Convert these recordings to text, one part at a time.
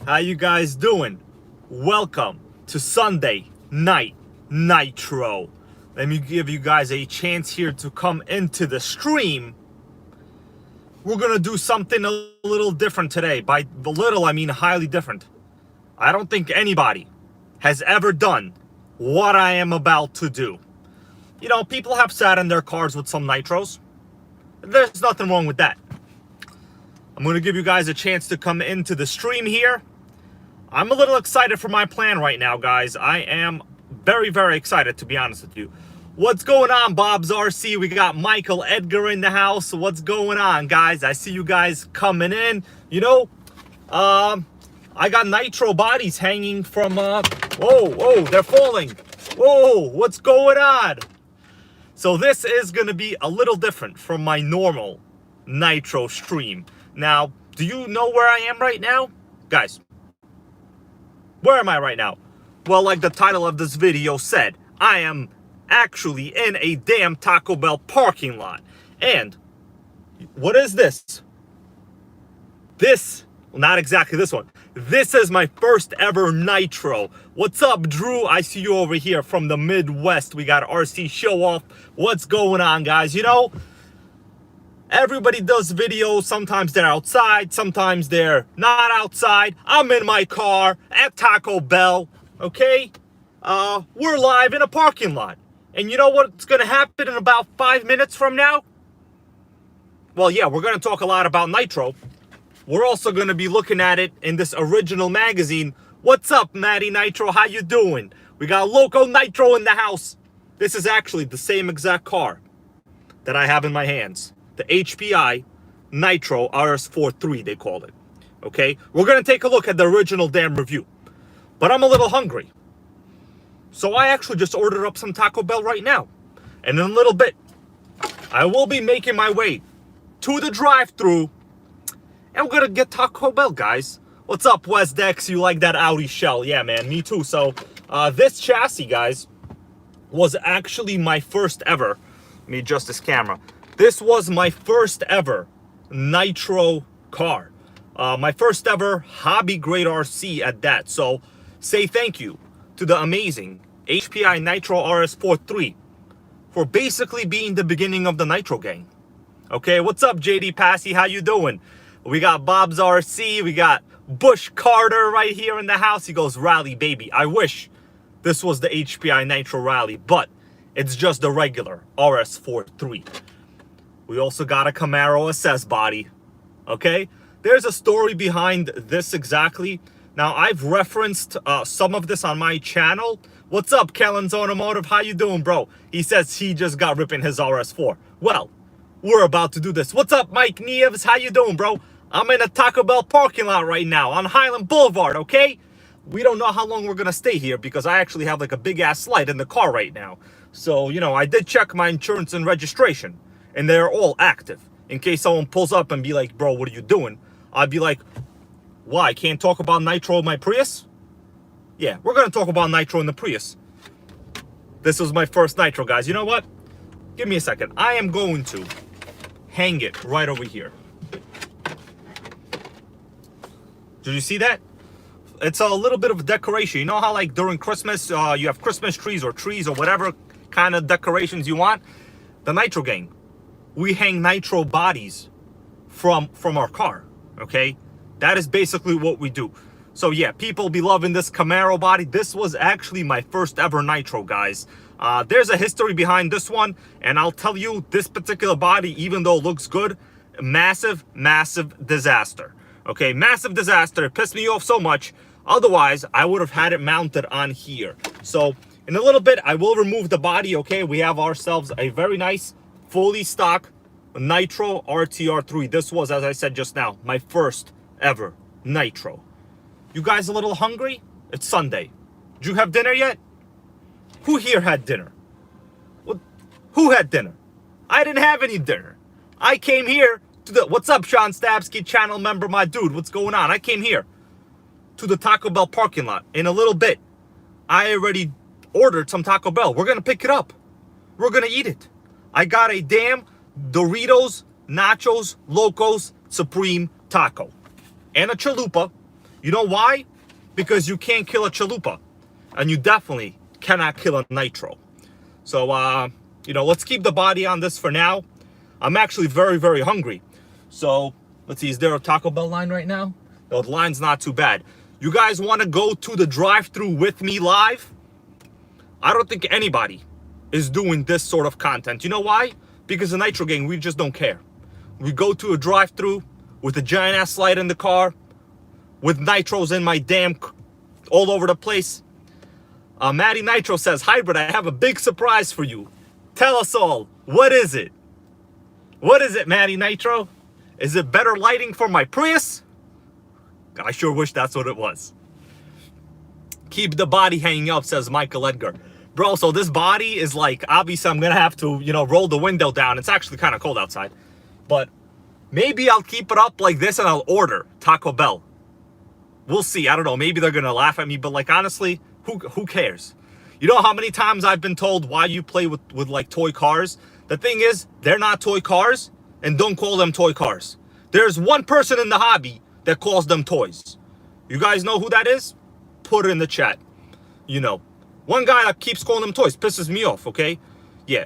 How you guys doing? Welcome to Sunday Night Nitro. Let me give you guys a chance here to come into the stream. We're gonna do something a little different today. By the little, I mean highly different. I don't think anybody has ever done what I am about to do. You know, people have sat in their cars with some nitros. There's nothing wrong with that. I'm gonna give you guys a chance to come into the stream here. I'm a little excited for my plan right now, guys. I am very, very excited, to be honest with you. What's going on, Bob's RC? We got Michael Edgar in the house. What's going on, guys? I see you guys coming in. You know, I got nitro bodies hanging from, whoa, they're falling. Whoa, what's going on? So this is going to be a little different from my normal nitro stream. Now, do you know where I am right now? Guys, where am I right now? Well, like the title of this video said, I am actually in a damn Taco Bell parking lot. And what is this? This, well, not exactly this one. This is my first ever nitro. What's up, Drew? I see you over here from the Midwest. We got RC Show Off. What's going on, guys? You know, everybody does videos. Sometimes they're outside. Sometimes they're not outside. I'm in my car at Taco Bell, okay? We're live in a parking lot. And you know what's going to happen in about 5 minutes from now? Well, yeah, we're going to talk a lot about nitro. We're also going to be looking at it in this original magazine. What's up, Matty Nitro? How you doing? We got Loco Nitro in the house. This is actually the same exact car that I have in my hands. The HPI Nitro RS4-3, they call it. Okay? We're going to take a look at the original damn review. But I'm a little hungry. So I actually just ordered up some Taco Bell right now. And in a little bit, I will be making my way to the drive-thru. And we're going to get Taco Bell, guys. What's up, Wesdex? You like that Audi shell? Yeah, man, me too. So this chassis, guys, was actually my first ever. Let me adjust this camera. This was my first ever nitro car. My first ever hobby grade RC at that. So say thank you to the amazing HPI Nitro RS4-3 for basically being the beginning of the NitroGang. Okay, what's up, JD Passy? How you doing? We got Bob's RC. We got Bush Carter right here in the house. He goes, Rally, baby. I wish this was the HPI Nitro Rally, but it's just the regular RS4-3. We also got a Camaro SS body. Okay? There's a story behind this exactly. Now, I've referenced some of this on my channel. What's up, Kellen's Automotive? How you doing, bro? He says he just got ripping his RS4. Well, we're about to do this. What's up, Mike Nieves? How you doing, bro? I'm in a Taco Bell parking lot right now on Highland Boulevard, okay? We don't know how long we're going to stay here because I actually have like a big-ass light in the car right now. So, you know, I did check my insurance and registration, and they're all active. In case someone pulls up and be like, bro, what are you doing? I'd be like, why, I can't talk about nitro in my Prius? Yeah, we're going to talk about nitro in the Prius. This was my first nitro, guys. You know what? Give me a second. I am going to hang it right over here. Did you see that? It's a little bit of a decoration. You know how like during Christmas, you have Christmas trees or whatever kind of decorations you want? The NitroGang. We hang nitro bodies from our car, okay? That is basically what we do. So yeah, people be loving this Camaro body. This was actually my first ever nitro, guys. There's a history behind this one, and I'll tell you, this particular body, even though it looks good, massive disaster. Okay, massive disaster. It pissed me off so much. Otherwise, I would have had it mounted on here. So in a little bit, I will remove the body, okay? We have ourselves a very nice, fully stock Nitro RTR 3. This was, as I said just now, my first ever Nitro. You guys a little hungry? It's Sunday. Did you have dinner yet? Who here had dinner? Who had dinner? I didn't have any dinner. I came here to the... What's up, Sean Stabsky, channel member, my dude? What's going on? I came here to the Taco Bell parking lot. In a little bit, I already ordered some Taco Bell. We're going to pick it up. We're going to eat it. I got a damn Doritos, Nachos, Locos, Supreme Taco. And a chalupa. You know why? Because you can't kill a chalupa, and you definitely cannot kill a nitro. So, let's keep the body on this for now. I'm actually very, very hungry. So, let's see, is there a Taco Bell line right now? No, the line's not too bad. You guys want to go to the drive-thru with me live? I don't think anybody is doing this sort of content. You know why? Because the NitroGang, we just don't care. We go to a drive-thru with a giant-ass light in the car, with nitros in my damn all over the place. Matty Nitro says, Hybrid, I have a big surprise for you. Tell us all. What is it? What is it, Matty Nitro? Is it better lighting for my Prius? I sure wish that's what it was. Keep the body hanging up, says Michael Edgar. Bro, so this body is like, obviously I'm going to have to, roll the window down. It's actually kind of cold outside. But maybe I'll keep it up like this and I'll order Taco Bell. We'll see. I don't know. Maybe they're going to laugh at me. But like, honestly, who cares? You know how many times I've been told why you play with like toy cars? The thing is, they're not toy cars, and don't call them toy cars. There's one person in the hobby that calls them toys. You guys know who that is? Put it in the chat. One guy that keeps calling them toys pisses me off, okay? Yeah.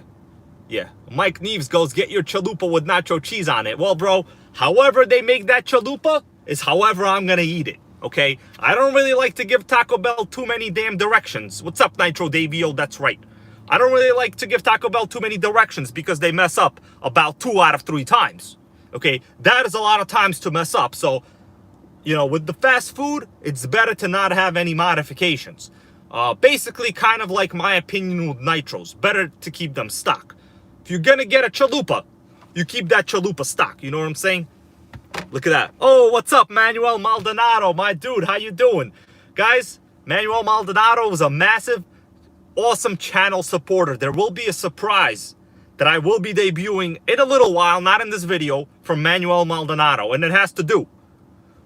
Mike Neves goes, get your chalupa with nacho cheese on it. Well, bro, however they make that chalupa is however I'm gonna eat it, okay? I don't really like to give Taco Bell too many damn directions. What's up, Nitro Davio? That's right. I don't really like to give Taco Bell too many directions because they mess up about 2 out of 3 times, okay? That is a lot of times to mess up. So, with the fast food, it's better to not have any modifications. Basically, kind of like my opinion with nitros. Better to keep them stock. If you're gonna get a chalupa, you keep that chalupa stock. You know what I'm saying? Look at that. Oh, what's up, Manuel Maldonado? My dude, how you doing? Guys, Manuel Maldonado is a massive, awesome channel supporter. There will be a surprise that I will be debuting in a little while, not in this video, from Manuel Maldonado. And it has to do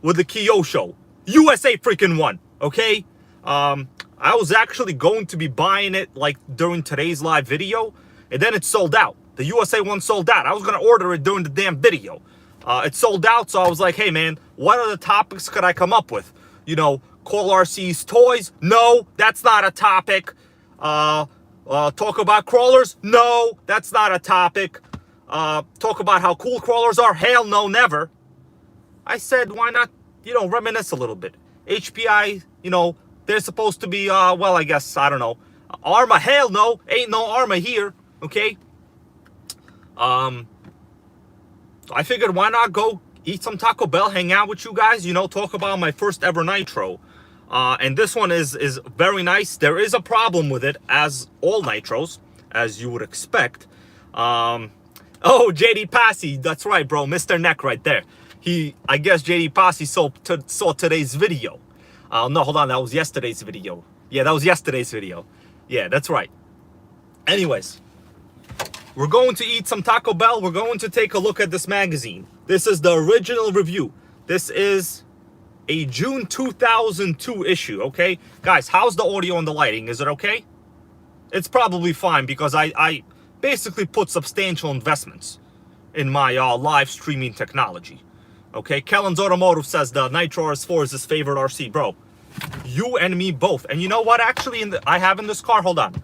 with the Kyosho. USA freaking won, okay? I was actually going to be buying it like during today's live video, and then it sold out. The USA one sold out. I was going to order it during the damn video. It sold out, so I was like, hey man, what other topics could I come up with? Call RC's toys? No, that's not a topic. Talk about crawlers? No, that's not a topic. Talk about how cool crawlers are? Hell no, never. I said, why not, reminisce a little bit. HPI, they're supposed to be, well, I guess, I don't know. Arma, hell no. Ain't no Arma here, okay? I figured why not go eat some Taco Bell, hang out with you guys, talk about my first ever Nitro. And this one is very nice. There is a problem with it, as all Nitros, as you would expect. Oh, JD Passy, that's right, bro. Mr. Neck right there. I guess JD Passy saw today's video. No, hold on, that was yesterday's video. Yeah, that was yesterday's video. Yeah, that's right. Anyways, we're going to eat some Taco Bell. We're going to take a look at this magazine. This is the original review. This is a June 2002 issue, okay? Guys, how's the audio and the lighting? Is it okay? It's probably fine because I basically put substantial investments in my live streaming technology. Okay, Kellen's Automotive says the Nitro RS4 is his favorite RC. Bro, you and me both. And you know what, actually, I have in this car, hold on.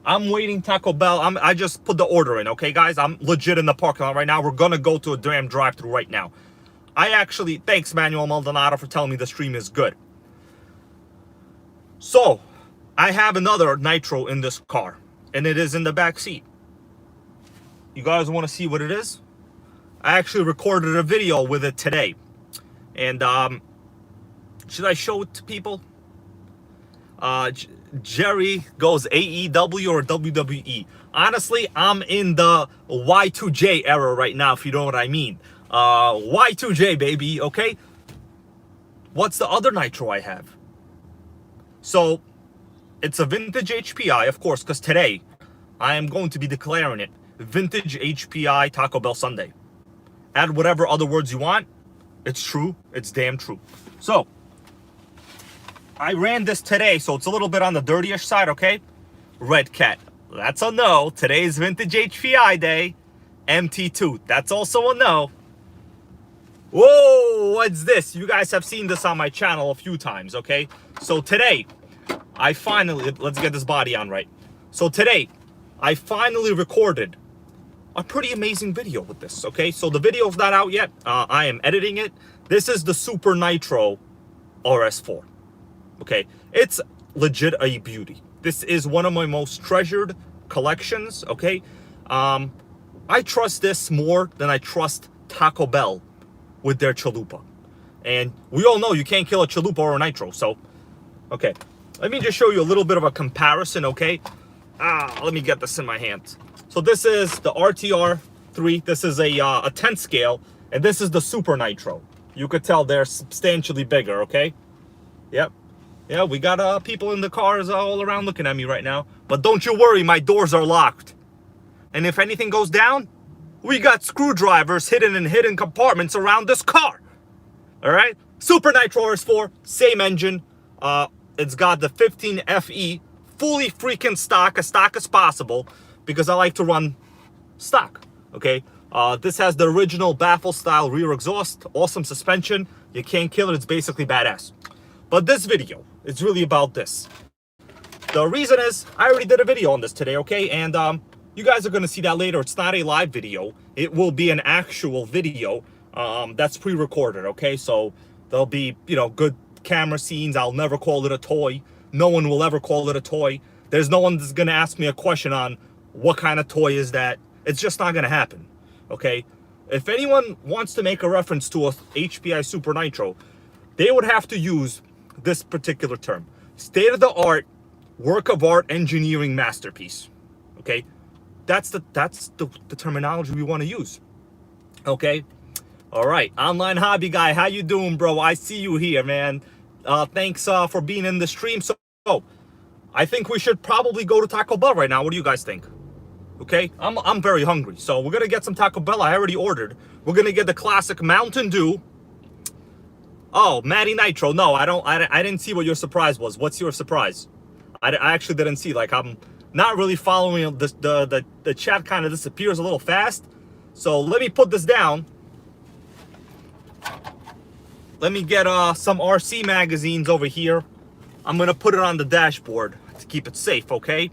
I'm waiting Taco Bell. I just put the order in, okay, guys? I'm legit in the parking lot right now. We're going to go to a damn drive-thru right now. Thanks, Manuel Maldonado, for telling me the stream is good. So, I have another Nitro in this car, and it is in the back seat. You guys want to see what it is? I actually recorded a video with it today. And, should I show it to people? Jerry goes AEW or WWE. Honestly, I'm in the Y2J era right now, if you know what I mean. Y2J, baby, okay? What's the other Nitro I have? So, it's a vintage HPI, of course, because today I am going to be declaring it vintage HPI Taco Bell Sunday. Add whatever other words you want. It's true. It's damn true. So, I ran this today, so it's a little bit on the dirtyish side, okay? Red Cat. That's a no. Today's vintage HPI day. MT2. That's also a no. Whoa, what's this? You guys have seen this on my channel a few times, okay? So today, I finally, let's get this body on right. So today, I finally recorded a pretty amazing video with this, okay? So the video's not out yet. I am editing it. This is the Super Nitro RS4, okay? It's legit a beauty. This is one of my most treasured collections, okay? I trust this more than I trust Taco Bell with their chalupa. And we all know you can't kill a chalupa or a nitro, so, okay. Let me just show you a little bit of a comparison, okay? Let me get this in my hand. So this is the RTR 3. This is a 10 scale, and this is the Super Nitro. You could tell they're substantially bigger, okay? Yep. Yeah, we got people in the cars all around looking at me right now. But don't you worry, my doors are locked. And if anything goes down, we got screwdrivers hidden in hidden compartments around this car. All right? Super Nitro RS4, same engine. It's got the 15 FE, fully freaking stock, as stock as possible, because I like to run stock, okay? This has the original baffle style rear exhaust, awesome suspension. You can't kill it, it's basically badass. But this video is really about this. The reason is, I already did a video on this today, okay? And you guys are gonna see that later. It's not a live video. It will be an actual video that's pre-recorded, okay? So there'll be, you know, good camera scenes. I'll never call it a toy. No one will ever call it a toy. There's no one that's gonna ask me a question on what kind of toy is that. It's just not gonna happen, okay? If anyone wants to make a reference to a HPI Super Nitro, they would have to use this particular term. State-of-the-art, work of art engineering masterpiece, okay? That's the terminology we want to use, okay? All right, online hobby guy, how you doing, bro? I see you here, man. Thanks for being in the stream. So I think we should probably go to Taco Bell right now. What do you guys think? Okay, I'm very hungry, so we're gonna get some Taco Bell. I already ordered. We're gonna get the classic Mountain Dew. Oh, Matty Nitro. No, I didn't see what your surprise was. What's your surprise? I actually didn't see. Like, I'm not really following the chat. Kind of disappears a little fast. So let me put this down. Let me get some RC magazines over here. I'm gonna put it on the dashboard to keep it safe, okay?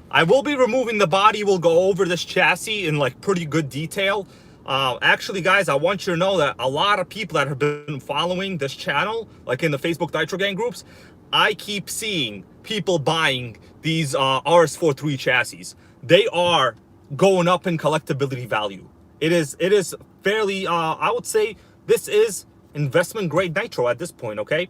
I will be removing the body. We'll go over this chassis in like pretty good detail. Actually, guys, I want you to know that a lot of people that have been following this channel, like in the Facebook NitroGang groups, I keep seeing people buying these RS4-3 chassis. They are going up in collectability value. It is fairly, I would say this is investment grade nitro at this point, okay?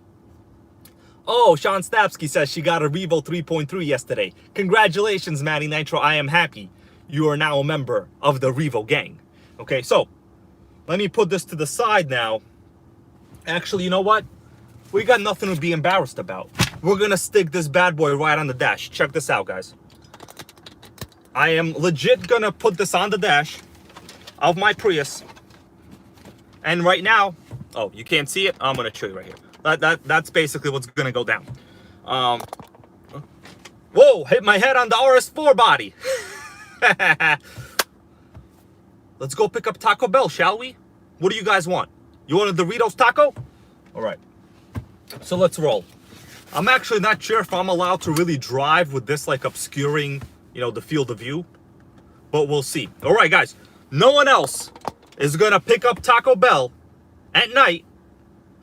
Oh, Sean Stapsky says she got a Revo 3.3 yesterday. Congratulations, Matty Nitro. I am happy you are now a member of the Revo gang. Okay, so let me put this to the side now. Actually, you know what? We got nothing to be embarrassed about. We're gonna stick this bad boy right on the dash. Check this out, guys. I am legit gonna put this on the dash of my Prius. And right now, oh, you can't see it? I'm gonna show you right here. That's basically what's gonna go down. Whoa, hit my head on the RS4 body. Let's go pick up Taco Bell, shall we? What do you guys want? You want a Doritos Taco? All right, so let's roll. I'm actually not sure if I'm allowed to really drive with this like obscuring, you know, the field of view, but we'll see. All right, guys, no one else is gonna pick up Taco Bell at night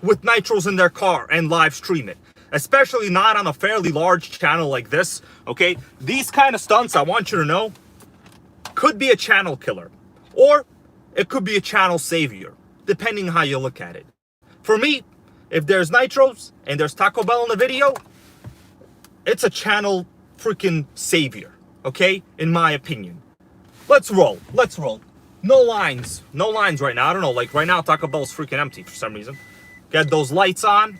with nitros in their car and live stream it, especially not on a fairly large channel like this, okay? These kind of stunts, I want you to know, could be a channel killer, or it could be a channel savior, depending how you look at it. For me, if there's nitros and there's Taco Bell in the video, it's a channel freaking savior, okay? In my opinion. Let's roll, let's roll. No lines right now. I don't know, like right now Taco Bell's freaking empty for some reason. Get those lights on.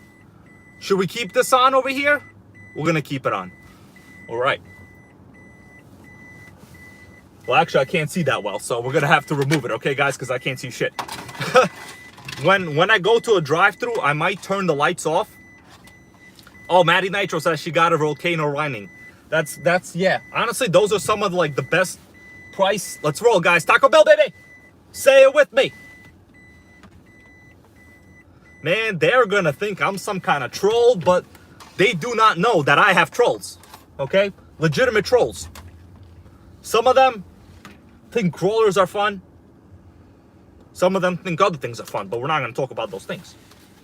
Should we keep this on over here? We're gonna keep it on. All right. Well, actually, I can't see that well, so we're gonna have to remove it, okay, guys? Because I can't see shit. When I go to a drive-thru, I might turn the lights off. Oh, Matty Nitro says she got a volcano lining. That's yeah. Honestly, those are some of like the best price. Let's roll, guys. Taco Bell, baby. Say it with me. man, they're gonna think I'm some kind of troll, but they do not know that I have trolls, okay? Legitimate trolls. Some of them think crawlers are fun. Some of them think other things are fun, but we're not gonna talk about those things.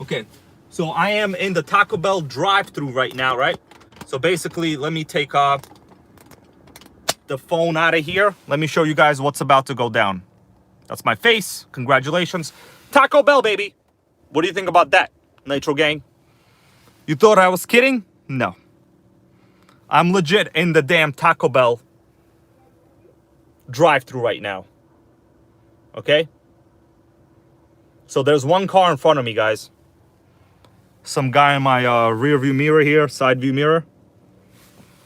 Okay, so I am in the Taco Bell drive-thru right now, right? So basically, let me take the phone out of here. Let me show you guys what's about to go down. That's my face. Congratulations. Taco Bell, baby. What do you think about that, NitroGang? You thought I was kidding? No. I'm legit in the damn Taco Bell drive-thru right now. Okay? So there's one car in front of me, guys. Some guy in my rear view mirror here, side view mirror.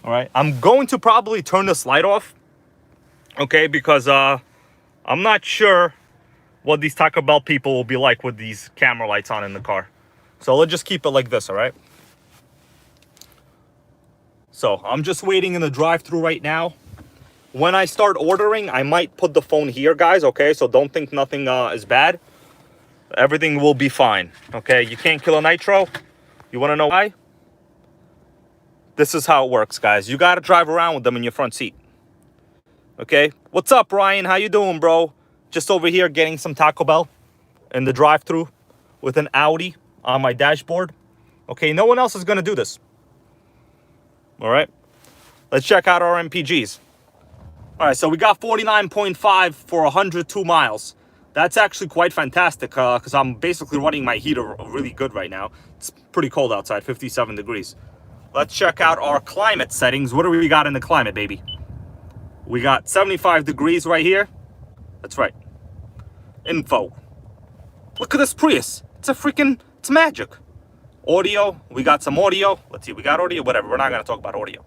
All right, I'm going to probably turn this light off, okay, because I'm not sure what these Taco Bell people will be like with these camera lights on in the car. So let's just keep it like this, all right? So I'm just waiting in the drive-thru right now. When I start ordering, I might put the phone here, guys, okay? So don't think nothing is bad. Everything will be fine, okay? You can't kill a nitro. You want to know why? This is how it works, guys. You got to drive around with them in your front seat, okay? What's up, Ryan? How you doing, bro? Just over here getting some Taco Bell in the drive-thru with an Audi on my dashboard. Okay, no one else is going to do this. All right? Let's check out our MPGs. All right, so we got 49.5 for 102 miles. That's actually quite fantastic because I'm basically running my heater really good right now. It's pretty cold outside, 57 degrees. Let's check out our climate settings. What do we got in the climate, baby? We got 75 degrees right here. That's right. Info. Look at this Prius. It's magic. Audio. We got some audio. Let's see. We got audio. Whatever. We're not going to talk about audio.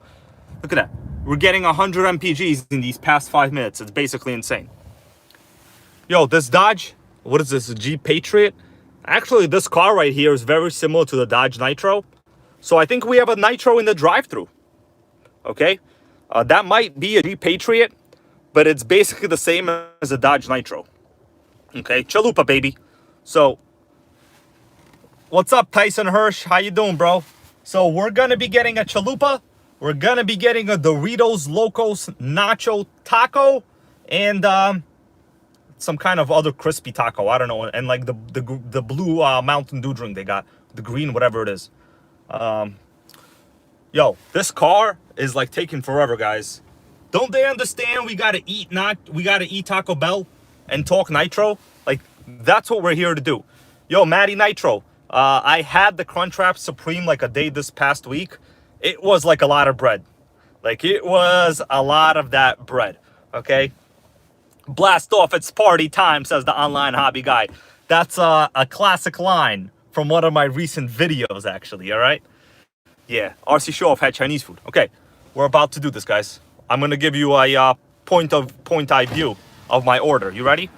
Look at that. We're getting 100 MPGs in these past 5 minutes. It's basically insane. Yo, this Dodge. What is this? A Jeep Patriot? Actually, this car right here is very similar to the Dodge Nitro. So I think we have a Nitro in the drive-thru. Okay? That might be a Jeep Patriot, but it's basically the same as a Dodge Nitro. Okay? Chalupa, baby. So, what's up, Tyson Hirsch? How you doing, bro? So we're going to be getting a Chalupa. We're going to be getting a Doritos Locos Nacho Taco. And some kind of other crispy taco. I don't know. And like the blue Mountain Dew drink they got. The green, whatever it is. Yo, this car is like taking forever, guys. Don't they understand we gotta eat Taco Bell and talk Nitro? Like, that's what we're here to do. Yo, Maddie Nitro, I had the Crunchwrap Supreme like a day this past week. It was like a lot of bread. Like, it was a lot of that bread, okay? Blast off, it's party time, says the online hobby guy. That's a classic line from one of my recent videos, actually, all right? Yeah, RC Show Off had Chinese food. Okay, we're about to do this, guys. I'm going to give you a point-eye view of my order. You ready?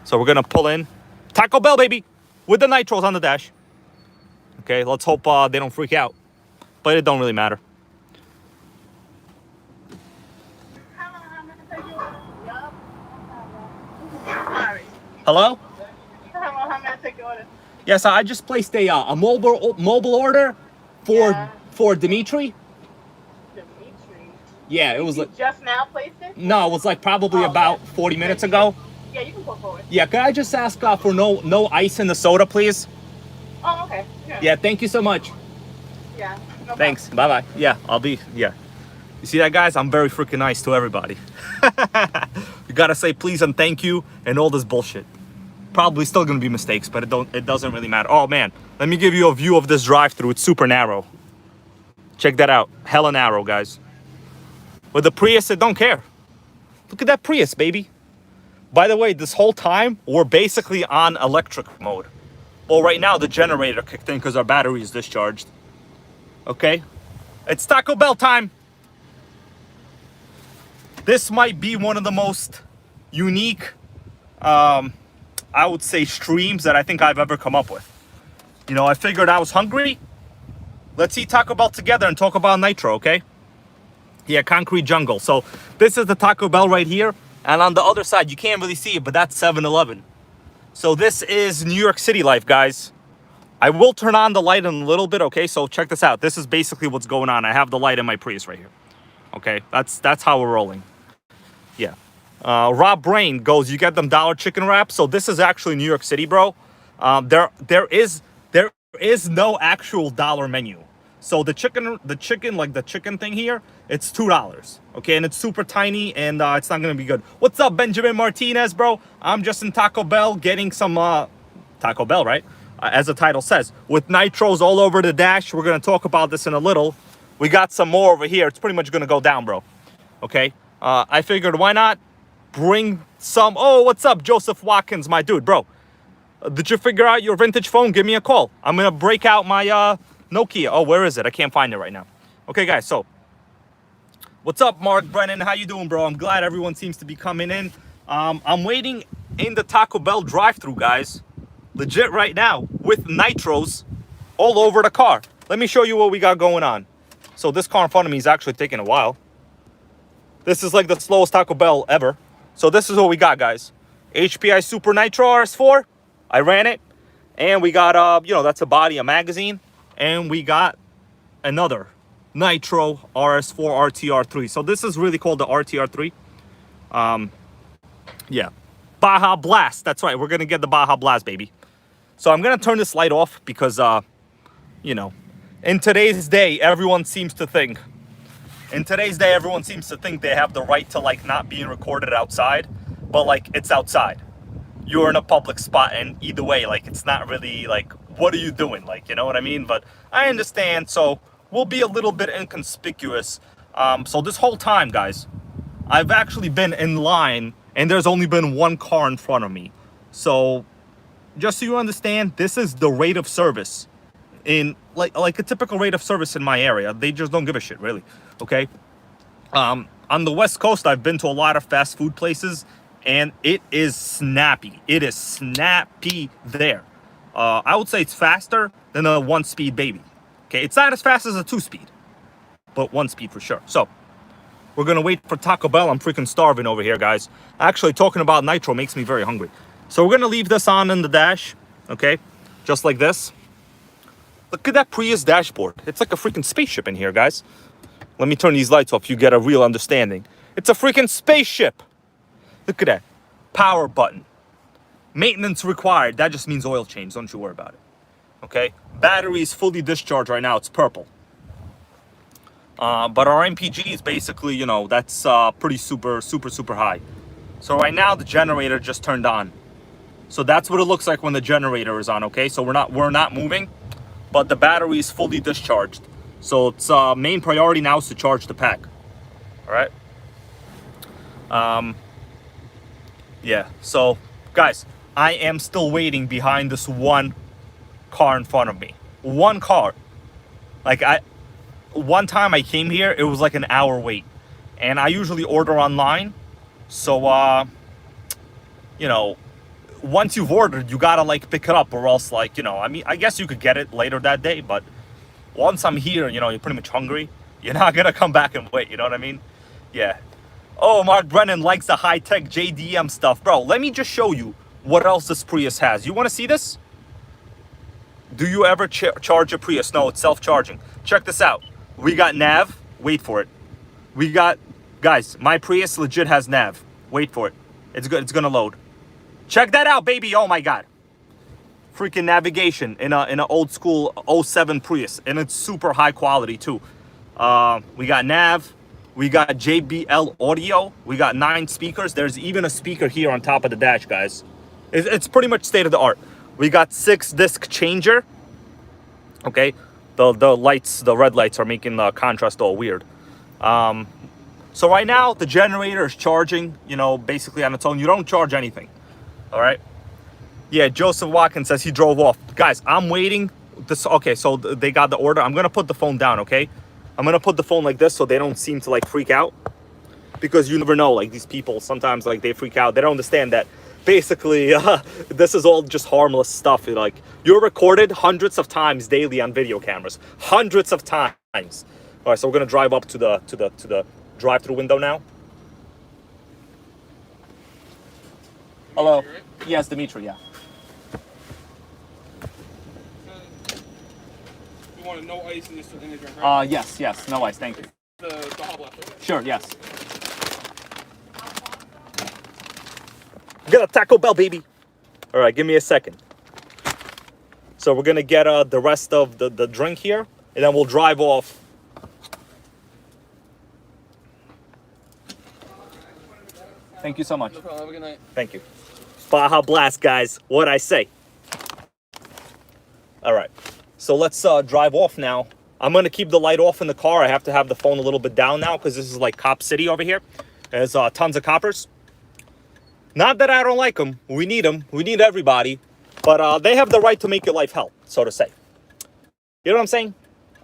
So we're going to pull in Taco Bell, baby, with the Nitros on the dash. Okay, let's hope they don't freak out. But it don't really matter. Hello? How may I take your order? Yes, I just placed a mobile order for Dimitri. Dimitri? Yeah, it was like just now placed it? No, it was like probably about 40 minutes ago. Yeah, you can pull forward. Yeah, can I just ask for no ice in the soda, please? Oh, okay. Sure. Yeah, thank you so much. Yeah. No Thanks. Bye bye. Yeah, I'll be. Yeah. You see that, guys? I'm very freaking nice to everybody. You gotta say please and thank you and all this bullshit. Probably still gonna be mistakes, but it doesn't really matter. Oh man, let me give you a view of this drive-thru. It's super narrow. Check that out. Hella narrow, guys. With the Prius, it don't care. Look at that Prius, baby. By the way, this whole time we're basically on electric mode. Well, right now the generator kicked in because our battery is discharged. Okay, it's Taco Bell time. This might be one of the most unique, I would say, streams that I think I've ever come up with. You know, I figured I was hungry. Let's eat Taco Bell together and talk about Nitro, okay? Yeah, Concrete Jungle. So this is the Taco Bell right here. And on the other side, you can't really see it, but that's 7-Eleven. So this is New York City life, guys. I will turn on the light in a little bit, okay? So check this out. This is basically what's going on. I have the light in my Prius right here. Okay, that's how we're rolling. Yeah. Rob Brain goes, you get them dollar chicken wraps. So this is actually New York City, bro. There is no actual dollar menu. So the chicken like the chicken thing here, it's $2. Okay, and it's super tiny, and it's not gonna be good. What's up, Benjamin Martinez, bro? I'm just in Taco Bell getting some Taco Bell, right? As the title says, with nitros all over the dash. We're gonna talk about this in a little. We got some more over here. It's pretty much gonna go down, bro. Okay. I figured, why not bring some. Oh, what's up, Joseph Watkins, my dude, bro? Did you figure out your vintage phone? Give me a call. I'm gonna break out my Nokia. Oh, where is it? I can't find it right now. Okay, guys, so what's up, Mark Brennan? How you doing, bro? I'm glad everyone seems to be coming in. I'm waiting in the Taco Bell drive-thru, guys, legit right now, with nitros all over the car. Let me show you what we got going on. So this car in front of me is actually taking a while. This is like the slowest Taco Bell ever. So this is what we got, guys. HPI Super Nitro RS4. I ran it. And we got, you know, that's a body, a magazine. And we got another Nitro RS4 RTR3. So this is really called the RTR3. Yeah. Baja Blast. That's right. We're going to get the Baja Blast, baby. So I'm going to turn this light off because, you know, in today's day, everyone seems to think they have the right to, like, not being recorded outside. But, like, it's outside. You're in a public spot, and either way, like, it's not really, like, what are you doing? Like, you know what I mean? But I understand, so we'll be a little bit inconspicuous. So this whole time, guys, I've actually been in line, and there's only been one car in front of me. So just so you understand, this is the rate of service in, like a typical rate of service in my area. They just don't give a shit, really, okay? On the West Coast, I've been to a lot of fast food places, and it is snappy. It is snappy there. I would say it's faster than a one-speed baby. Okay, it's not as fast as a two-speed, but one-speed for sure. So we're gonna wait for Taco Bell. I'm freaking starving over here, guys. Actually, talking about nitro makes me very hungry. So we're gonna leave this on in the dash, okay? Just like this. Look at that Prius dashboard. It's like a freaking spaceship in here, guys. Let me turn these lights off. You get a real understanding. It's a freaking spaceship. Look at that. Power button. Maintenance required. That just means oil change. Don't you worry about it. Okay? Battery is fully discharged right now. It's purple. But our MPG is basically, you know, that's pretty super high. So right now the generator just turned on. So that's what it looks like when the generator is on, okay? So we're not moving, but the battery is fully discharged. So it's main priority now is to charge the pack. All right? Yeah, so guys, I am still waiting behind this one car in front of me. One car. Like, one time I came here, it was like an hour wait. And I usually order online. So, you know, once you've ordered, you gotta, like, pick it up, or else, like, you know, I mean, I guess you could get it later that day, but once I'm here, you know, you're pretty much hungry. You're not gonna come back and wait, you know what I mean? Yeah. Oh, Mark Brennan likes the high-tech JDM stuff. Bro, let me just show you what else this Prius has. You want to see this? Do you ever charge a Prius? No, it's self-charging. Check this out. We got nav. Wait for it. We got, guys, my Prius legit has nav. Wait for it. It's good. It's going to load. Check that out, baby. Oh, my God. Freaking navigation in an old school 07 Prius. And it's super high quality, too. We got nav. We got JBL audio. We got 9 speakers. There's even a speaker here on top of the dash, guys. It's pretty much state of the art. We got 6-disc changer. Okay, the lights, the red lights are making the contrast all weird. So right now the generator is charging, you know, basically on its own. You don't charge anything. All right. Yeah, Joseph Watkins says he drove off. Guys, I'm waiting. Okay, so they got the order. I'm gonna put the phone down. Okay. I'm gonna put the phone like this so they don't seem to, like, freak out, because you never know, like, these people sometimes, like, they freak out. They don't understand that basically this is all just harmless stuff. Like, you're recorded hundreds of times daily on video cameras, hundreds of times. All right, so we're gonna drive up to the drive-through window now. Hello. Yes, Dimitri. Yeah. no ice in the drink, right? Yes, no ice, thank you. The hot blast, right? Sure, yes. We got a Taco Bell, baby. All right, give me a second. So we're gonna get the rest of the drink here, and then we'll drive off. Thank you so much. No problem. Have a good night. Thank you. Baja Blast, guys. What'd I say? All right. So let's drive off now. I'm going to keep the light off in the car. I have to have the phone a little bit down now because this is like cop city over here. There's tons of coppers. Not that I don't like them. We need them. We need everybody. But they have the right to make your life hell, so to say. You know what I'm saying?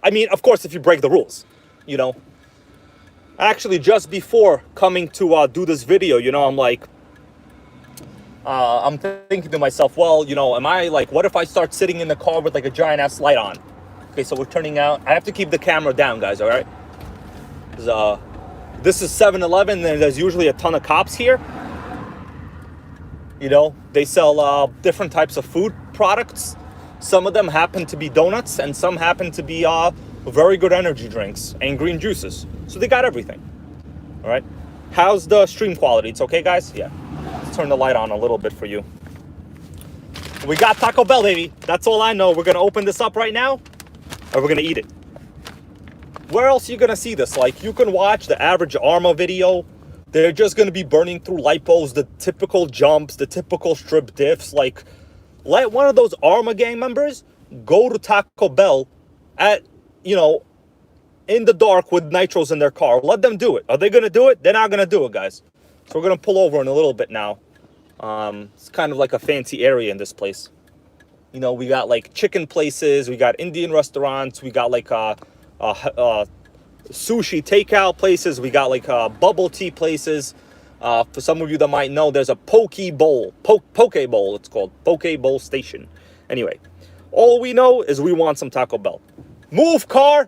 I mean, of course, if you break the rules, you know. Actually, just before coming to do this video, you know, I'm like, I'm thinking to myself, well, you know, am I like, what if I start sitting in the car with like a giant ass light on? Okay, so we're turning out. I have to keep the camera down, guys, all right? This is 7-Eleven, and there's usually a ton of cops here. You know, they sell different types of food products. Some of them happen to be donuts, and some happen to be very good energy drinks and green juices. So they got everything, all right? How's the stream quality? It's okay, guys? Yeah. Let's turn the light on a little bit for you. We got Taco Bell, baby. That's all I know. We're going to open this up right now, and we're going to eat it. Where else are you going to see this? Like, you can watch the average Arma video. They're just going to be burning through lipos, the typical jumps, the typical strip diffs. Like, let one of those Arma gang members go to Taco Bell at, you know, in the dark with nitros in their car. Let them do it. Are they going to do it? They're not going to do it, guys. So we're going to pull over in a little bit now. It's kind of like a fancy area in this place. You know, we got like chicken places. We got Indian restaurants. We got like sushi takeout places. We got like bubble tea places. For some of you that might know, there's a poke bowl. Poke bowl, it's called. Poke bowl station. Anyway, all we know is we want some Taco Bell. Move, car!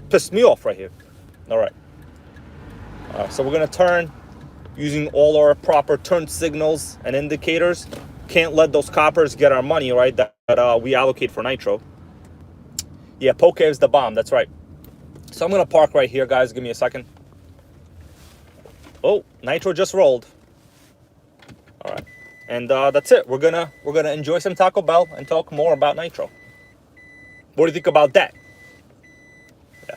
Pissed me off right here. All right. So we're going to turn using all our proper turn signals and indicators. Can't let those coppers get our money, right, that we allocate for nitro. Yeah, poke is the bomb. That's right. So I'm going to park right here, guys. Give me a second. Oh, nitro just rolled. All right. And that's it. We're gonna enjoy some Taco Bell and talk more about nitro. What do you think about that? Yeah.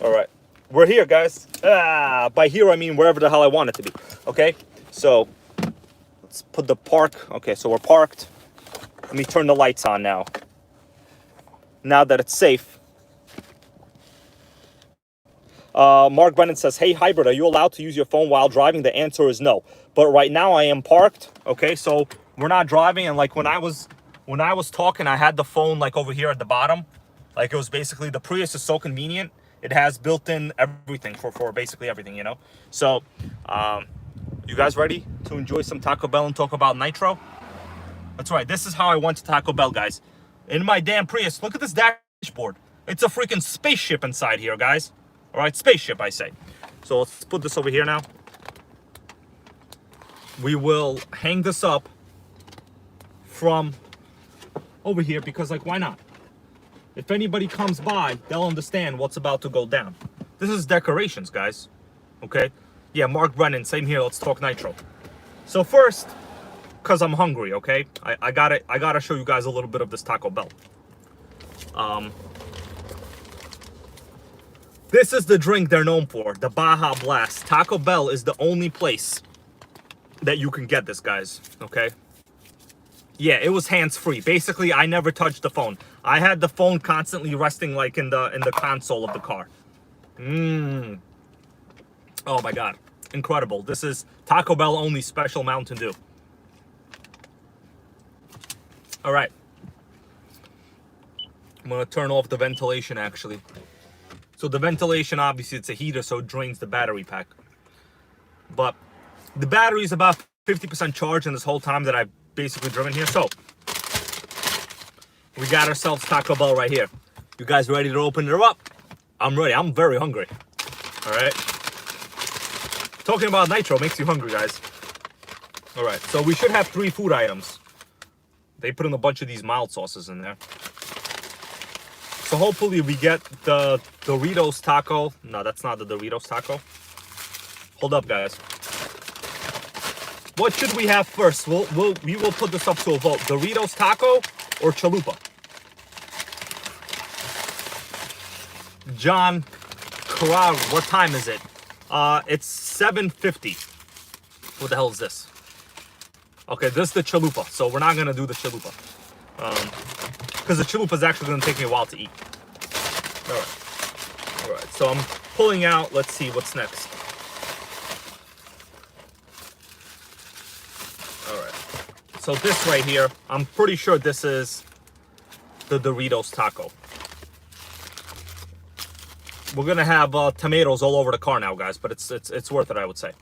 All right. We're here, guys. By here, I mean wherever the hell I want it to be. Okay? So, let's put the park. Okay, so we're parked. Let me turn the lights on now. Now that it's safe. Mark Brennan says, hey, Hybrid, are you allowed to use your phone while driving? The answer is no. But right now, I am parked. Okay, so we're not driving. And like when I was talking, I had the phone like over here at the bottom. Like it was basically, the Prius is so convenient. It has built-in everything for basically everything, you know? So, you guys ready to enjoy some Taco Bell and talk about nitro? That's right. This is how I went to Taco Bell, guys. In my damn Prius. Look at this dashboard. It's a freaking spaceship inside here, guys. All right, spaceship, I say. So let's put this over here now. We will hang this up from over here because, like, why not? If anybody comes by, they'll understand what's about to go down. This is decorations, guys. Okay? Yeah, Mark Brennan, same here. Let's talk nitro. So first, because I'm hungry, okay? I gotta show you guys a little bit of this Taco Bell. This is the drink they're known for, the Baja Blast. Taco Bell is the only place that you can get this, guys. Okay? Yeah, it was hands-free. Basically, I never touched the phone. I had the phone constantly resting like in the console of the car. Oh my God. Incredible. This is Taco Bell only special Mountain Dew. All right. I'm going to turn off the ventilation, actually. So the ventilation, obviously, it's a heater, so it drains the battery pack. But the battery is about 50% charged in this whole time that I've basically driven here. So we got ourselves Taco Bell right here. You guys ready to open it up? I'm ready. I'm very hungry. All right. Talking about nitro makes you hungry, guys. All right. So we should have 3 food items. They put in a bunch of these mild sauces in there. So hopefully we get the Doritos Taco. No, that's not the Doritos Taco. Hold up, guys. What should we have first? We will put this up to a vote. Doritos Taco or Chalupa? John Carrara, what time is it? It's 7:50. What the hell is this? Okay, this is the Chalupa, so we're not gonna do the Chalupa. Because the Chalupa is actually gonna take me a while to eat. All right, so I'm pulling out, let's see what's next. All right, so this right here, I'm pretty sure this is the Doritos Taco. We're gonna have tomatoes all over the car now, guys, but it's worth it, I would say.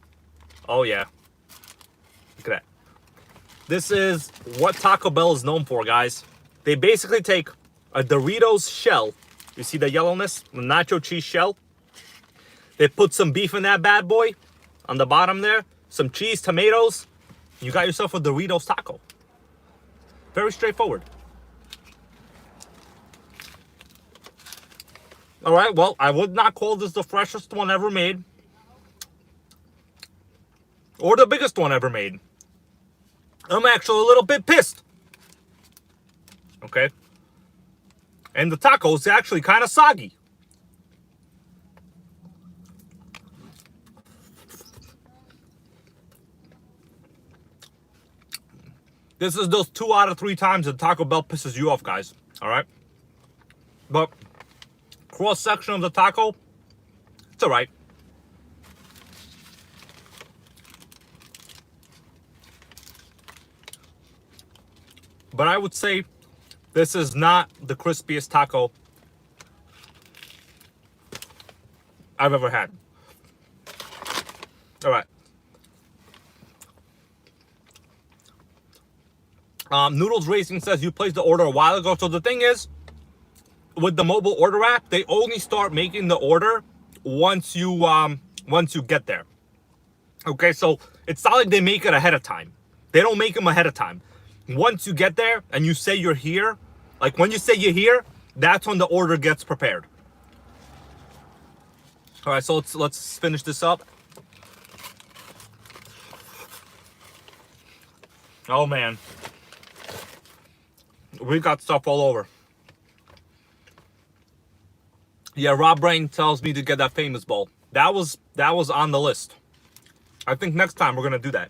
Oh yeah, look at that. This is what Taco Bell is known for, guys. They basically take a Doritos shell. You see the yellowness? The nacho cheese shell. They put some beef in that bad boy on the bottom there. Some cheese, tomatoes. You got yourself a Doritos taco. Very straightforward. All right, well, I would not call this the freshest one ever made. Or the biggest one ever made. I'm actually a little bit pissed. Okay. And the taco is actually kind of soggy. This is those 2 out of 3 times that Taco Bell pisses you off, guys. All right. But cross section of the taco, it's all right. But I would say this is not the crispiest taco I've ever had. All right. Noodles Racing says you placed the order a while ago. So the thing is, with the mobile order app, they only start making the order once you get there. Okay, so it's not like they make it ahead of time. They don't make them ahead of time. Once you get there and you say you're here, like when you say you're here, that's when the order gets prepared. All right, so let's finish this up. Oh man, we got stuff all over. Yeah, Rob Brain tells me to get that famous bowl. That was on the list. I think next time we're gonna do that.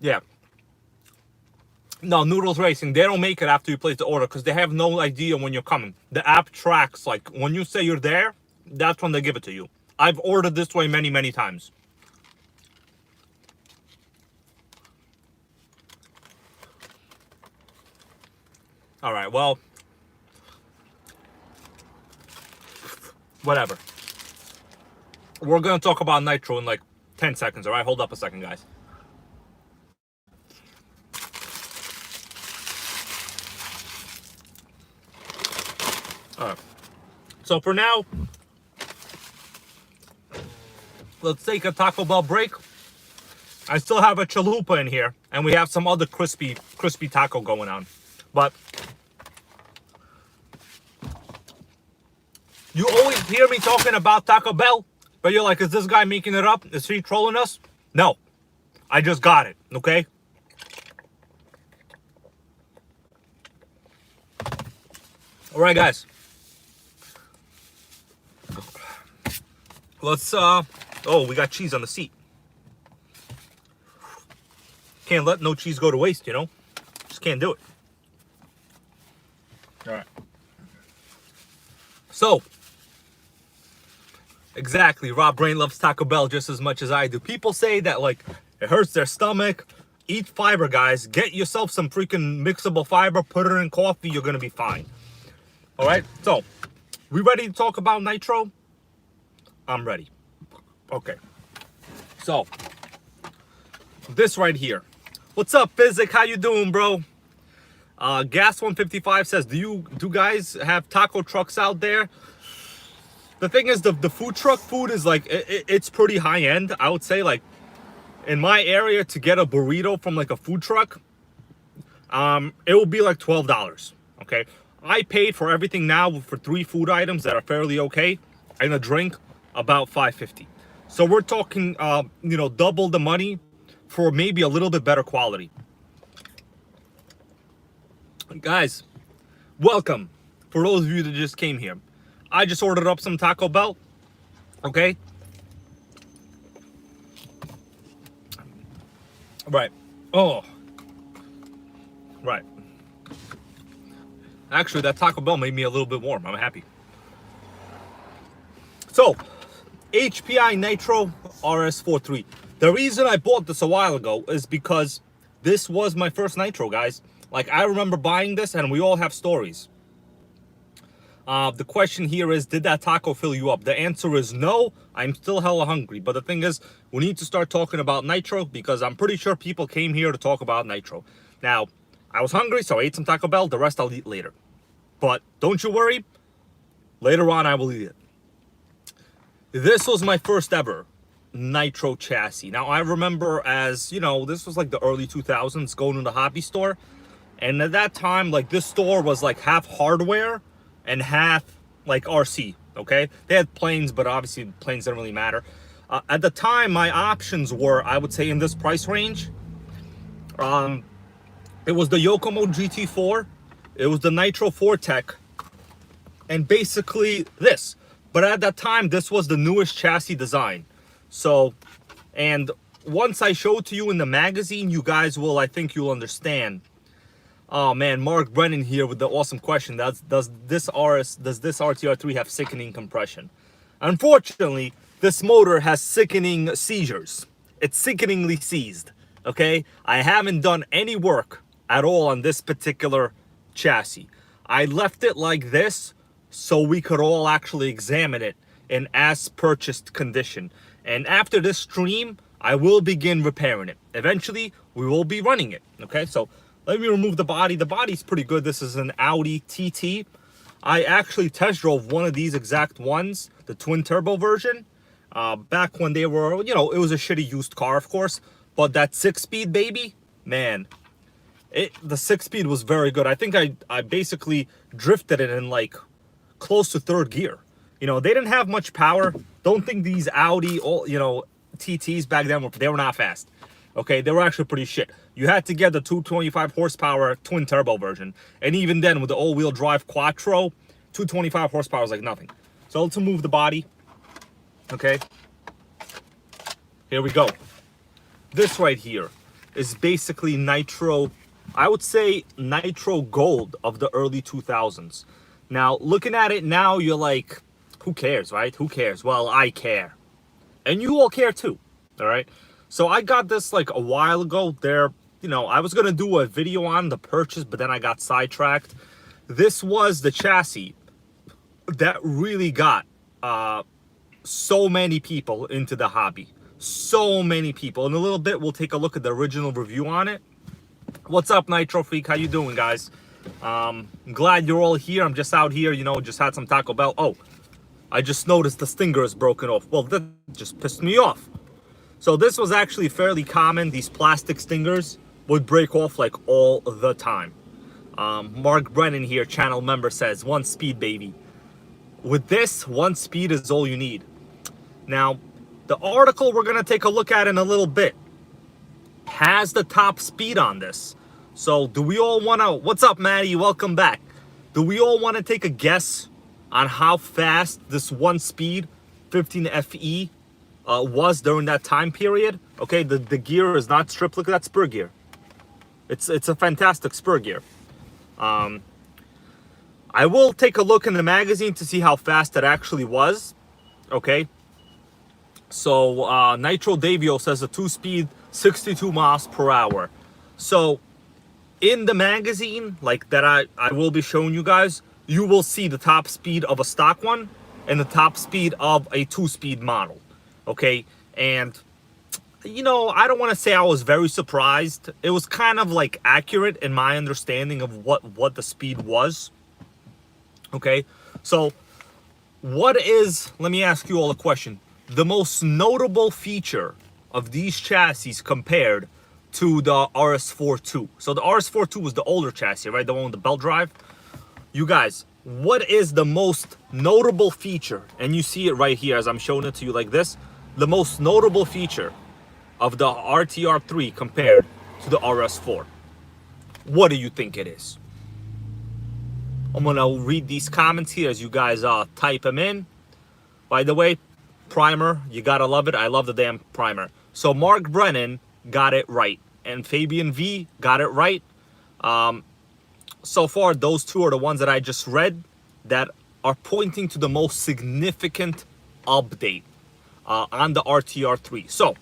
Yeah. No, Noodles Racing, they don't make it after you place the order because they have no idea when you're coming. The app tracks, like, when you say you're there, that's when they give it to you. I've ordered this way many, many times. All right, well, whatever. We're going to talk about Nitro in like 10 seconds, all right? Hold up a second, guys. All right. So for now, let's take a Taco Bell break. I still have a chalupa in here, and we have some other crispy taco going on. But you always hear me talking about Taco Bell, but you're like, is this guy making it up? Is he trolling us? No, I just got it, okay? All right, guys. Let's, oh, we got cheese on the seat. Can't let no cheese go to waste, you know? Just can't do it. All right. So, exactly, Rob Brain loves Taco Bell just as much as I do. People say that, like, it hurts their stomach. Eat fiber, guys. Get yourself some freaking mixable fiber. Put it in coffee. You're going to be fine. All right? So, we ready to talk about Nitro? I'm ready. Okay. So, this right here. What's up, Physic? How you doing, bro? Gas 155 says, do guys have taco trucks out there? The thing is, the food truck food is like, it's pretty high end. I would say, like, in my area to get a burrito from like a food truck, it will be like $12. Okay, I paid for everything now for 3 food items that are fairly okay, and a drink about $5.50. So we're talking, you know, double the money for maybe a little bit better quality. Guys, welcome. For those of you that just came here, I just ordered up some Taco Bell. Okay. Right. Oh. Right. Actually, that Taco Bell made me a little bit warm. I'm happy. So, HPI Nitro RS4-3. The reason I bought this a while ago is because this was my first Nitro, guys. Like, I remember buying this, and we all have stories. The question here is, did that taco fill you up? The answer is no. I'm still hella hungry. But the thing is, we need to start talking about Nitro, because I'm pretty sure people came here to talk about Nitro. Now, I was hungry, so I ate some Taco Bell. The rest I'll eat later. But don't you worry. Later on, I will eat it. This was my first ever Nitro chassis. Now, I remember, as, you know, this was like the early 2000s, going to the hobby store. And at that time, like, this store was like half hardware and half like RC, okay? They had planes, but obviously planes didn't really matter. At the time, my options were, I would say, in this price range. It was the Yokomo GT4. It was the Nitro 4Tech. And basically this. But at that time, this was the newest chassis design. So, and once I show it to you in the magazine, you guys will, I think you'll understand. Oh man, Mark Brennan here with the awesome question. Does this RTR3 have sickening compression? Unfortunately, this motor has sickening seizures. It's sickeningly seized, okay? I haven't done any work at all on this particular chassis. I left it like this so we could all actually examine it in as purchased condition. And after this stream, I will begin repairing it. Eventually, we will be running it, okay? So let me remove the body. The body's pretty good. This is an Audi TT. I actually test drove one of these exact ones, the twin turbo version, back when they were, you know, it was a shitty used car, of course, but that 6-speed baby, man, the 6-speed was very good. I think I basically drifted it in like close to 3rd gear. You know, they didn't have much power. Don't think these Audi, you know, TTs back then, they were not fast. Okay, they were actually pretty shit. You had to get the 225 horsepower twin turbo version. And even then, with the all-wheel drive Quattro, 225 horsepower is like nothing. So let's remove the body. Okay. Here we go. This right here is basically Nitro, I would say Nitro Gold of the early 2000s. Now, looking at it now, you're like, who cares, right? Who cares? Well, I care. And you all care too, all right? So I got this like a while ago. There, you know, I was gonna do a video on the purchase, but then I got sidetracked. This was the chassis that really got so many people into the hobby. So many people. In a little bit, we'll take a look at the original review on it. What's up, Nitro Freak? How you doing, guys? I'm glad you're all here. I'm just out here, you know, just had some Taco Bell. Oh, I just noticed the stinger is broken off. Well, that just pissed me off. So this was actually fairly common. These plastic stingers would break off like all the time. Mark Brennan here, channel member, says 1 speed, baby. With this, 1 speed is all you need. Now, the article we're gonna take a look at in a little bit has the top speed on this. So do we all wanna, what's up, Maddie? Welcome back. Do we all wanna take a guess on how fast this 1 speed 15 FE was during that time period? Okay, the gear is not stripped. Look at that spur gear. It's a fantastic spur gear. I will take a look in the magazine to see how fast it actually was. Okay. So Nitro Davio says a 2-speed 62 miles per hour. So in the magazine, like that I will be showing you guys, you will see the top speed of a stock one and the top speed of a 2-speed model. Okay, and you know, I don't want to say I was very surprised. It was kind of like accurate in my understanding of what the speed was. Okay, so what is, let me ask you all a question. The most notable feature of these chassis compared to the RS4-2. So the RS4-2 was the older chassis, right? The one with the belt drive. You guys, what is the most notable feature? And you see it right here as I'm showing it to you like this. The most notable feature of the RTR 3 compared to the RS4. What do you think it is? I'm gonna read these comments here as you guys type them in. By the way, primer, you gotta love it. I love the damn primer. So Mark Brennan got it right, and Fabian V got it right. So far, those two are the ones that I just read that are pointing to the most significant update on the RTR 3. So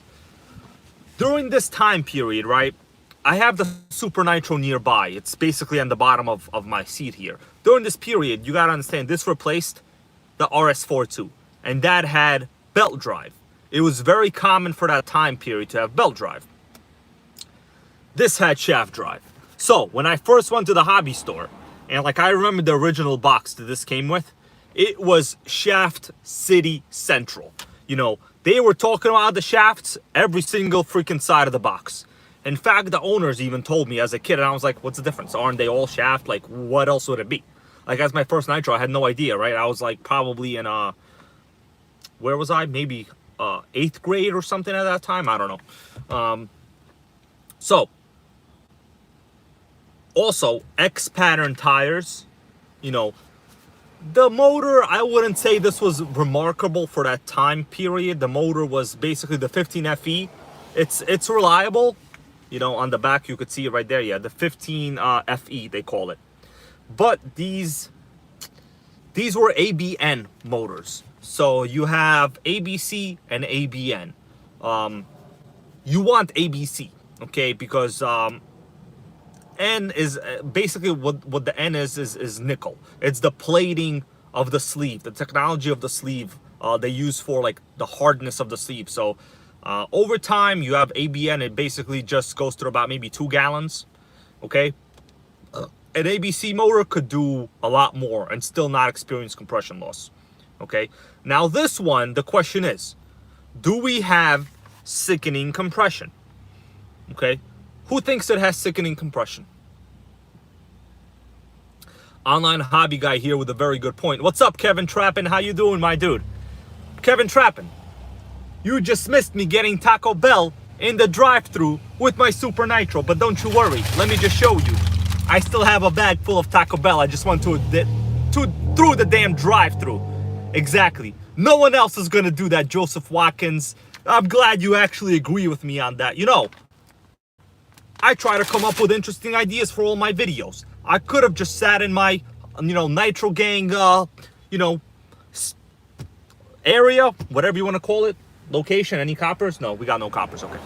during this time period, right, I have the Super Nitro nearby. It's basically on the bottom of my seat here. During this period, you gotta understand, this replaced the RS4-2, and that had belt drive. It was very common for that time period to have belt drive. This had shaft drive. So when I first went to the hobby store, and like I remember the original box that this came with, it was Shaft City Central. You know, they were talking about the shafts every single freaking side of the box. In fact, the owners even told me as a kid, and I was like, what's the difference? Aren't they all shaft? Like, what else would it be? Like, as my first Nitro, I had no idea, right? I was like probably in, where was I? Maybe 8th grade or something at that time. I don't know. So, also, X pattern tires, you know, the motor, I wouldn't say this was remarkable for that time period. The motor was basically the 15FE. It's reliable. You know, on the back, you could see it right there. Yeah, the 15 FE, they call it. But these were ABN motors. So you have ABC and ABN. You want ABC, okay? Because N is basically what the N is nickel. It's the plating of the sleeve, the technology of the sleeve they use for like the hardness of the sleeve. So over time, you have ABN. It basically just goes through about maybe 2 gallons, okay? An ABC motor could do a lot more and still not experience compression loss, okay? Now this one, the question is, do we have sickening compression, okay? Who thinks it has sickening compression? Online hobby guy here with a very good point. What's up, Kevin Trappin? How you doing, my dude? Kevin Trappin, you just missed me getting Taco Bell in the drive-thru with my Super Nitro, but don't you worry. Let me just show you. I still have a bag full of Taco Bell. I just went through the damn drive-thru. Exactly. No one else is gonna do that, Joseph Watkins. I'm glad you actually agree with me on that. You know, I try to come up with interesting ideas for all my videos. I could have just sat in my, you know, NitroGang, you know, area, whatever you want to call it, location. Any coppers? No, we got no coppers. Okay.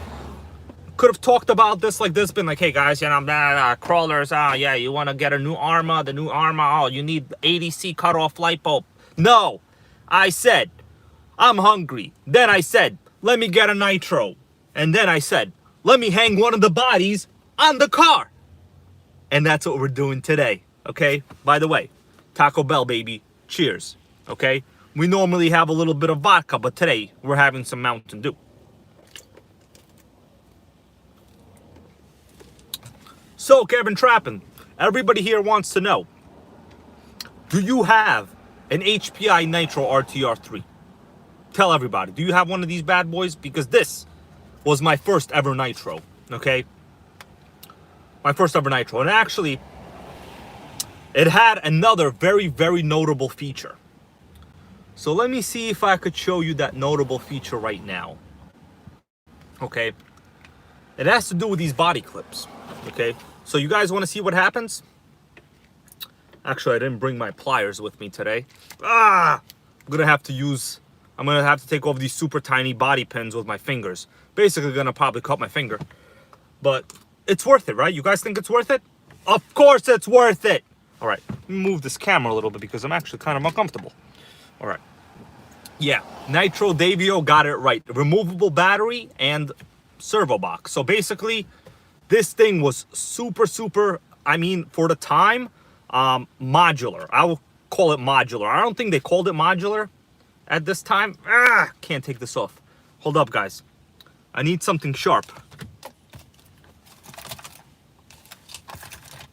Could have talked about this like this, been like, hey guys, you know, crawlers, yeah, you want to get a new armor, the new armor, oh, you need ADC cutoff light bulb. No, I said, I'm hungry. Then I said, let me get a Nitro. And then I said, let me hang one of the bodies on the car. And that's what we're doing today, okay? By the way, Taco Bell, baby, cheers, okay? We normally have a little bit of vodka, but today we're having some Mountain Dew. So, Kevin Trappin, everybody here wants to know, do you have an HPI Nitro RTR 3? Tell everybody, do you have one of these bad boys? Because this was my first ever Nitro, okay? My first ever Nitro. And actually, it had another very, very notable feature. So let me see if I could show you that notable feature right now. Okay? It has to do with these body clips, okay? So you guys want to see what happens? Actually, I didn't bring my pliers with me today. I'm gonna have to take off these super tiny body pins with my fingers. Basically gonna probably cut my finger. But it's worth it, right? You guys think it's worth it? Of course it's worth it! All right, let me move this camera a little bit because I'm actually kind of uncomfortable. All right. Yeah, Nitro Davio got it right. Removable battery and servo box. So basically, this thing was super, I mean, for the time, modular. I will call it modular. I don't think they called it modular at this time. Can't take this off. Hold up, guys. I need something sharp.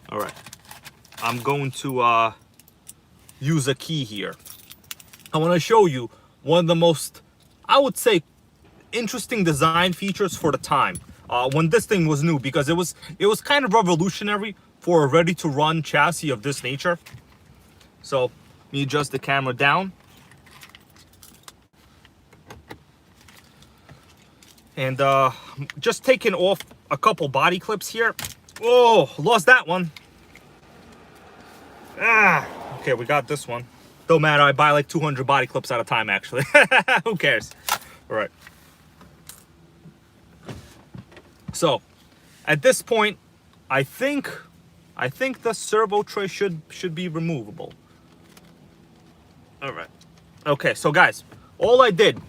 All right. I'm going to use a key here. I want to show you one of the most, I would say, interesting design features for the time. When this thing was new, because it was kind of revolutionary for a ready-to-run chassis of this nature. So let me adjust the camera down. And just taking off a couple body clips here. Oh, lost that one. Okay, we got this one. Don't matter, I buy like 200 body clips at a time, actually. Who cares? All right. So, at this point, I think the servo tray should be removable. All right. Okay, so guys, all I did,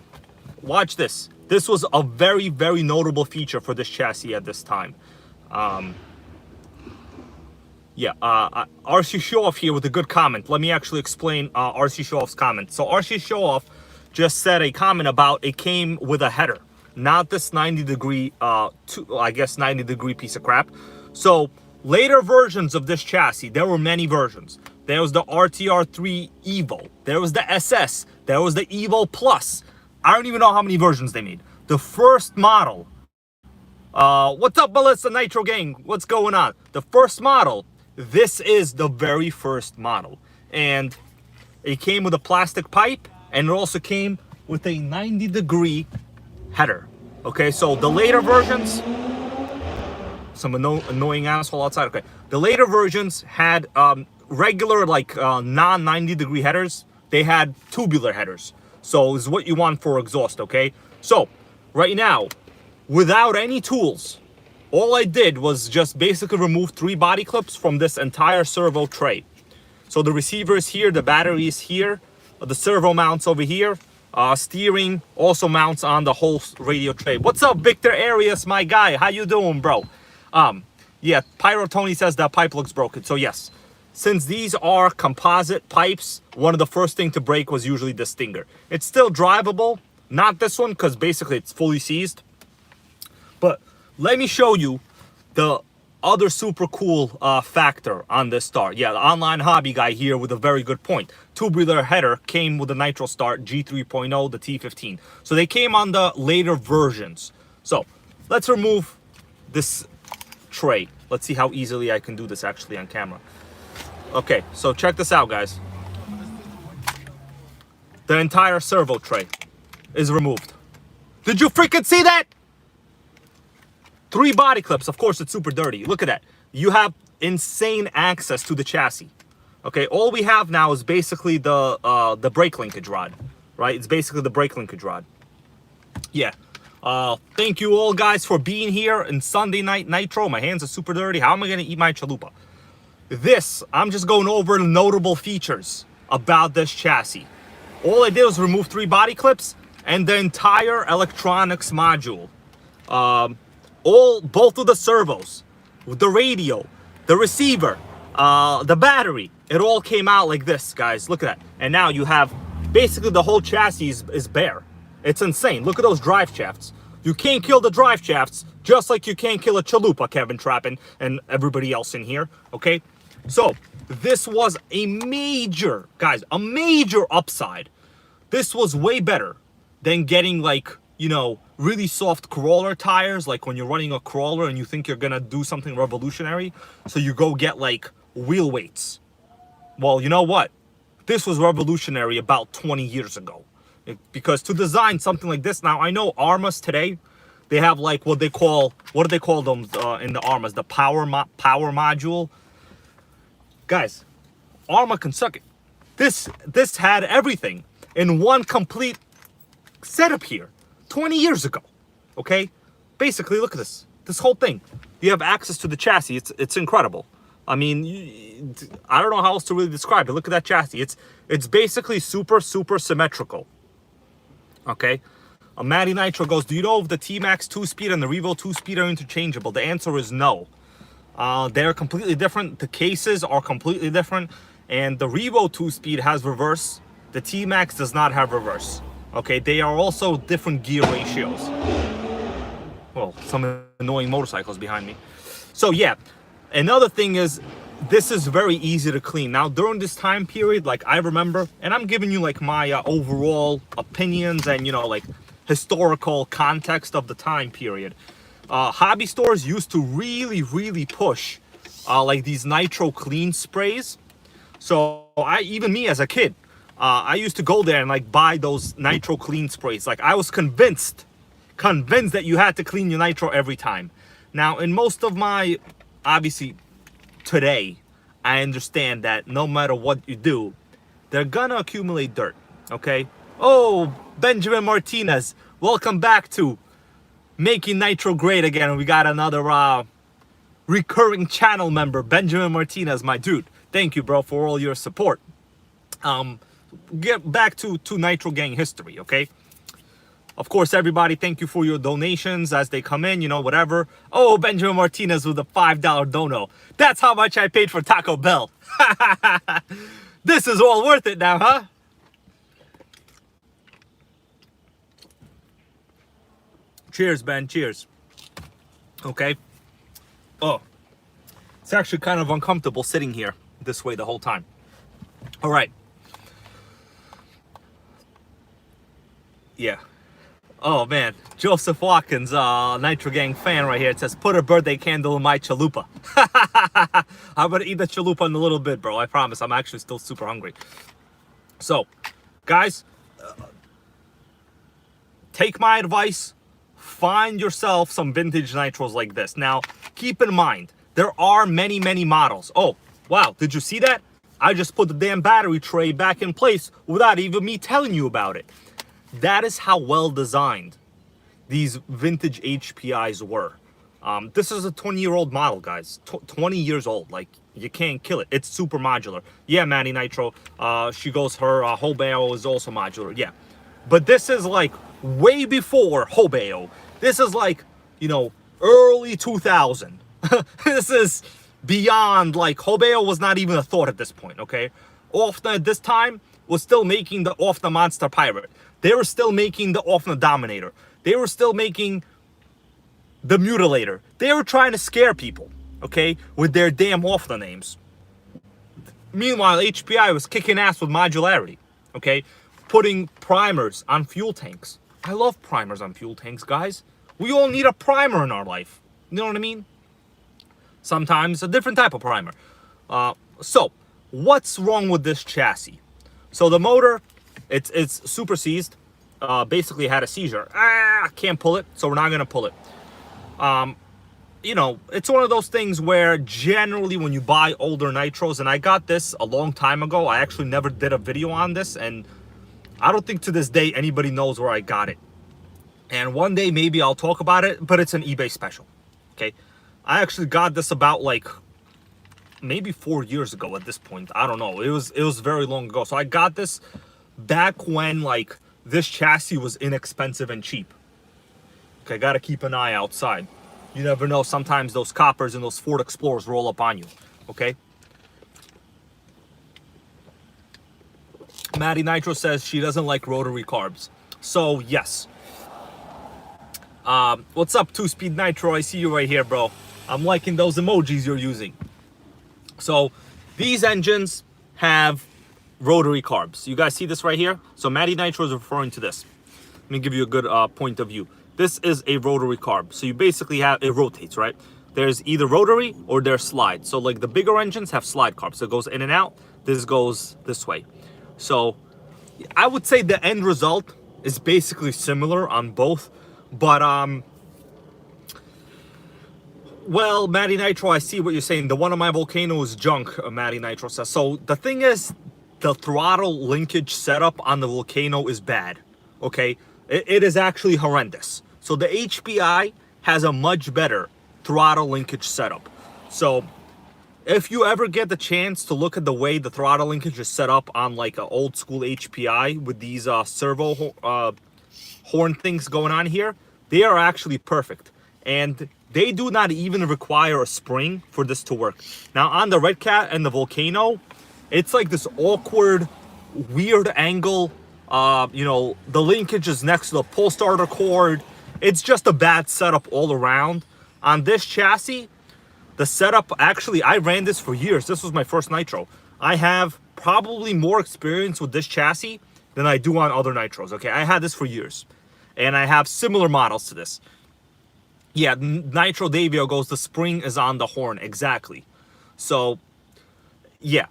watch this. This was a very, very notable feature for this chassis at this time. RC Showoff here with a good comment. Let me actually explain RC Showoff's comment. So RC Showoff just said a comment about it came with a header, not this 90 degree, I guess 90 degree piece of crap. So later versions of this chassis, there were many versions. There was the RTR 3 Evo. There was the SS. There was the Evo Plus. I don't even know how many versions they made. The first model. What's up, Melissa, NitroGang? What's going on? The first model. This is the very first model. And it came with a plastic pipe. And it also came with a 90 degree header. Okay, so the later versions. Some annoying asshole outside. Okay, the later versions had regular, like non-90 degree headers. They had tubular headers. So this is what you want for exhaust, okay? So, right now, without any tools, all I did was just basically remove 3 body clips from this entire servo tray. So the receiver is here, the battery is here, the servo mounts over here, steering also mounts on the whole radio tray. What's up, Victor Arias, my guy? How you doing, bro? Yeah, Pyro Tony says that pipe looks broken. So yes, since these are composite pipes, one of the first thing to break was usually the stinger. It's still drivable, not this one, because basically it's fully seized. But let me show you the other super cool factor on this start. Yeah, the online hobby guy here with a very good point. Tubular header came with the Nitro Start G3.0, the T15. So they came on the later versions. So let's remove this tray. Let's see how easily I can do this actually on camera. Okay, so check this out, guys. The entire servo tray is removed. Did you freaking see that? 3 body clips. Of course, it's super dirty. Look at that. You have insane access to the chassis. Okay, all we have now is basically the brake linkage rod, right? It's basically the brake linkage rod. Yeah. Thank you all, guys, for being here in Sunday Night Nitro. My hands are super dirty. How am I going to eat my chalupa? This, I'm just going over the notable features about this chassis. All I did was remove 3 body clips and the entire electronics module. Both of the servos, the radio, the receiver, the battery, it all came out like this, guys. Look at that. And now you have basically the whole chassis is bare. It's insane. Look at those drive shafts. You can't kill the drive shafts, just like you can't kill a chalupa, Kevin Trappin and everybody else in here, okay? So this was a major, guys, a major upside. This was way better than getting, like, you know, really soft crawler tires, like when you're running a crawler and you think you're gonna do something revolutionary, so you go get like wheel weights. Well, you know what? This was revolutionary about 20 years ago. Because to design something like this, now I know Armas today, they have like what do they call them in the Armas, the power module. Guys, Arma can suck it. This had everything in one complete setup here 20 years ago. Okay, basically look at this whole thing. You have access to the chassis. It's incredible. I mean, I don't know how else to really describe it. Look at that chassis. It's basically super symmetrical. Okay, Matty Nitro goes, do you know if the T-Max 2-speed and the Revo 2-speed are interchangeable? The answer is no. They're completely different. The cases are completely different, and the Revo 2-speed has reverse. The T-Max does not have reverse. Okay, they are also different gear ratios. well, some annoying motorcycles behind me. So yeah, another thing is, this is very easy to clean. Now during this time period, like I remember, and I'm giving you like my overall opinions and, you know, like historical context of the time period. Hobby stores used to really push like these nitro clean sprays. So even me as a kid, I used to go there and like buy those nitro clean sprays. Like I was convinced that you had to clean your nitro every time. Now in most of my, obviously today, I understand that no matter what you do, they're gonna accumulate dirt, okay? Oh, Benjamin Martinez, welcome back to Making Nitro Great Again. We got another recurring channel member, Benjamin Martinez, my dude. Thank you, bro, for all your support. Get back to NitroGang history, okay? Of course, everybody, thank you for your donations as they come in, you know, whatever. Oh, Benjamin Martinez with a $5 dono. That's how much I paid for Taco Bell. This is all worth it now, huh? Cheers, Ben. Cheers. Okay. Oh, it's actually kind of uncomfortable sitting here this way the whole time. All right. Yeah. Oh man, Joseph Watkins, NitroGang fan right here. It says, put a birthday candle in my chalupa. I'm gonna eat the chalupa in a little bit, bro. I promise. I'm actually still super hungry. So, guys, take my advice. Find yourself some vintage nitros like this. Now, keep in mind, there are many models. Oh, wow, did you see that? I just put the damn battery tray back in place without even me telling you about it. That is how well designed these vintage HPIs were. This is a 20-year-old model, guys. 20 years old. Like, you can't kill it. It's super modular. Yeah, Maddie Nitro. She goes, her Hobeo is also modular. Yeah. But this is like way before Hobeo. This is like, you know, early 2000. This is beyond, like, Hobeo was not even a thought at this point, okay? Offna at this time was still making the Offna Monster Pirate. They were still making the Offna Dominator. They were still making the Mutilator. They were trying to scare people, okay, with their damn Offna names. Meanwhile, HPI was kicking ass with modularity, okay, putting primers on fuel tanks. I love primers on fuel tanks, guys. We all need a primer in our life. You know what I mean? Sometimes a different type of primer. So, what's wrong with this chassis? So the motor, it's super seized. Basically had a seizure. Can't pull it, so we're not gonna pull it. You know, it's one of those things where generally when you buy older nitros, and I got this a long time ago. I actually never did a video on this, and I don't think to this day anybody knows where I got it. And one day maybe I'll talk about it, but it's an eBay special. Okay, I actually got this about like maybe 4 years ago at this point. I don't know. It was very long ago. So I got this back when like this chassis was inexpensive and cheap. Okay, gotta keep an eye outside. You never know. Sometimes those coppers and those Ford Explorers roll up on you. Okay. Maddie Nitro says she doesn't like rotary carbs. So yes. What's up, 2-Speed Nitro? I see you right here, bro. I'm liking those emojis you're using. So these engines have rotary carbs. You guys see this right here? So Maddie Nitro is referring to this. Let me give you a good point of view. This is a rotary carb. So you basically have, it rotates, right? There's either rotary or there's slide. So like the bigger engines have slide carbs. So it goes in and out. This goes this way. So I would say the end result is basically similar on both. But, well, Maddie Nitro, I see what you're saying. The one on my Volcano is junk, Maddie Nitro says. So the thing is, the throttle linkage setup on the Volcano is bad, okay? It is actually horrendous. So the HPI has a much better throttle linkage setup. So if you ever get the chance to look at the way the throttle linkage is set up on like an old school HPI with these servo horn things going on here, they are actually perfect. And they do not even require a spring for this to work. Now on the Red Cat and the Volcano, it's like this awkward, weird angle. You know, the linkage is next to the pull starter cord, It's just a bad setup all around. On this chassis, the setup, actually, I ran this for years. This was my first Nitro. I have probably more experience with this chassis than I do on other Nitros, okay? I had this for years. And I have similar models to this. Yeah, Nitro Davio goes, the spring is on the horn. Exactly. So, yeah.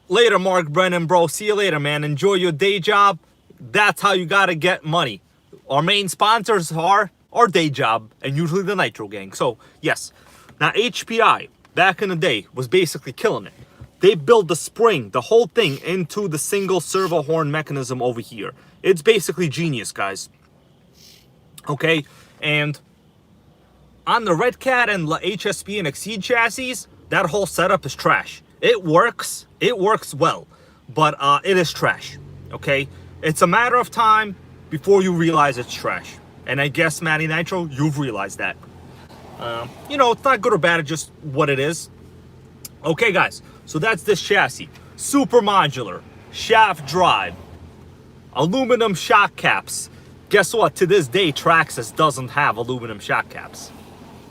Later, Mark Brennan, bro. See you later, man. Enjoy your day job. That's how you got to get money. Our main sponsors are our day job and usually the NitroGang. So, yes. Now, HPI, back in the day, was basically killing it. They built the spring, the whole thing, into the single servo horn mechanism over here. It's basically genius, guys. Okay? And on the Red Cat and HSP and Exceed chassis, that whole setup is trash. It works well, but it is trash, okay? It's a matter of time before you realize it's trash. And I guess, Matty Nitro, you've realized that. You know, it's not good or bad, it's just what it is. Okay, guys, so that's this chassis. Super modular, shaft drive, aluminum shock caps. Guess what? To this day, Traxxas doesn't have aluminum shock caps.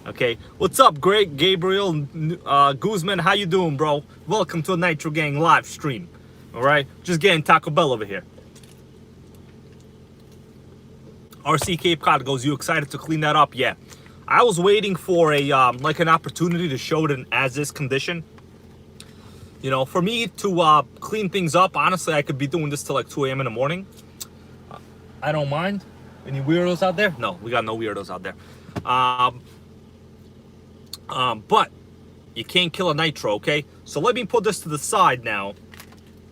Okay, what's up, Greg, Gabriel, Guzman? How you doing, bro? Welcome to a NitroGang live stream. All right, just getting Taco Bell over here. RC Cape Cod goes, you excited to clean that up? Yeah, I was waiting for a like an opportunity to show it in as-is condition. You know, for me to clean things up. Honestly, I could be doing this till like 2 a.m. in the morning. I don't mind. Any weirdos out there? No, we got no weirdos out there. But you can't kill a Nitro, okay? So let me put this to the side now,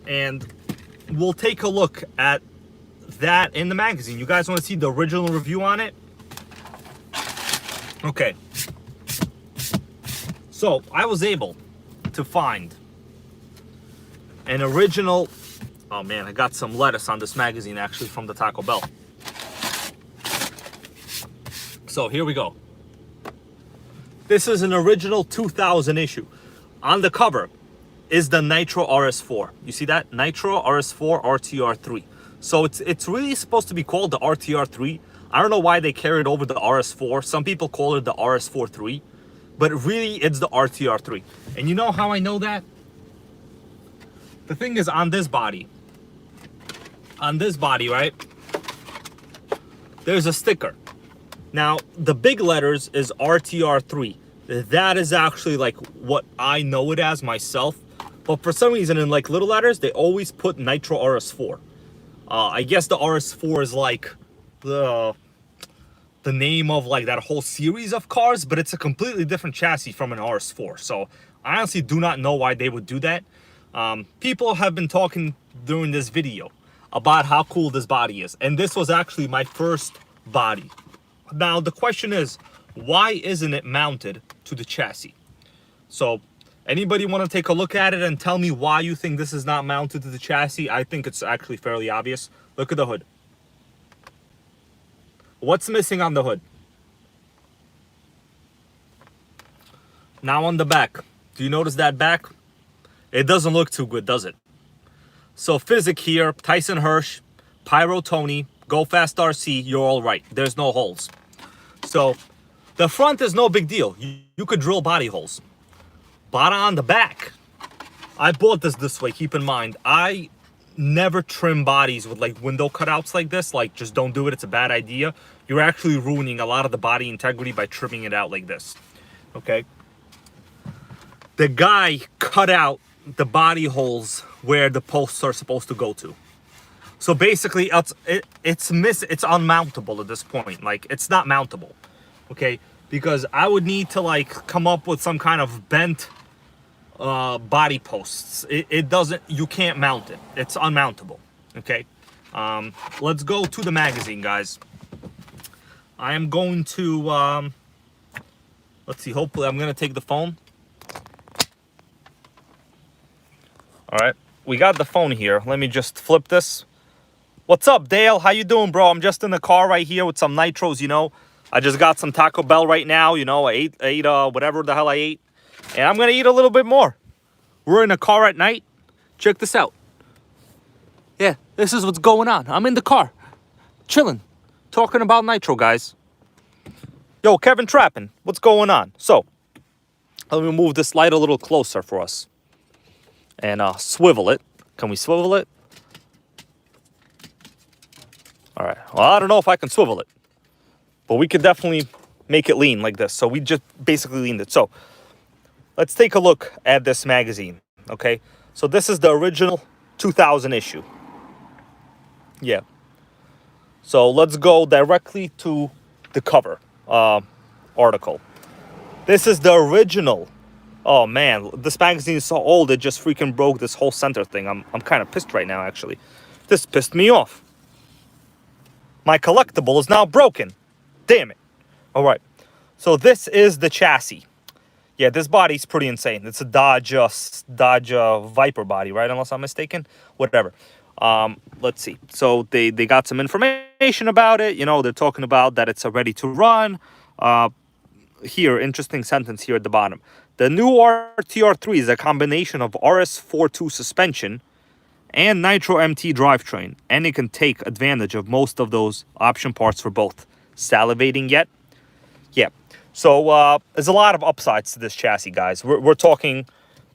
and we'll take a look at that in the magazine. You guys want to see the original review on it? Okay. So I was able to find an original. Oh man, I got some lettuce on this magazine actually from the Taco Bell. So here we go. This is an original 2000 issue. On the cover is the Nitro RS4. You see that? Nitro RS4 RTR3. So it's really supposed to be called the RTR3. I don't know why they carried over the RS4. Some people call it the RS4-3. But really, it's the RTR3. And you know how I know that? The thing is, on this body, right? There's a sticker. Now, the big letters is RTR3. That is actually like what I know it as myself. But for some reason, in like little letters, they always put Nitro RS4. I guess the RS4 is like the name of like that whole series of cars, but it's a completely different chassis from an RS4. So I honestly do not know why they would do that. People have been talking during this video about how cool this body is. And this was actually my first body. Now, the question is, why isn't it mounted to the chassis? So, anybody want to take a look at it and tell me why you think this is not mounted to the chassis? I think it's actually fairly obvious. Look at the hood. What's missing on the hood? Now on the back. Do you notice that back? It doesn't look too good, does it? So Physic here, Tyson Hirsch, Pyro Tony, Go Fast RC, you're all right. There's no holes. So the front is no big deal. You could drill body holes. But on the back, I bought this way, keep in mind. I never trim bodies with like window cutouts like this. Like, just don't do it, it's a bad idea. You're actually ruining a lot of the body integrity by trimming it out like this. Okay? The guy cut out the body holes where the posts are supposed to go to. So basically, it's unmountable at this point. Like, it's not mountable, okay? Because I would need to like come up with some kind of bent body posts. It doesn't. You can't mount it. It's unmountable, okay? Let's go to the magazine, guys. I am going to let's see. Hopefully, I'm gonna take the phone. All right, we got the phone here. Let me just flip this. What's up, Dale? How you doing, bro? I'm just in the car right here with some Nitros, you know. I just got some Taco Bell right now, you know. I ate whatever the hell I ate. And I'm going to eat a little bit more. We're in the car at night. Check this out. Yeah, this is what's going on. I'm in the car, chilling. talking about nitro, guys. Yo, Kevin Trappin, what's going on? So, let me move this light a little closer for us. And swivel it. Can we swivel it? All right. Well, I don't know if I can swivel it. But we could definitely make it lean like this. So we just basically leaned it. So, let's take a look at this magazine. Okay? So this is the original 2000 issue. Yeah. So let's go directly to the cover article. This is the original. Oh man, this magazine is so old it just freaking broke this whole center thing. I'm kind of pissed right now actually. This pissed me off. My collectible is now broken. Damn it. All right. So this is the chassis. Yeah, this body's pretty insane. It's a Dodge Viper body, right? Unless I'm mistaken. Whatever. Let's see. So they got some information about it. You know, they're talking about that it's ready to run. Here, interesting sentence here at the bottom. The new RTR3 is a combination of RS4-3 suspension and Nitro MT drivetrain, and it can take advantage of most of those option parts for both. Salivating yet? Yeah. So there's a lot of upsides to this chassis, guys. We're talking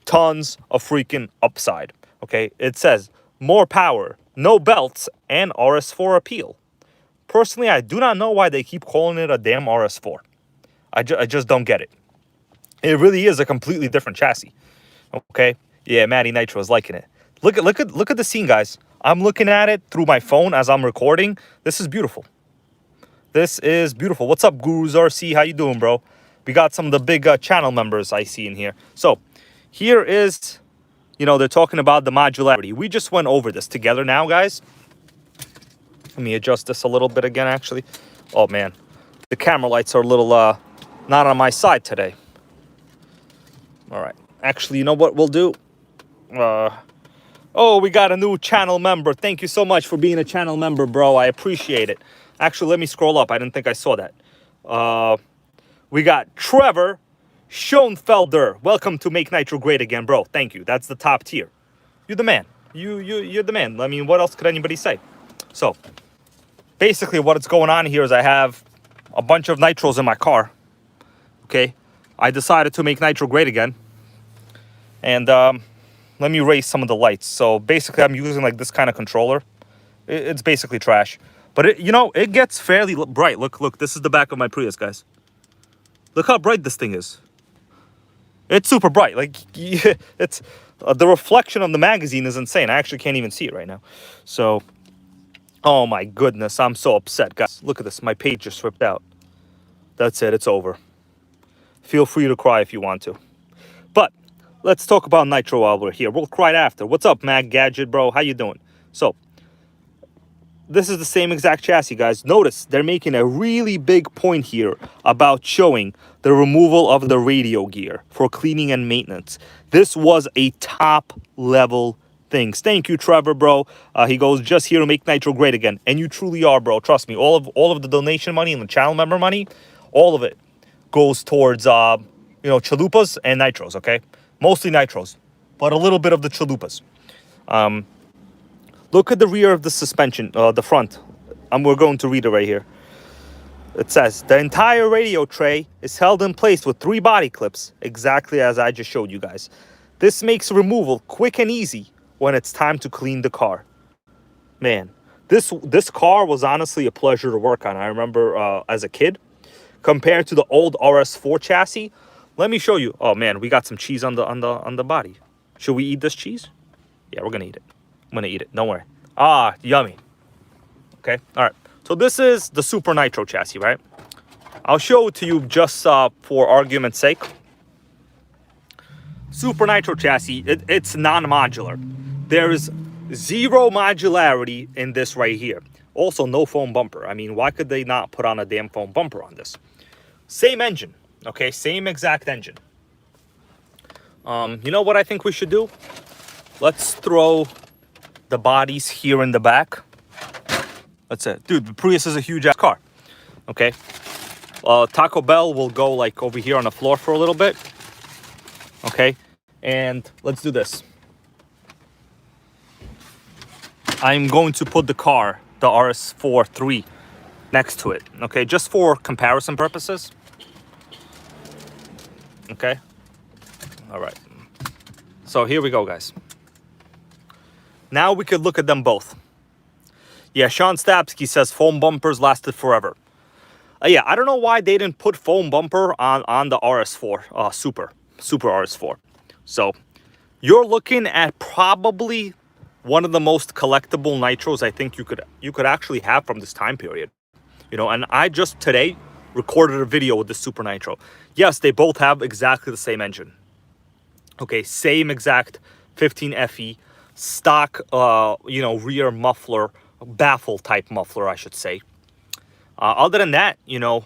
tons of freaking upside. Okay, it says more power, no belts, and RS4 appeal. Personally, I do not know why they keep calling it a damn RS4. I just don't get it. It really is a completely different chassis. Okay, yeah, Matty Nitro is liking it. Look at the scene, guys. I'm looking at it through my phone as I'm recording. This is beautiful. This is beautiful. What's up, Gurus RC? How you doing, bro? We got some of the big channel members I see in here. So here is, you know, they're talking about the modularity. We just went over this together now, guys. Let me adjust this a little bit again, actually. Oh, man. The camera lights are a little not on my side today. All right. Actually, you know what we'll do? Oh, we got a new channel member. Thank you so much for being a channel member, bro. I appreciate it. Actually, let me scroll up. I didn't think I saw that. We got Trevor Schoenfelder. Welcome to Make Nitro Great Again, bro. Thank you. That's the top tier. You're the man. You're the man. I mean, what else could anybody say? So, basically, what's going on here is I have a bunch of Nitros in my car. Okay? I decided to make Nitro great again. And let me raise some of the lights. So, basically, I'm using like this kind of controller. It's basically trash. But, you know, it gets fairly bright. Look, this is the back of my Prius, guys. Look how bright this thing is. It's super bright. Like, it's the reflection of the magazine is insane. I actually can't even see it right now. So, oh my goodness, I'm so upset, guys. Look at this. My page just ripped out. That's it. It's over. Feel free to cry if you want to. But let's talk about Nitro while we're here. We'll cry after. What's up, Mag Gadget, bro? How you doing? So, this is the same exact chassis, guys. Notice they're making a really big point here about showing the removal of the radio gear for cleaning and maintenance. This was a top-level thing. Thank you, Trevor, bro. He goes, just here to make Nitro great again. And you truly are, bro. Trust me. All of the donation money and the channel member money, all of it goes towards, you know, chalupas and nitros, okay? Mostly nitros, but a little bit of the chalupas. Look at the rear of the suspension, the front. We're going to read it right here. It says, the entire radio tray is held in place with 3 body clips, exactly as I just showed you guys. This makes removal quick and easy when it's time to clean the car. Man, this car was honestly a pleasure to work on. I remember as a kid, compared to the old RS4 chassis. Let me show you. Oh man, we got some cheese on the body. Should we eat this cheese? Yeah, we're gonna eat it. I'm gonna eat it. Don't worry. Ah, yummy. Okay. All right. So this is the Super Nitro chassis, right? I'll show it to you just for argument's sake. Super Nitro chassis. It's non-modular. There is 0 modularity in this right here. Also, no foam bumper. I mean, why could they not put on a damn foam bumper on this? Same engine. Okay. Same exact engine. You know what I think we should do? Let's throw the bodies here in the back. That's it. Dude, the Prius is a huge ass car. Okay. Taco Bell will go like over here on the floor for a little bit. Okay. And let's do this. I'm going to put the car, the RS4-3, next to it, okay, just for comparison purposes. Okay, all right, so here we go, guys. Now we could look at them both. Yeah, Sean Stapsky says foam bumpers lasted forever. Yeah, I don't know why they didn't put foam bumper on the RS4 Super RS4. So you're looking at probably one of the most collectible nitros I think you could actually have from this time period. You know, and I just today recorded a video with the Super Nitro. Yes, they both have exactly the same engine. Okay, same exact 15 FE stock, you know, rear muffler, baffle type muffler, I should say. Other than that, you know,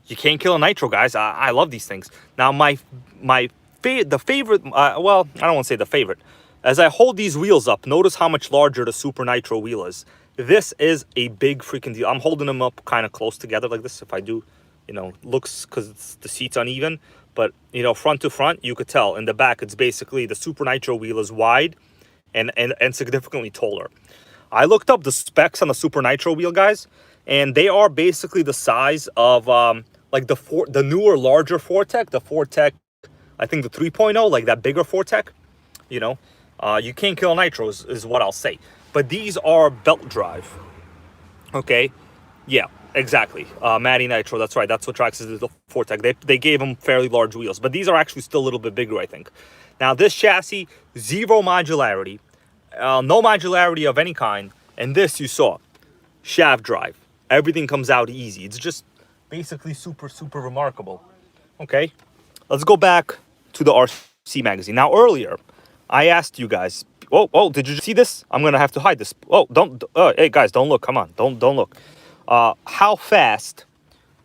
you can't kill a nitro, guys. I love these things. Now, the favorite, well, I don't want to say the favorite. As I hold these wheels up, notice how much larger the Super Nitro wheel is. This is a big freaking deal. I'm holding them up kind of close together like this. If I do, you know, looks because the seat's uneven. But, you know, front to front, you could tell. In the back, it's basically the Super Nitro wheel is wide and significantly taller. I looked up the specs on the Super Nitro wheel, guys, and they are basically the size of like the newer, larger Fortec, the Fortec, I think the 3.0, like that bigger Fortec. You know, you can't kill nitros is what I'll say. But these are belt drive. Okay, yeah, exactly. Matty Nitro, that's right. That's what Trax is, the Fortec. They gave them fairly large wheels, but these are actually still a little bit bigger, I think. Now this chassis, zero modularity, no modularity of any kind, and this you saw, shaft drive. Everything comes out easy. It's just basically super remarkable. Okay, let's go back to the RC magazine. Now earlier, I asked you guys, oh, did you see this? I'm gonna have to hide this. Oh, don't, hey guys, don't look. Come on, don't look. How fast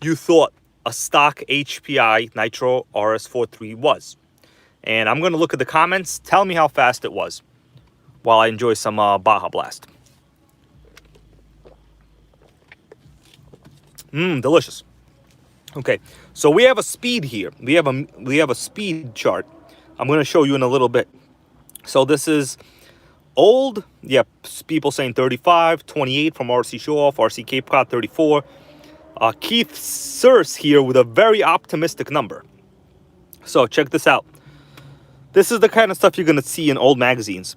you thought a stock HPI Nitro RS4-3 was? And I'm gonna look at the comments. Tell me how fast it was, while I enjoy some Baja Blast. Delicious. Okay, so we have a speed here. We have a speed chart. I'm going to show you in a little bit. So this is old. Yep, people saying 35, 28 from RC Show Off, RC Cape Cod 34. Keith Searce here with a very optimistic number. So check this out. This is the kind of stuff you're going to see in old magazines.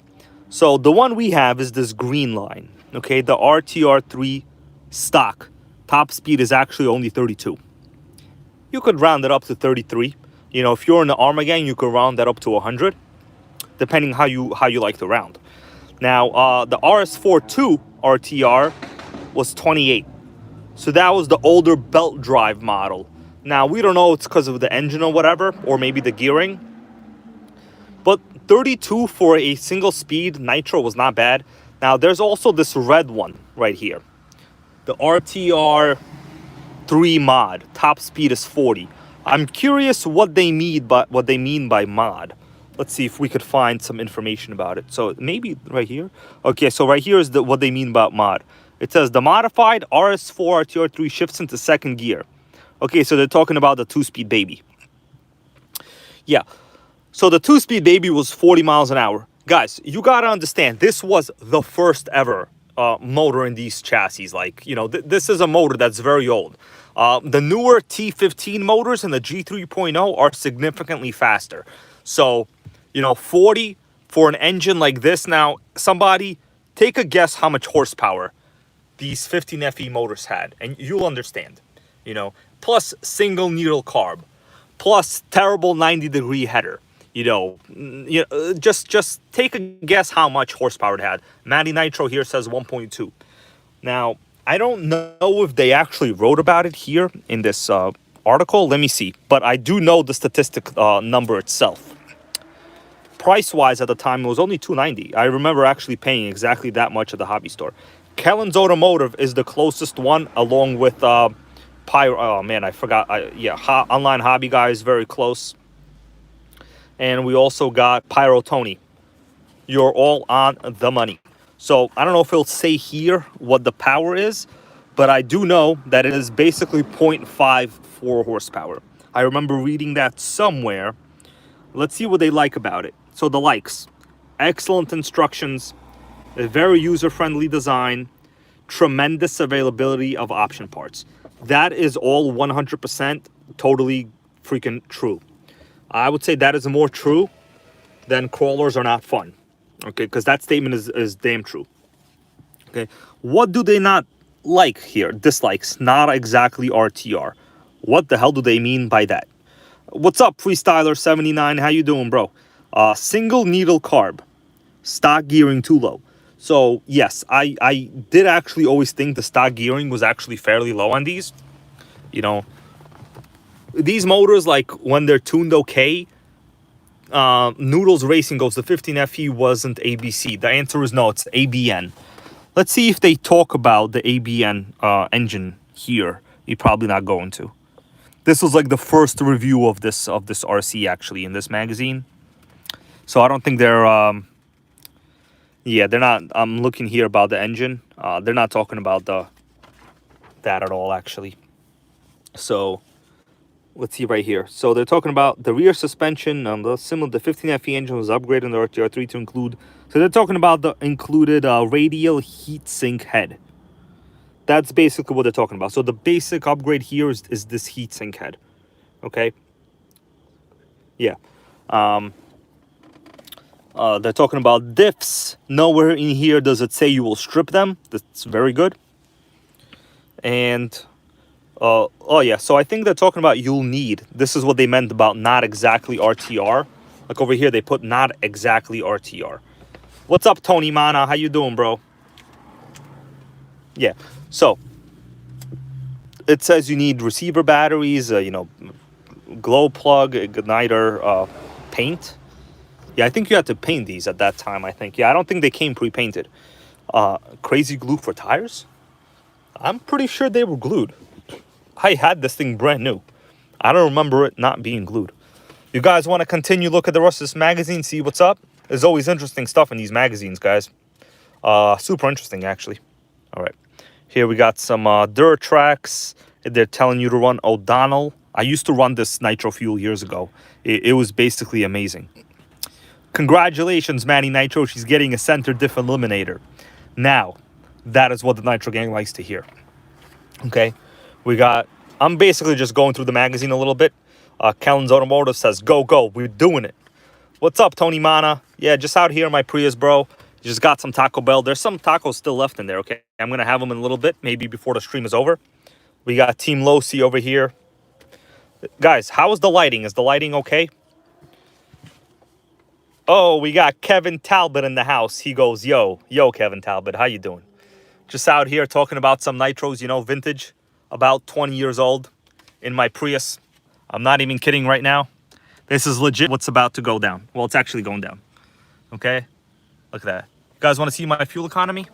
So the one we have is this green line. Okay, the RTR 3 stock. Top speed is actually only 32. You could round it up to 33. You know, if you're in the Armor Gang, you could round that up to 100, depending how you like to round. Now, the RS4-2 RTR was 28. So that was the older belt drive model. Now, we don't know it's because of the engine or whatever, or maybe the gearing. But 32 for a single speed Nitro was not bad. Now, there's also this red one right here. The RTR 3 mod. Top speed is 40. I'm curious what they mean by mod. Let's see if we could find some information about it. So maybe right here. Okay, so right here is what they mean about mod. It says the modified RS4 RTR3 shifts into second gear. Okay, so they're talking about the 2-speed baby. Yeah. So the 2-speed baby was 40 miles an hour. Guys, you gotta understand, this was the first ever motor in these chassis. Like, you know, this is a motor that's very old. The newer T15 motors and the G3.0 are significantly faster. So, you know, 40 for an engine like this. Now, somebody take a guess how much horsepower these 15 FE motors had, and you'll understand. You know, plus single needle carb, plus terrible 90-degree header. You know, just take a guess how much horsepower it had. Matty Nitro here says 1.2. Now, I don't know if they actually wrote about it here in this article. Let me see. But I do know the statistic number itself. Price-wise, at the time, it was only $290. I remember actually paying exactly that much at the hobby store. Kellen's Automotive is the closest one, along with Pyro. Oh, man, I forgot. Online Hobby Guy is very close. And we also got Pyro Tony. You're all on the money. So I don't know if it'll say here what the power is, but I do know that it is basically 0.54 horsepower. I remember reading that somewhere. Let's see what they like about it. So the likes. Excellent instructions. A very user-friendly design. tremendous availability of option parts. That is all 100% totally freaking true. I would say that is more true than crawlers are not fun. Okay, because that statement is damn true. Okay, what do they not like here? Dislikes, not exactly RTR. What the hell do they mean by that? What's up, Freestyler79? How you doing, bro? Single needle carb, stock gearing too low. So yes, I did actually always think the stock gearing was actually fairly low on these. You know, these motors, like when they're tuned okay, Noodles Racing goes, the 15FE wasn't ABC. The answer is no, it's ABN. Let's see if they talk about the ABN engine here. You're probably not going to. This was like the first review of this RC actually in this magazine. So I don't think they're yeah, they're not. I'm looking here about the engine. They're not talking about that at all actually. So let's see right here. So they're talking about the rear suspension. The 15FE engine was upgraded in the RTR3 to include. So they're talking about the included radial heatsink head. That's basically what they're talking about. So the basic upgrade here is this heatsink head. Okay. Yeah. They're talking about diffs. Nowhere in here does it say you will strip them. That's very good. And oh yeah, so I think they're talking about you'll need. This is what they meant about not exactly RTR. Like over here, they put not exactly RTR. What's up, Tony Mana? How you doing, bro? Yeah, so it says you need receiver batteries, you know, glow plug, igniter, paint. Yeah, I think you had to paint these at that time, I think. Yeah, I don't think they came pre-painted. Crazy glue for tires? I'm pretty sure they were glued. I had this thing brand new. I don't remember it not being glued. You guys want to continue look at the rest of this magazine, see what's up? There's always interesting stuff in these magazines, guys. Super interesting, actually. All right. Here we got some Duratrax. They're telling you to run O'Donnell. I used to run this nitro fuel years ago. It was basically amazing. Congratulations, Manny Nitro. She's getting a center diff eliminator. Now, that is what the Nitro Gang likes to hear. Okay. I'm basically just going through the magazine a little bit. Kellen's Automotive says, go, we're doing it. What's up, Tony Mana? Yeah, just out here in my Prius, bro. Just got some Taco Bell. There's some tacos still left in there, okay? I'm going to have them in a little bit, maybe before the stream is over. We got Team Losi over here. Guys, how is the lighting? Is the lighting okay? Oh, we got Kevin Talbot in the house. He goes, yo, Kevin Talbot, how you doing? Just out here talking about some Nitros, you know, vintage. About 20 years old in my Prius. I'm not even kidding right now. This is legit what's about to go down. Well, it's actually going down. Okay? Look at that. You guys want to see my fuel economy?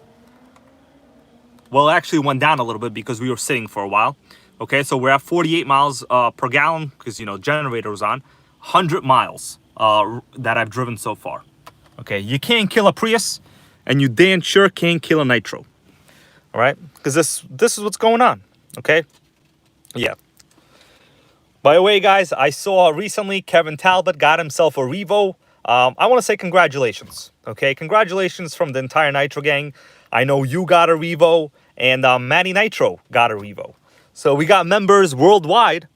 Well, it actually went down a little bit because we were sitting for a while. Okay, so we're at 48 miles per gallon because, you know, generator was on. 100 miles that I've driven so far. Okay, you can't kill a Prius and you damn sure can't kill a Nitro. All right? Because this is what's going on. Okay? Yeah. By the way, guys, I saw recently Kevin Talbot got himself a Revo. I want to say congratulations. Okay? Congratulations from the entire Nitro Gang. I know you got a Revo, and Manny Nitro got a Revo. So we got members worldwide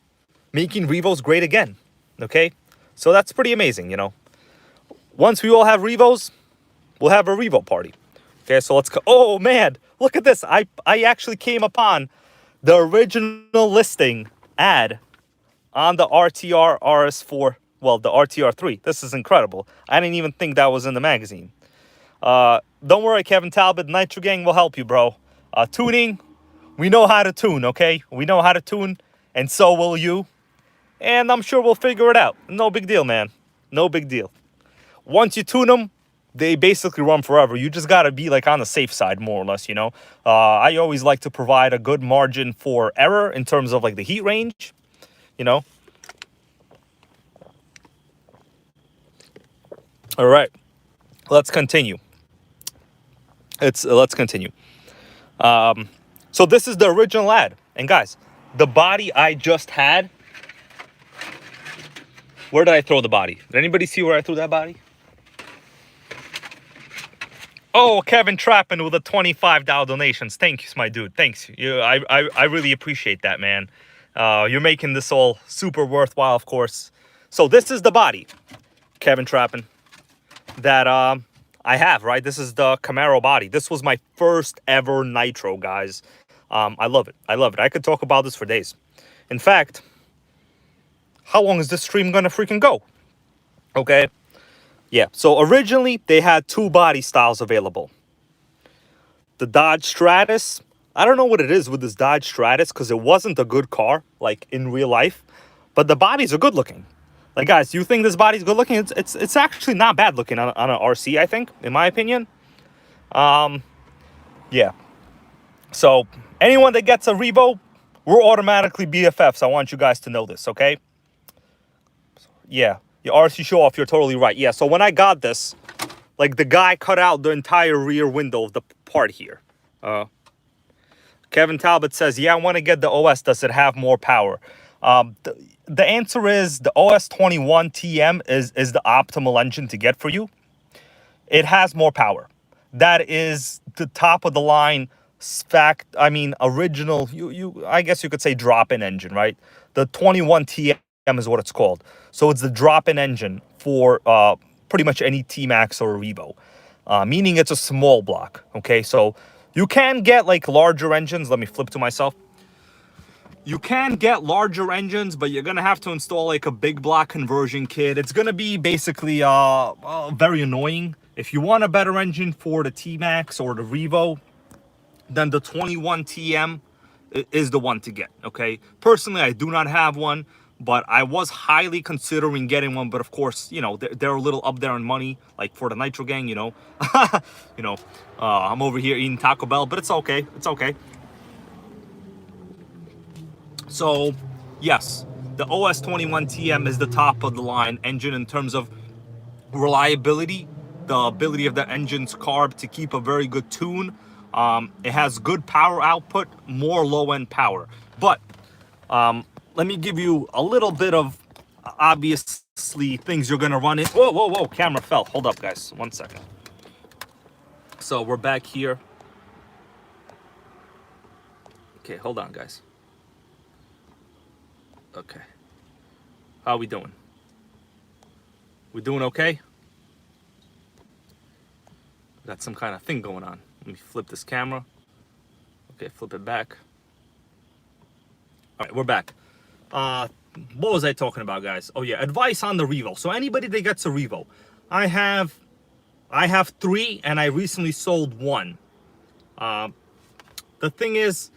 making Revos great again. Okay? So that's pretty amazing, you know. Once we all have Revos, we'll have a Revo party. Okay, so let's go. Oh, man. Look at this. I actually came upon the original listing ad on the RTR RS4, well, the RTR3. This is incredible. I didn't even think that was in the magazine. Don't worry, Kevin Talbot. Nitro Gang will help you, bro. Tuning, we know how to tune, okay? We know how to tune, and so will you. And I'm sure we'll figure it out. No big deal, man. No big deal. Once you tune them, they basically run forever. You just got to be like on the safe side, more or less, you know. I always like to provide a good margin for error in terms of like the heat range, you know. All right, let's continue. Let's continue. So this is the original ad, and guys, the body I just had. Where did I throw the body? Did anybody see where I threw that body? Oh, Kevin Trappin with a $25 donations. Thanks, my dude. Thanks. I really appreciate that, man. You're making this all super worthwhile, of course. So this is the body, Kevin Trappin, that I have, right? This is the Camaro Body. This was my first ever Nitro, guys. I love it. I love it. I could talk about this for days. In fact, how long is this stream gonna freaking go? Okay. Yeah, so originally they had two body styles available. The Dodge Stratus. I don't know what it is with this Dodge Stratus because it wasn't a good car, like in real life. But the bodies are good looking. Like, guys, you think this body's good looking? It's actually not bad looking on an RC, I think, in my opinion. Yeah. So anyone that gets a Revo, we're automatically BFFs. I want you guys to know this, okay? Yeah. Your RC show off, you're totally right. Yeah, so when I got this, like the guy cut out the entire rear window of the part here. Kevin Talbot says, yeah, I want to get the OS. Does it have more power? The answer is the OS 21 TM is the optimal engine to get for you. It has more power. That is the top of the line original, I guess you could say drop-in engine, right? The 21 TM is what it's called. So it's the drop-in engine for pretty much any T-Max or Revo, meaning it's a small block, okay? So you can get like larger engines. Let me flip to myself. You can get larger engines, but you're gonna have to install like a big block conversion kit. It's gonna be basically very annoying. If you want a better engine for the T-Max or the Revo, then the 21 TM is the one to get, okay? Personally, I do not have one, but I was highly considering getting one. But of course, you know, they're a little up there in money, like for the NitroGang, you know. I'm over here eating Taco Bell, but it's okay. It's okay. So, yes, the OS 21 TM is the top of the line engine in terms of reliability, the ability of the engine's carb to keep a very good tune. It has good power output, more low-end power. But let me give you a little bit of obviously things you're gonna run in. Whoa, whoa, whoa! Camera fell. Hold up, guys. 1 second. So we're back here. Okay, hold on, guys. Okay. How we doing? We doing okay? Got some kind of thing going on. Let me flip this camera. Okay, flip it back. All right, we're back. What was I talking about, guys? Oh yeah, advice on the Revo. So anybody that gets a Revo, I have 3 and I recently sold 1. The thing is,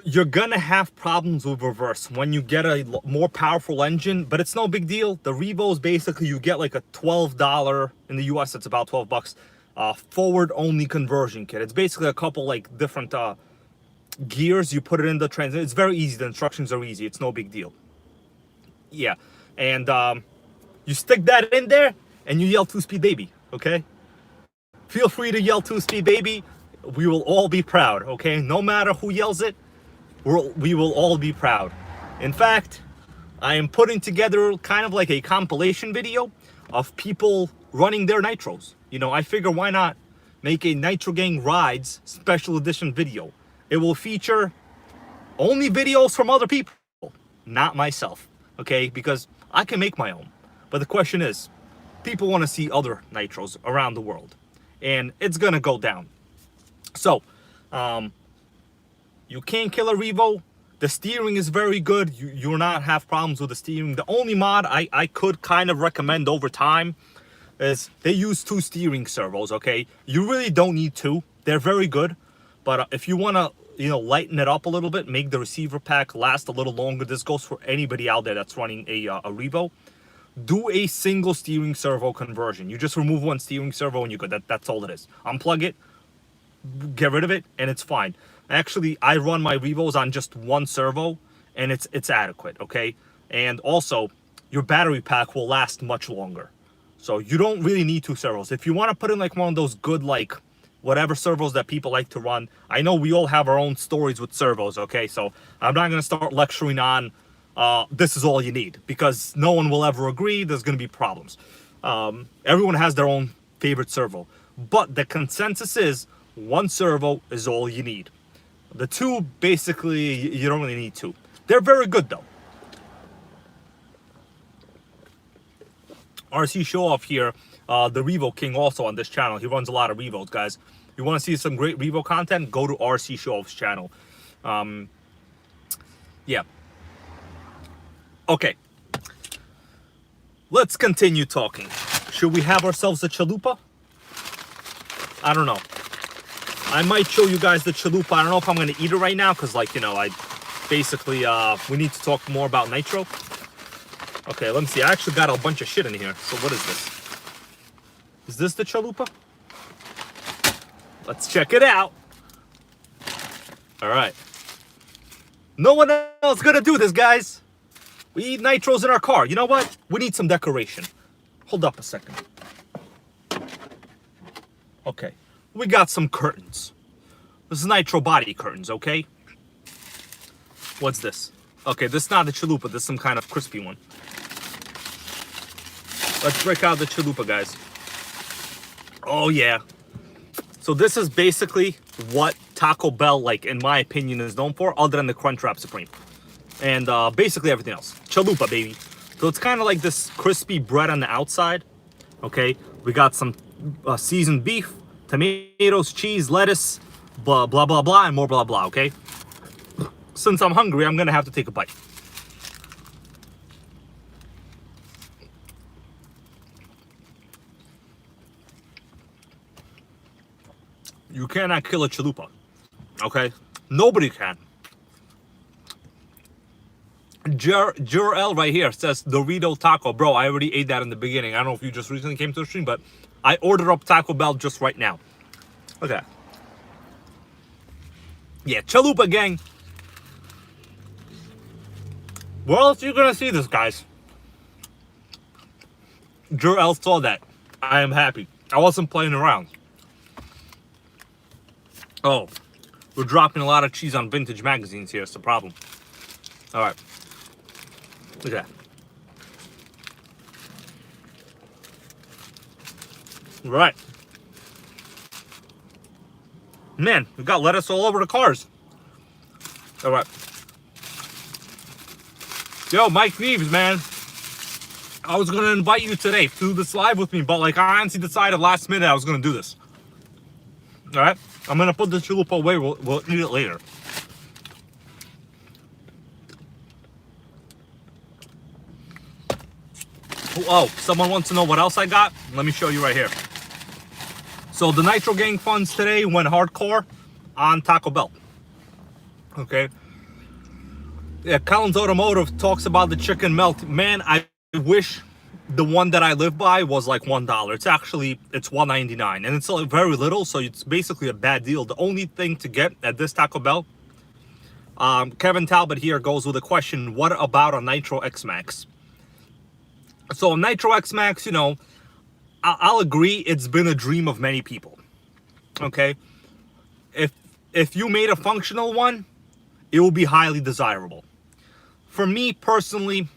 you're gonna have problems with reverse when you get a more powerful engine, but it's no big deal. The Revos, basically you get like a $12 in the US, it's about 12 bucks, forward only conversion kit. It's basically a couple like different gears. You put it in the transmission. It's very easy. The instructions are easy. It's no big deal. Yeah, and you stick that in there and you yell 2-speed baby, okay? Feel free to yell 2-speed baby. We will all be proud, okay? No matter who yells it, we will all be proud. In fact, I am putting together kind of like a compilation video of people running their Nitros. You know, I figure why not make a NitroGang Rides special edition video. It will feature only videos from other people, not myself, okay? Because I can make my own. But the question is, people want to see other Nitros around the world, and it's gonna go down. So, you can't kill a Revo. The steering is very good. You'll not have problems with the steering. The only mod I could kind of recommend over time is they use 2 steering servos, okay? You really don't need 2. They're very good. But if you want to, you know, lighten it up a little bit, make the receiver pack last a little longer. This goes for anybody out there that's running a Revo. Do a single steering servo conversion. You just remove 1 steering servo and you're good. That's all it is. Unplug it, get rid of it, and it's fine. Actually, I run my Revos on just 1 servo, and it's adequate, okay? And also, your battery pack will last much longer. So you don't really need 2 servos. If you want to put in like one of those good, like, whatever servos that people like to run, I know we all have our own stories with servos, okay? So I'm not going to start lecturing on this is all you need, because no one will ever agree. There's going to be problems. Everyone has their own favorite servo. But the consensus is one servo is all you need. The two, basically, you don't really need two. They're very good though. RC show off here, the Revo King also on this channel. He runs a lot of Revos, guys. You want to see some great Revo content? Go to RC show off's channel. Yeah. Okay. Let's continue talking. Should we have ourselves a chalupa? I don't know. I might show you guys the chalupa. I don't know if I'm going to eat it right now because, like, you know, I basically, we need to talk more about Nitro. Okay, let me see. I actually got a bunch of shit in here. So what is this? Is this the chalupa? Let's check it out. All right. No one else is going to do this, guys. We eat Nitros in our car. You know what? We need some decoration. Hold up a second. Okay. We got some curtains. This is Nitro Body curtains, okay? What's this? Okay, this is not the chalupa. This is some kind of crispy one. Let's break out the chalupa, guys. Oh, yeah. So this is basically what Taco Bell, like, in my opinion, is known for, other than the Crunchwrap Supreme. And basically everything else. Chalupa, baby. So it's kind of like this crispy bread on the outside. Okay, we got some seasoned beef, tomatoes, cheese, lettuce, blah, blah, blah, blah, and more blah, blah, okay? Since I'm hungry, I'm going to have to take a bite. You cannot kill a chalupa, okay? Nobody can. Jur-L right here says Doritos Taco. Bro, I already ate that in the beginning. I don't know if you just recently came to the stream, but I ordered up Taco Bell just right now. Okay. Yeah, chalupa gang. Where else are you gonna see this, guys? Jur-L saw that. I am happy. I wasn't playing around. Oh, we're dropping a lot of cheese on vintage magazines here. It's the problem. All right. Look at that. Right. Man, we got lettuce all over the cars. All right. Yo, Mike Neves, man. I was going to invite you today to do this live with me, but like I honestly decided last minute I was going to do this. All right. I'm going to put the chalupa away. We'll eat it later. Oh, someone wants to know what else I got? Let me show you right here. So the NitroGang funds today went hardcore on Taco Bell. Okay. Yeah, Collins Automotive talks about the chicken melt. Man, I wish the one that I live by was like $1. It's actually, it's $1.99. And it's like very little, so it's basically a bad deal. The only thing to get at this Taco Bell, Kevin Talbot here goes with a question, what about a Nitro X-Max? So Nitro X-Max, you know, I'll agree it's been a dream of many people, okay? If you made a functional one, it will be highly desirable. For me personally,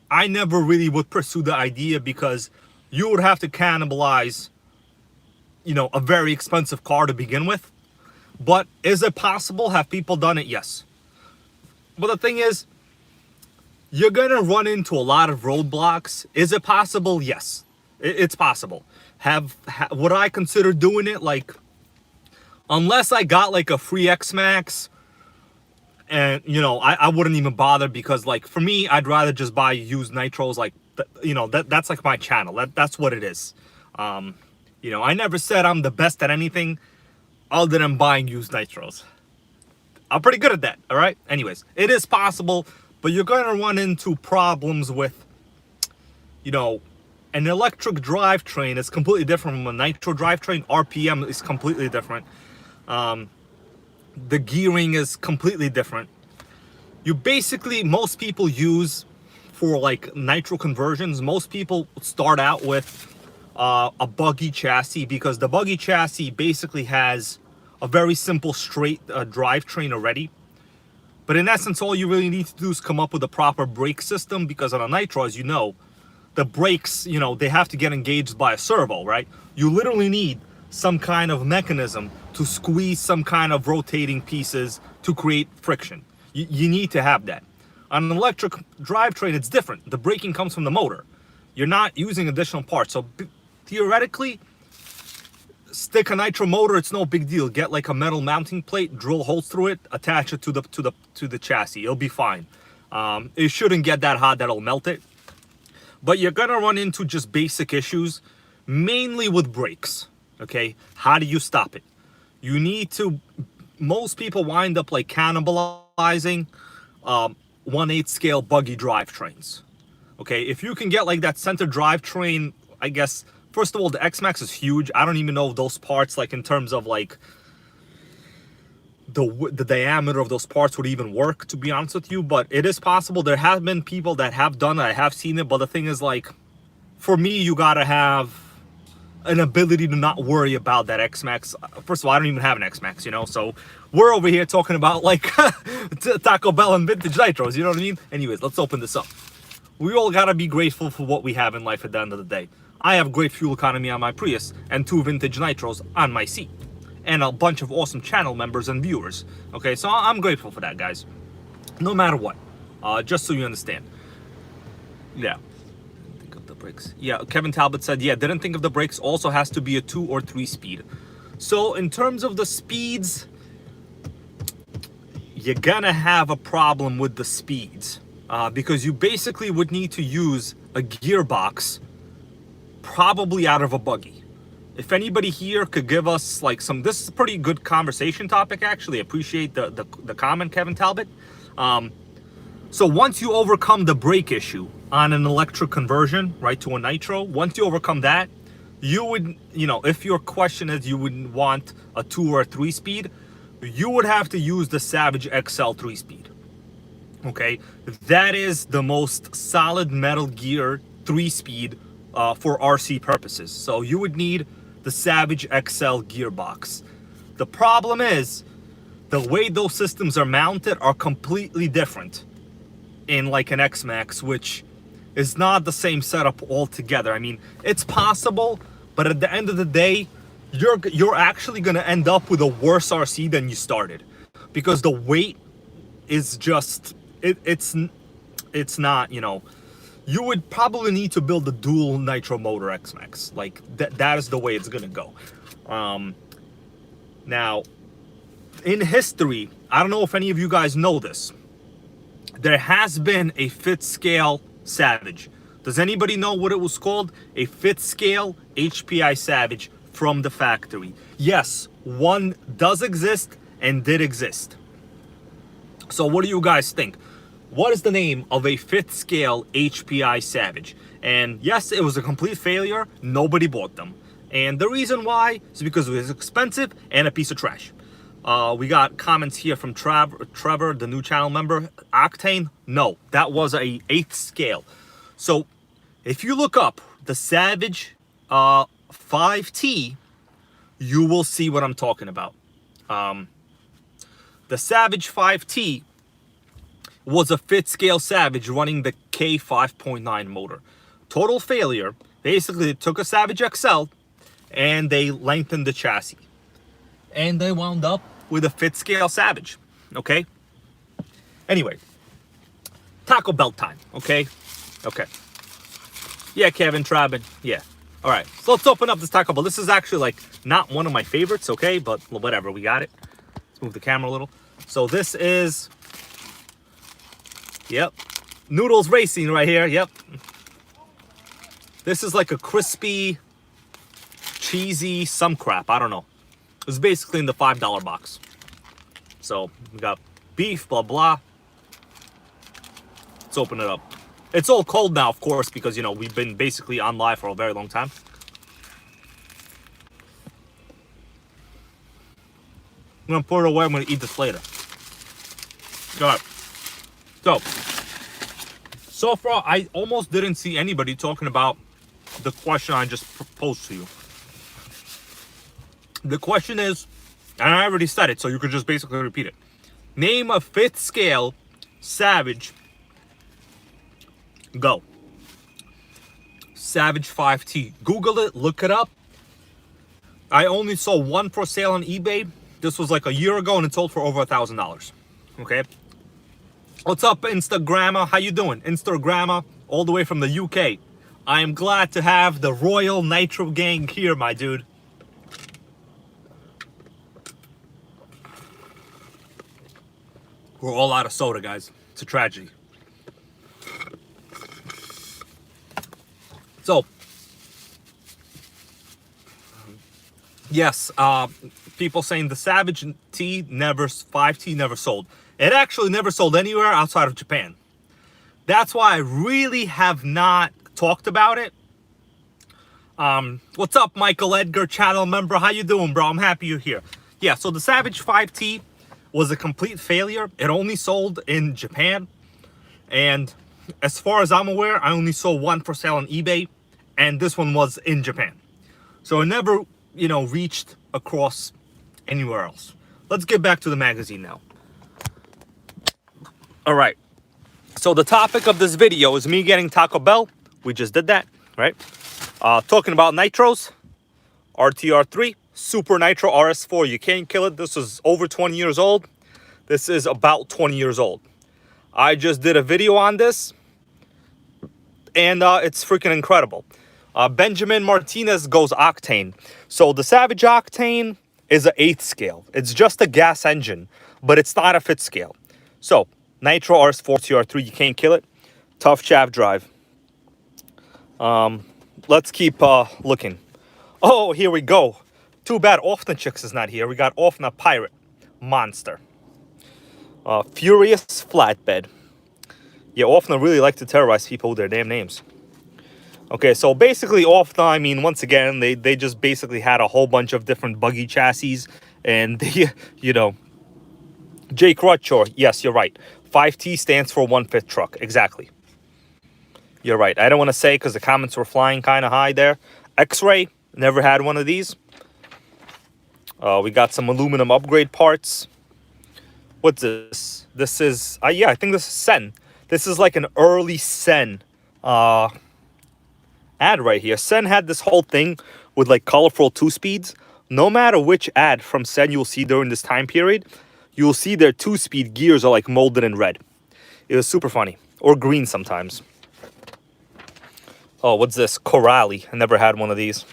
I never really would pursue the idea because you would have to cannibalize, you know, a very expensive car to begin with. But is it possible? Have people done it? Yes. But the thing is, you're going to run into a lot of roadblocks. Is it possible? Yes, it's possible. Would I consider doing it? Like, unless I got like a free X-Max, and, you know, I wouldn't even bother because, like, for me, I'd rather just buy used Nitros. Like, you know, that's like my channel. That's what it is. You know, I never said I'm the best at anything other than buying used Nitros. I'm pretty good at that, all right? Anyways, it is possible. But you're going to run into problems with, you know, an electric drivetrain is completely different from a nitro drivetrain. RPM is completely different. The gearing is completely different. You basically, most people use for like nitro conversions, most people start out with a buggy chassis because the buggy chassis basically has a very simple straight drivetrain already. But in essence, all you really need to do is come up with a proper brake system because on a Nitro, as you know, the brakes, you know, they have to get engaged by a servo, right? You literally need some kind of mechanism to squeeze some kind of rotating pieces to create friction. You need to have that. On an electric drivetrain, it's different. The braking comes from the motor. You're not using additional parts. So theoretically, stick a nitro motor, it's no big deal. Get like a metal mounting plate, drill holes through it, attach it to the chassis. It'll be fine. It shouldn't get that hot that'll melt it. But you're gonna run into just basic issues, mainly with brakes. Okay, how do you stop it? You need to. Most people wind up like cannibalizing 1/8 scale buggy drivetrains. Okay, if you can get like that center drivetrain, I guess. First of all, the X-Max is huge. I don't even know if those parts, like in terms of like the diameter of those parts would even work, to be honest with you. But it is possible. There have been people that have done it. I have seen it. But the thing is, like, for me, you gotta have an ability to not worry about that X-Max. First of all, I don't even have an X-Max, you know. So we're over here talking about like Taco Bell and vintage nitros. You know what I mean? Anyways, let's open this up. We all gotta be grateful for what we have in life at the end of the day. I have great fuel economy on my Prius and 2 vintage nitros on my seat. And a bunch of awesome channel members and viewers. Okay, so I'm grateful for that, guys. No matter what. Just so you understand. Yeah. Think of the brakes. Yeah, Kevin Talbot said, yeah, didn't think of the brakes. Also has to be a 2 or 3 speed. So in terms of the speeds, you're gonna have a problem with the speeds. Because you basically would need to use a gearbox probably out of a buggy. If anybody here could give us like some, this is a pretty good conversation topic actually. Appreciate the comment, Kevin Talbot. So once you overcome the brake issue on an electric conversion, right, to a nitro, once you overcome that, you would, you know, if your question is you would want a 2 or a 3 speed, you would have to use the Savage XL 3 speed. Okay, that is the most solid metal gear 3 speed for RC purposes. So you would need the Savage XL gearbox. The problem is the way those systems are mounted are completely different in like an X-Max, which is not the same setup altogether. I mean, it's possible, but at the end of the day, you're actually gonna end up with a worse RC than you started, because the weight is just it's not, you know, you would probably need to build a dual nitro motor X-Max. Like that is the way it's gonna go. Now, in history, I don't know if any of you guys know this, there has been a 5th scale Savage. Does anybody know what it was called? A 5th scale HPI Savage from the factory. Yes, one does exist and did exist. So what do you guys think? What is the name of a 5th scale HPI Savage? And yes, it was a complete failure. Nobody bought them. And the reason why is because it was expensive and a piece of trash. We got comments here from Trevor, the new channel member. Octane? No, that was a 8th scale. So if you look up the Savage 5T, you will see what I'm talking about. The Savage 5T was a 5th scale Savage running the K5.9 motor. Total failure. Basically, they took a Savage XL and they lengthened the chassis. And they wound up with a 5th scale Savage. Okay? Anyway. Taco Bell time. Okay? Okay. Yeah, Kevin Trabin. Yeah. All right. So let's open up this Taco Bell. This is actually like not one of my favorites. Okay? But whatever. We got it. Let's move the camera a little. So this is... Yep. Noodles Racing right here. Yep. This is like a crispy, cheesy, some crap. I don't know. It's basically in the $5 box. So we got beef, blah, blah. Let's open it up. It's all cold now, of course, because, you know, we've been basically on live for a very long time. I'm going to pour it away. I'm going to eat this later. All right. So far, I almost didn't see anybody talking about the question I just posed to you. The question is, and I already said it, so you could just basically repeat it. Name a 5th scale Savage. Go. Savage 5T. Google it, look it up. I only saw one for sale on eBay. This was like a year ago and it sold for over $1,000. Okay. What's up, Instagrammer? How you doing? Instagrammer, all the way from the UK. I am glad to have the Royal NitroGang here, my dude. We're all out of soda, guys. It's a tragedy. So, yes, people saying the Savage T 5T never sold. It actually never sold anywhere outside of Japan. That's why I really have not talked about it. What's up, Michael Edgar, channel member? How you doing, bro? I'm happy you're here. Yeah, so the Savage 5T was a complete failure. It only sold in Japan. And as far as I'm aware, I only saw one for sale on eBay. And this one was in Japan. So it never, reached across anywhere else. Let's get back to the magazine now. All right. So the topic of this video is me getting Taco Bell. We just did that, right? Talking about Nitros, RTR 3, Super Nitro RS4. You can't kill it. This is over 20 years old. This is about 20 years old. I just did a video on this, and it's freaking incredible. Benjamin Martinez goes octane. So the Savage Octane is an 8th scale. It's just a gas engine, but it's not a fit scale. So Nitro RS4 TR3, you can't kill it. Tough shaft drive. Let's keep looking. Oh, here we go. Too bad Offna Chicks is not here. We got Offna Pirate Monster. Furious Flatbed. Yeah, Offna really like to terrorize people with their damn names. Okay, so basically Offna, I mean, once again, they just basically had a whole bunch of different buggy chassis. And, they, Jake Rutshore, yes, you're right. 5T stands for 1/5 truck. Exactly. You're right. I don't want to say because the comments were flying kind of high there. X-Ray, never had one of these. We got some aluminum upgrade parts. What's this? This is, yeah, I think this is Sen. This is like an early Sen ad right here. Sen had this whole thing with like colorful 2-speeds. No matter which ad from Sen you'll see during this time period, you'll see their 2-speed gears are like molded in red. It was super funny. Or green sometimes. Oh, what's this? Corrali. I never had one of these.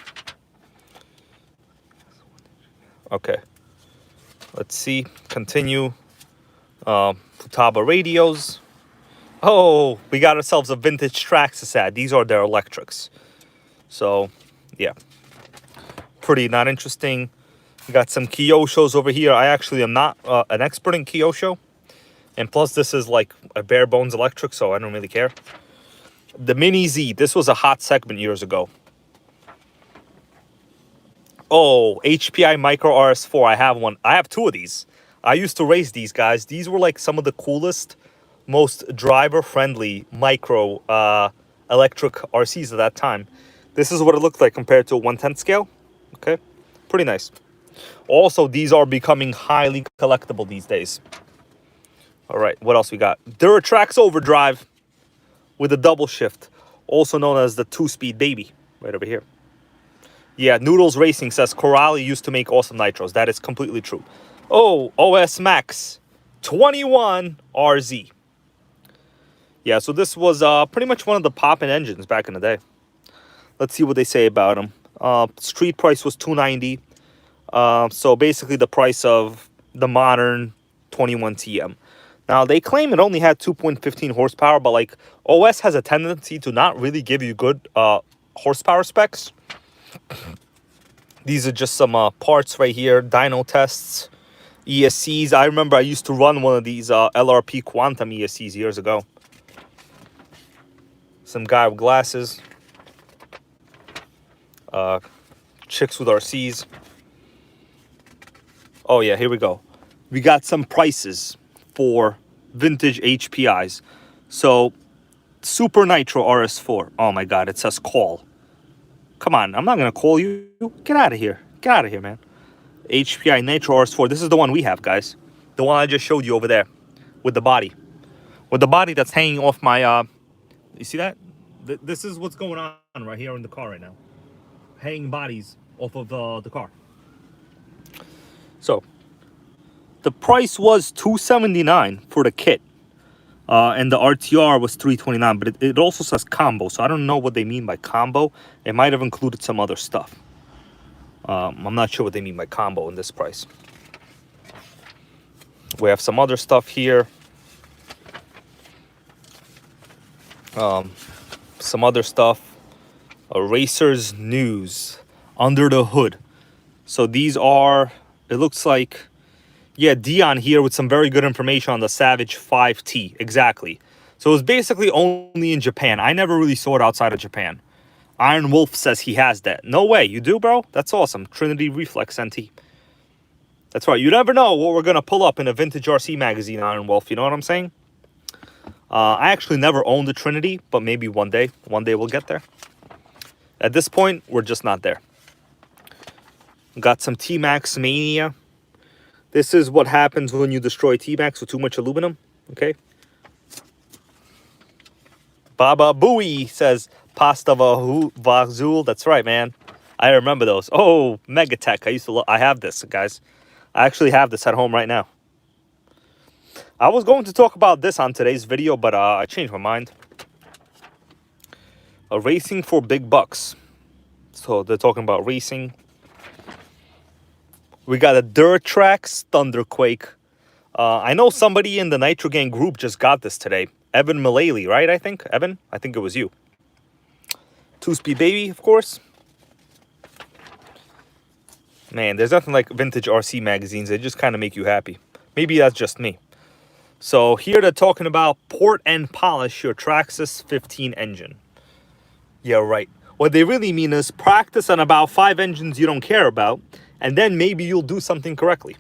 Okay. Let's see. Continue. Futaba radios. Oh, we got ourselves a vintage Traxxas ad. These are their electrics. So, yeah. Pretty not interesting. We got some Kyoshos over here. I actually am not an expert in Kyosho. And plus, this is like a bare bones electric, so I don't really care. The Mini Z. This was a hot segment years ago. Oh, HPI Micro RS4. I have one. I have 2 of these. I used to race these guys. These were like some of the coolest, most driver-friendly micro electric RCs at that time. This is what it looked like compared to a 1/10 scale. Okay, pretty nice. Also, these are becoming highly collectible these days. All right, what else we got? Duratrax Overdrive with a double shift, also known as the 2-speed baby, right over here. Yeah, Noodles Racing says Corrali used to make awesome nitros. That is completely true. Oh, OS Max 21 RZ. Yeah, so this was pretty much one of the poppin' engines back in the day. Let's see what they say about them. Street price was $290. So basically the price of the modern 21 TM. Now, they claim it only had 2.15 horsepower, but like OS has a tendency to not really give you good horsepower specs. These are just some parts right here, dyno tests, ESCs. I remember I used to run one of these LRP Quantum ESCs years ago. Some guy with glasses. Chicks with RCs. Oh yeah, here we go. We got some prices for vintage HPIs. So, Super Nitro RS4. Oh my god, it says call. Come on, I'm not going to call you. Get out of here. Get out of here, man. HPI Nitro RS4. This is the one we have, guys. The one I just showed you over there. With the body. With the body that's hanging off my... you see that? This is what's going on right here in the car right now. Hanging bodies off of the car. So, the price was $279 for the kit. And the RTR was $329, but it also says combo. So I don't know what they mean by combo. It might have included some other stuff. I'm not sure what they mean by combo in this price. We have some other stuff here. Some other stuff. Racers News. Under the hood. So these are, it looks like, yeah, Dion here with some very good information on the Savage 5T. Exactly. So it's basically only in Japan. I never really saw it outside of Japan. Iron Wolf says he has that. No way. You do, bro? That's awesome. Trinity Reflex NT. That's right. You never know what we're going to pull up in a vintage RC magazine, Iron Wolf. You know what I'm saying? I actually never owned the Trinity, but maybe one day. One day we'll get there. At this point, we're just not there. Got some T-Max Mania. This is what happens when you destroy T-Max with too much aluminum. Okay. Baba Booey says, Pasta Vazul. That's right, man. I remember those. Oh, Megatech. I used to I have this, guys. I actually have this at home right now. I was going to talk about this on today's video, but I changed my mind. Racing for big bucks. So they're talking about racing. We got a Duratrax Thunderquake. I know somebody in the NitroGang group just got this today. Evan Mullally, right? I think. Evan? I think it was you. Two-speed baby, of course. Man, there's nothing like vintage RC magazines. They just kind of make you happy. Maybe that's just me. So here they're talking about port and polish your Traxxas 15 engine. Yeah, right. What they really mean is practice on about 5 engines you don't care about, and then maybe you'll do something correctly.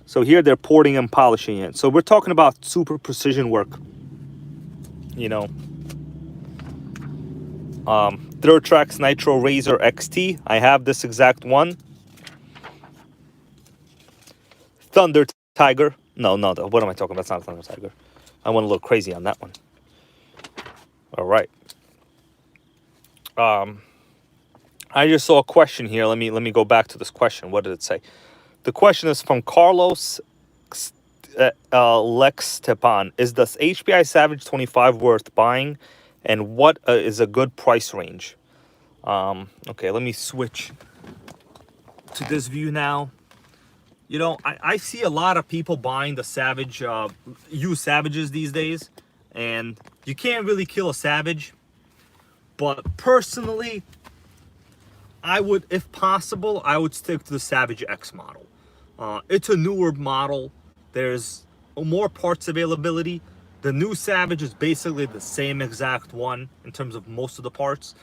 So here they're porting and polishing it. So we're talking about super precision work. You know. Duratrax Nitro Razor XT. I have this exact one. Thunder Tiger. No, what am I talking about? It's not a Thunder Tiger. I went a little crazy on that one. All right. I just saw a question here. Let me go back to this question. What did it say? The question is from Carlos Lex Stepan. Is the HPI Savage 25 worth buying? And what is a good price range? Okay, let me switch to this view now. You know, I see a lot of people buying the Savage, used Savages these days. And you can't really kill a Savage. But personally, I would, if possible, I would stick to the Savage X model. It's a newer model. There's more parts availability. The new Savage is basically the same exact one in terms of most of the parts.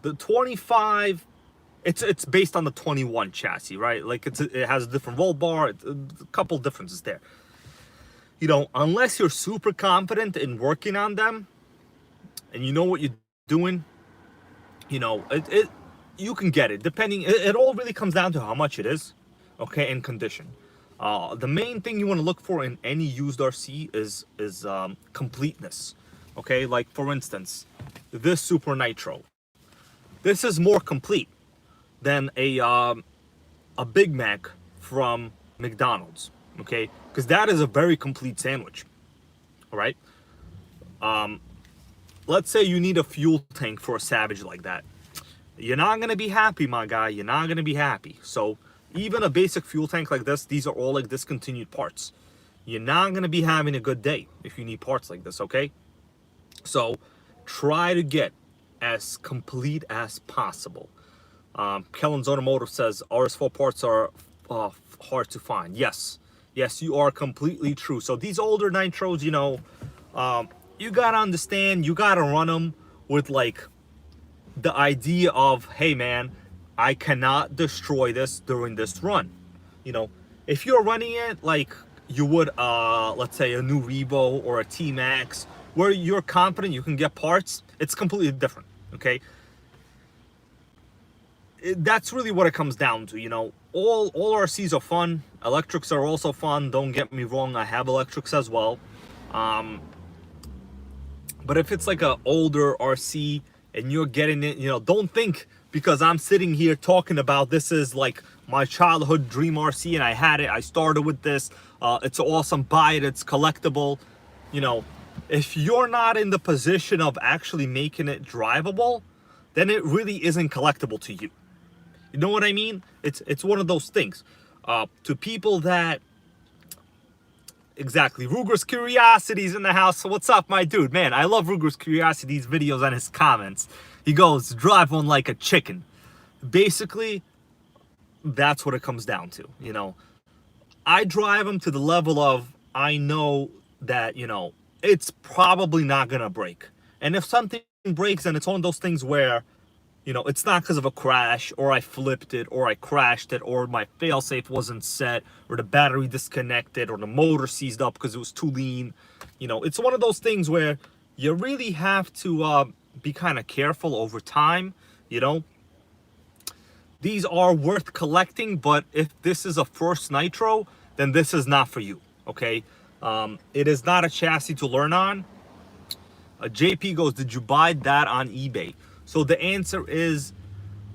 The 25, it's based on the 21 chassis, right? Like it has a different roll bar, a couple differences there. You know, unless you're super confident in working on them, and you know what you're doing, you know, you can get it. Depending, it all really comes down to how much it is, okay, and condition. The main thing you want to look for in any used RC is completeness. Okay, like for instance, this Super Nitro. This is more complete than a Big Mac from McDonald's. Okay, because that is a very complete sandwich. All right. Let's say you need a fuel tank for a Savage like that. You're not gonna be happy, my guy. You're not gonna be happy. So even a basic fuel tank like this, these are all like discontinued parts. You're not going to be having a good day if you need parts like this, okay? So try to get as complete as possible. Kellen's Automotive says RS4 parts are hard to find. Yes, you are completely true. So these older Nitros, you know, you got to understand, you got to run them with like the idea of, hey man, I cannot destroy this during this run. You know, if you're running it like you would, let's say a new Revo or a T-Max, where you're confident you can get parts, it's completely different, okay? That's really what it comes down to, you know. All RCs are fun. Electrics are also fun. Don't get me wrong, I have electrics as well. But if it's like an older RC, and you're getting it, don't think because I'm sitting here talking about this is like my childhood dream RC and I had it, I started with this, it's awesome, buy it, it's collectible. If you're not in the position of actually making it drivable, then it really isn't collectible to you. You know what I mean? It's one of those things. To people that... Exactly. Ruger's Curiosity's in the house. So what's up, my dude? Man, I love Ruger's Curiosity's videos and his comments. He goes, drive one like a chicken. Basically, that's what it comes down to. I drive them to the level of, I know that, it's probably not going to break. And if something breaks, then it's one of those things where, it's not because of a crash, or I flipped it, or I crashed it, or my failsafe wasn't set, or the battery disconnected, or the motor seized up because it was too lean. It's one of those things where you really have to be kind of careful over time. These are worth collecting, but if this is a first Nitro, then this is not for you, okay? It is not a chassis to learn on. JP goes, did you buy that on eBay? So the answer is,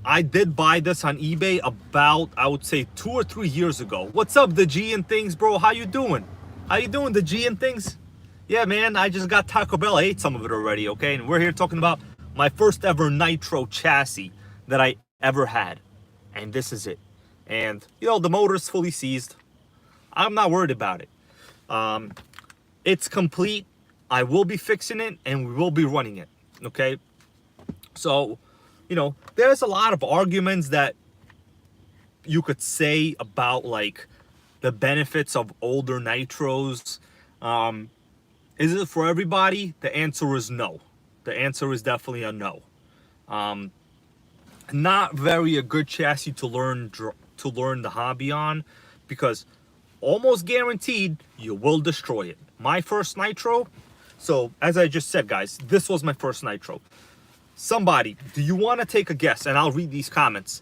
I did buy this on eBay about, I would say, 2 or 3 years ago. What's up, the G and things, bro? How you doing? How you doing, the G and things? Yeah, man, I just got Taco Bell. I ate some of it already, okay? And we're here talking about my first ever Nitro chassis that I ever had. And this is it. And, the motor's fully seized. I'm not worried about it. It's complete. I will be fixing it, and we will be running it, okay? So, there's a lot of arguments that you could say about, like, the benefits of older Nitros. Is it for everybody? The answer is no. The answer is definitely a no. Not very a good chassis to learn the hobby on, because almost guaranteed you will destroy it. My first Nitro, so as I just said, guys, this was my first Nitro. Somebody, do you want to take a guess? And I'll read these comments.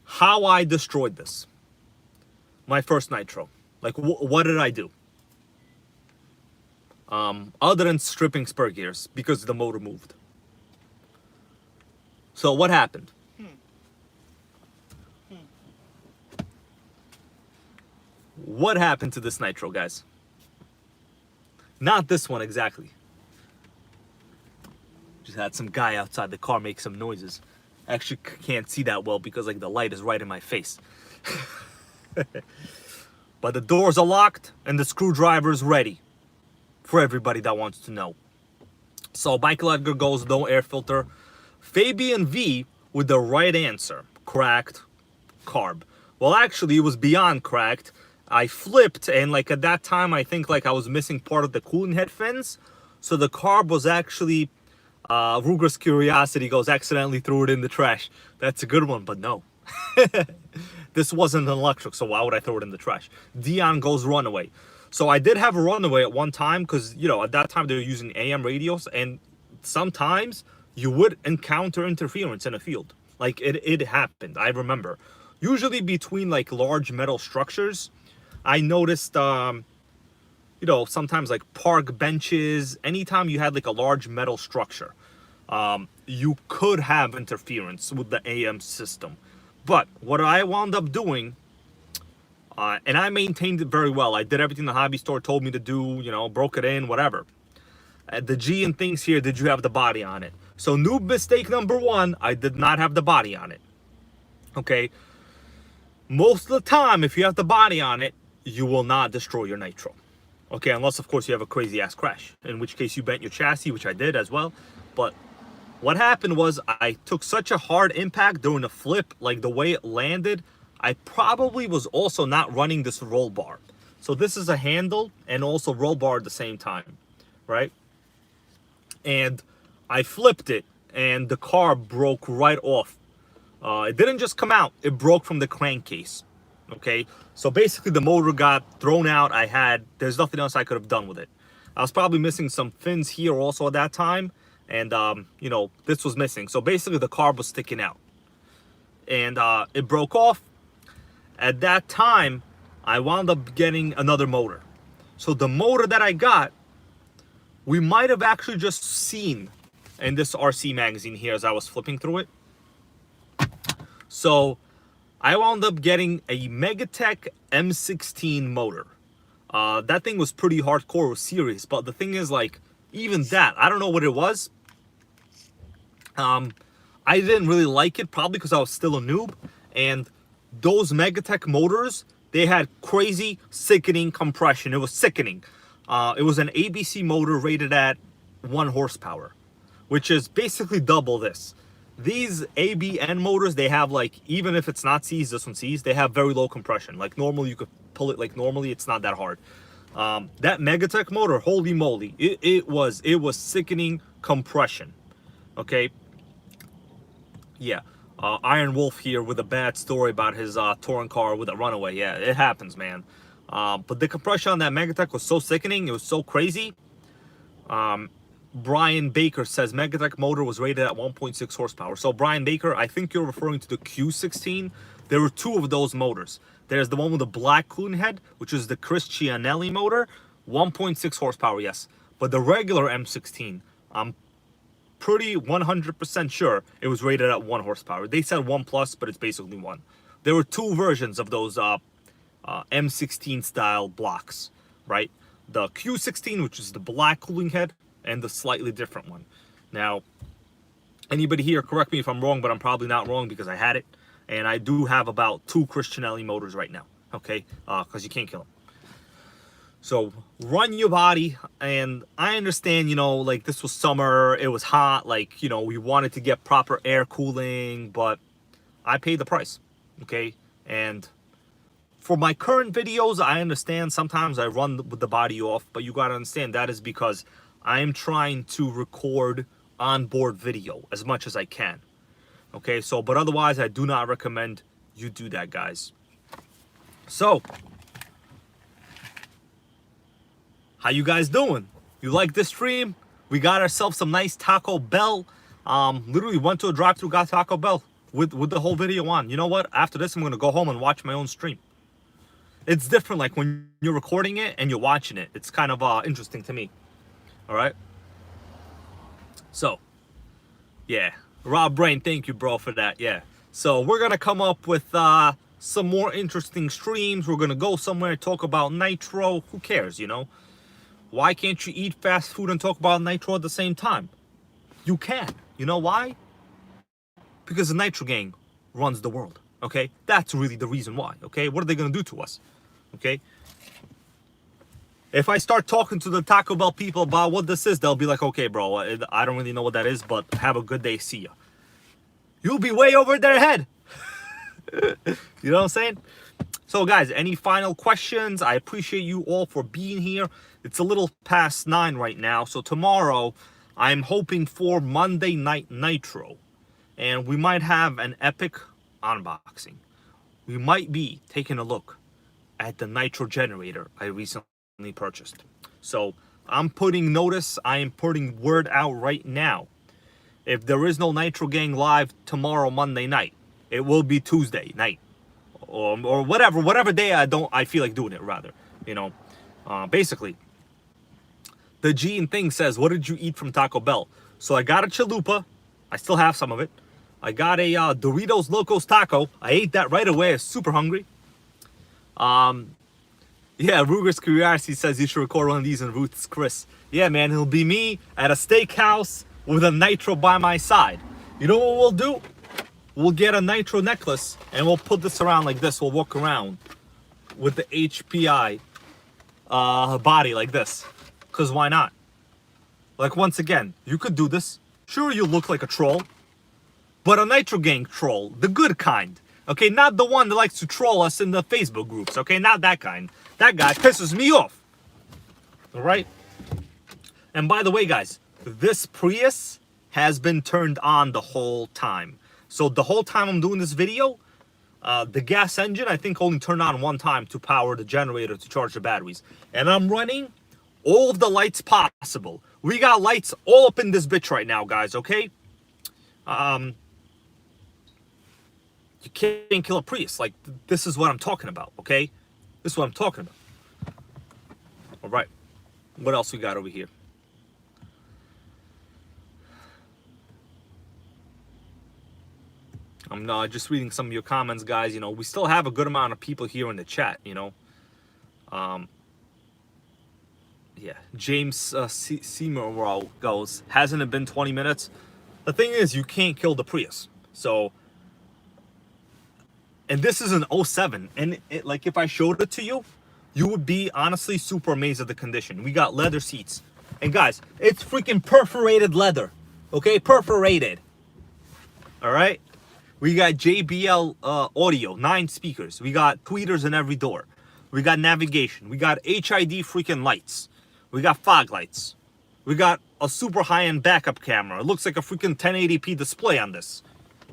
How I destroyed this. My first Nitro. Like, what did I do? Other than stripping spur gears because the motor moved. So what happened? What happened to this Nitro, guys? Not this one exactly. Just had some guy outside the car make some noises. Actually can't see that well because like the light is right in my face. But the doors are locked and the screwdriver is ready for everybody that wants to know. So Michael Edgar goes, no air filter. Fabian V with the right answer. Cracked carb. Well, actually, it was beyond cracked. I flipped, and like at that time, I think like I was missing part of the cooling head fins. So the carb was actually, Ruger's Curiosity goes, accidentally threw it in the trash. That's a good one, but no. This wasn't an electric, so why would I throw it in the trash? Dion goes, runaway. So I did have a runaway at one time because, at that time they were using AM radios, and sometimes you would encounter interference in a field. Like it happened, I remember. Usually between like large metal structures, I noticed, sometimes like park benches, anytime you had like a large metal structure, you could have interference with the AM system. But what I wound up doing, and I maintained it very well. I did everything the hobby store told me to do, broke it in, whatever. The G and things here, did you have the body on it? So noob mistake number one, I did not have the body on it. Okay. Most of the time, if you have the body on it, you will not destroy your Nitro. Okay, unless, of course, you have a crazy-ass crash. In which case, you bent your chassis, which I did as well. But what happened was I took such a hard impact during the flip, like the way it landed, I probably was also not running this roll bar. So this is a handle and also roll bar at the same time, right? And I flipped it, and the car broke right off. It didn't just come out, it broke from the crankcase. Okay, so basically the motor got thrown out. There's nothing else I could have done with it. I was probably missing some fins here also at that time, and this was missing. So basically the carb was sticking out, and it broke off. At that time, I wound up getting another motor. So the motor that I got, we might have actually just seen in this RC magazine here as I was flipping through it. So I wound up getting a Megatech M16 motor. That thing was pretty hardcore, was serious, but the thing is, like, even that, I don't know what it was. I didn't really like it, probably because I was still a noob, and those Megatech motors, they had crazy, sickening compression. It was sickening. It was an ABC motor rated at 1 horsepower, which is basically double this. These ABN motors, they have, like, even if it's not C's, this one C's, they have very low compression. Like, normally you could pull it, like, normally it's not that hard. That Megatech motor, holy moly, it was sickening compression. Okay. Yeah. Iron Wolf here with a bad story about his touring car with a runaway. Yeah, it happens, man. But the compression on that Megatech was so sickening. It was so crazy. Brian Baker says Megatech motor was rated at 1.6 horsepower. So Brian Baker, I think you're referring to the Q16. There were 2 of those motors. There's the one with the black cooling head, which is the Cristianelli motor, 1.6 horsepower, yes. But the regular M16, I'm pretty 100% sure it was rated at 1 horsepower. They said 1 plus, but it's basically 1. There were 2 versions of those M16 style blocks, right? The Q16, which is the black cooling head, and the slightly different one. Now, anybody here, correct me if I'm wrong, but I'm probably not wrong because I had it. And I do have about 2 Cristianelli motors right now, okay? Because you can't kill them. So, run your body. And I understand, you know, like, this was summer. It was hot. Like, you know, we wanted to get proper air cooling. But I paid the price, okay? And for my current videos, I understand sometimes I run with the body off. But you got to understand that is because I am trying to record onboard video as much as I can. Okay, so, but otherwise, I do not recommend you do that, guys. So, how you guys doing? You like this stream? We got ourselves some nice Taco Bell. Literally went to a drive-thru, got Taco Bell with the whole video on. You know what? After this, I'm going to go home and watch my own stream. It's different, like, when you're recording it and you're watching it. It's kind of interesting to me. All right? So, yeah. Rob Brain, thank you, bro, for that. Yeah. So we're going to come up with some more interesting streams. We're going to go somewhere, talk about Nitro. Who cares, you know? Why can't you eat fast food and talk about Nitro at the same time? You can. You know why? Because the NitroGang runs the world, okay? That's really the reason why, okay? What are they going to do to us, okay? If I start talking to the Taco Bell people about what this is, they'll be like, okay, bro, I don't really know what that is, but have a good day. See ya. You'll be way over their head. You know what I'm saying? So, guys, any final questions? I appreciate you all for being here. It's a little past 9 right now. So, tomorrow, I'm hoping for Monday Night Nitro. And we might have an epic unboxing. We might be taking a look at the Nitro generator I recently purchased. So I'm putting notice, I am putting word out right now. If there is no NitroGang live tomorrow, Monday night, it will be Tuesday night, or whatever day I feel like doing it, rather, you know. Basically, the Gene thing says, what did you eat from Taco Bell? So I got a chalupa. I still have some of it. I got a Doritos Locos Taco. I ate that right away. I was super hungry. Yeah, Ruger's Curiosity says you should record one of these in Ruth's Chris. Yeah, man, it'll be me at a steakhouse with a Nitro by my side. You know what we'll do? We'll get a Nitro necklace and we'll put this around like this. We'll walk around with the HPI body like this. Because why not? Like, once again, you could do this. Sure, you look like a troll. But a NitroGang troll. The good kind. Okay, not the one that likes to troll us in the Facebook groups. Okay, not that kind. That guy pisses me off. Alright? And by the way, guys, this Prius has been turned on the whole time. So the whole time I'm doing this video, the gas engine, I think, only turned on one time to power the generator to charge the batteries. And I'm running all of the lights possible. We got lights all up in this bitch right now, guys, okay? You can't kill a Prius. Like, this is what I'm talking about, okay? This is what I'm talking about. All right. What else we got over here? I'm just reading some of your comments, guys. You know, we still have a good amount of people here in the chat, you know. Yeah, James Seymour goes, hasn't it been 20 minutes? The thing is, you can't kill the Prius. So, and this is an 07. And like, if I showed it to you, you would be honestly super amazed at the condition. We got leather seats. And guys, it's freaking perforated leather. Okay, perforated. All right? We got JBL audio, 9 speakers. We got tweeters in every door. We got navigation. We got HID freaking lights. We got fog lights. We got a super high-end backup camera. It looks like a freaking 1080p display on this.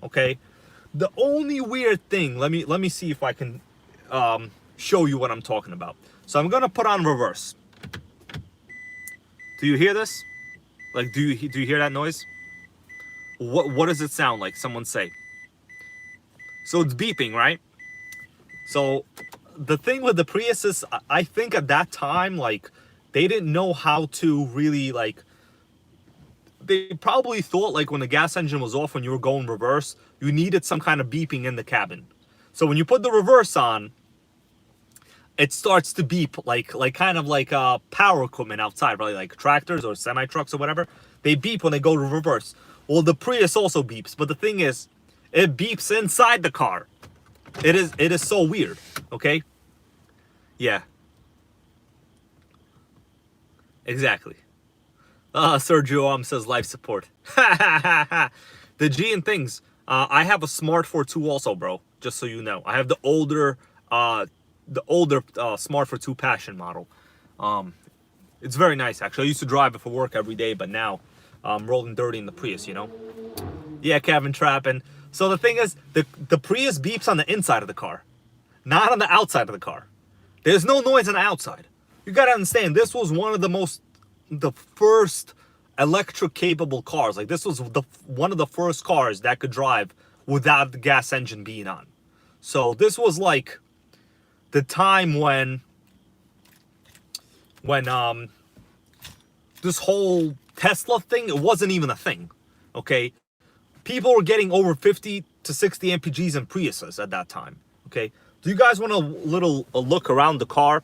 Okay? The only weird thing, let me see if I can show you what I'm talking about. So I'm gonna put on reverse. Do you hear this? Like, do you hear that noise? What does it sound like? Someone say. So it's beeping, right? So the thing with the Prius is, I think at that time, like, they didn't know how to really, like, they probably thought, like, when the gas engine was off, when you were going reverse, you needed some kind of beeping in the cabin. So when you put the reverse on, it starts to beep like kind of like power equipment outside, really, like tractors or semi-trucks or whatever. They beep when they go to reverse. Well, the Prius also beeps, but the thing is, it beeps inside the car. It is so weird, okay? Yeah. Exactly. Sergio says life support. The G and things. I have a Smart 4.2 also, bro. Just so you know, I have the older Smart 4.2 Passion model. It's very nice, actually. I used to drive it for work every day, but now I'm rolling dirty in the Prius, you know. Yeah, Kevin Trappin. So the thing is, the Prius beeps on the inside of the car, not on the outside of the car. There's no noise on the outside. You gotta understand, this was one of the first electric capable cars. Like, this was one of the first cars that could drive without the gas engine being on. So this was like the time when this whole Tesla thing, it wasn't even a thing, okay? People were getting over 50 to 60 mpgs in Priuses at that time, okay? Do you guys want a look around the car?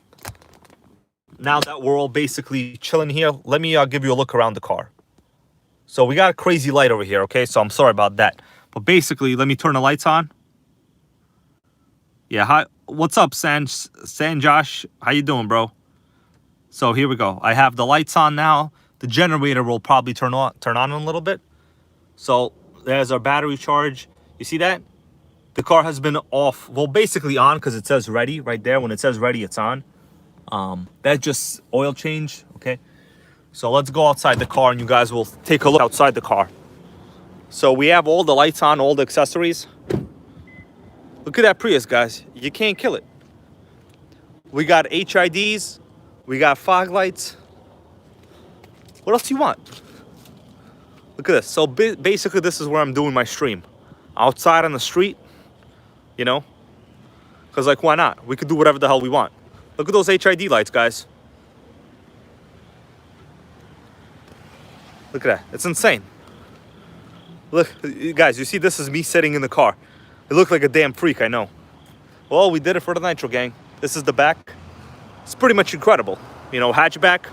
Now that we're all basically chilling here, let me give you a look around the car. So we got a crazy light over here, okay? So I'm sorry about that. But basically, let me turn the lights on. Yeah, hi. What's up, Josh? How you doing, bro? So here we go. I have the lights on now. The generator will probably turn on in a little bit. So there's our battery charge. You see that? The car has been off. Well, basically on, because it says ready right there. When it says ready, it's on. That's just oil change, okay? So let's go outside the car and you guys will take a look outside the car. So we have all the lights on, all the accessories. Look at that Prius, guys. You can't kill it. We got HIDs. We got fog lights. What else do you want? Look at this. So basically, this is where I'm doing my stream. Outside on the street, you know? Because, like, why not? We could do whatever the hell we want. Look at those HID lights, guys. Look at that. It's insane. Look, guys, you see this is me sitting in the car. It looked like a damn freak, I know. Well, we did it for the NitroGang. This is the back. It's pretty much incredible. You know, hatchback.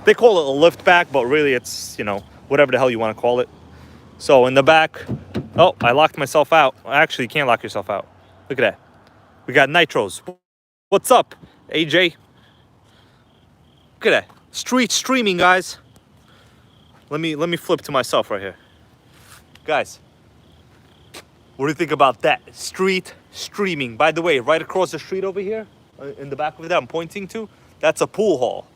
They call it a lift back, but really it's, you know, whatever the hell you want to call it. So in the back, oh, I locked myself out. Actually, you can't lock yourself out. Look at that. We got Nitros. What's up, AJ? Look at that. Street streaming, guys. Let me flip to myself right here. Guys, what do you think about that? Street streaming. By the way, right across the street over here, in the back of that I'm pointing to, that's a pool hall.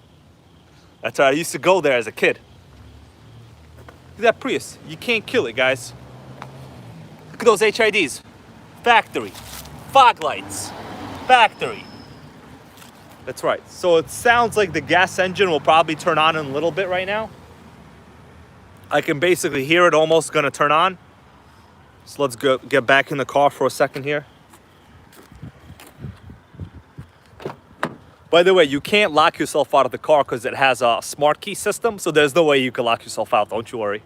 That's right, I used to go there as a kid. Look at that Prius. You can't kill it, guys. Look at those HIDs. Factory. Fog lights. Factory. That's right. So it sounds like the gas engine will probably turn on in a little bit right now. I can basically hear it almost gonna turn on. So let's go get back in the car for a second here. By the way, you can't lock yourself out of the car because it has a smart key system. So there's no way you can lock yourself out, don't you worry.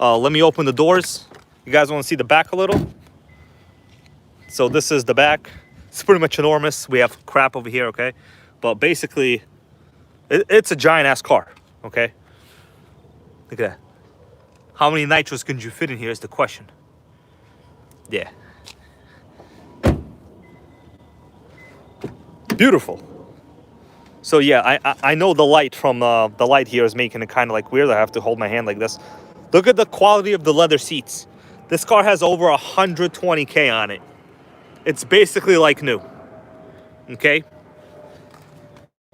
Let me open the doors. You guys want to see the back a little? So this is the back. It's pretty much enormous. We have crap over here, okay? But basically, it's a giant-ass car, okay? Look at that. How many Nitros can you fit in here is the question. Yeah. Beautiful. So yeah, I know the light from the light here is making it kind of like weird. I have to hold my hand like this. Look at the quality of the leather seats. This car has over 120K on it. It's basically like new. Okay.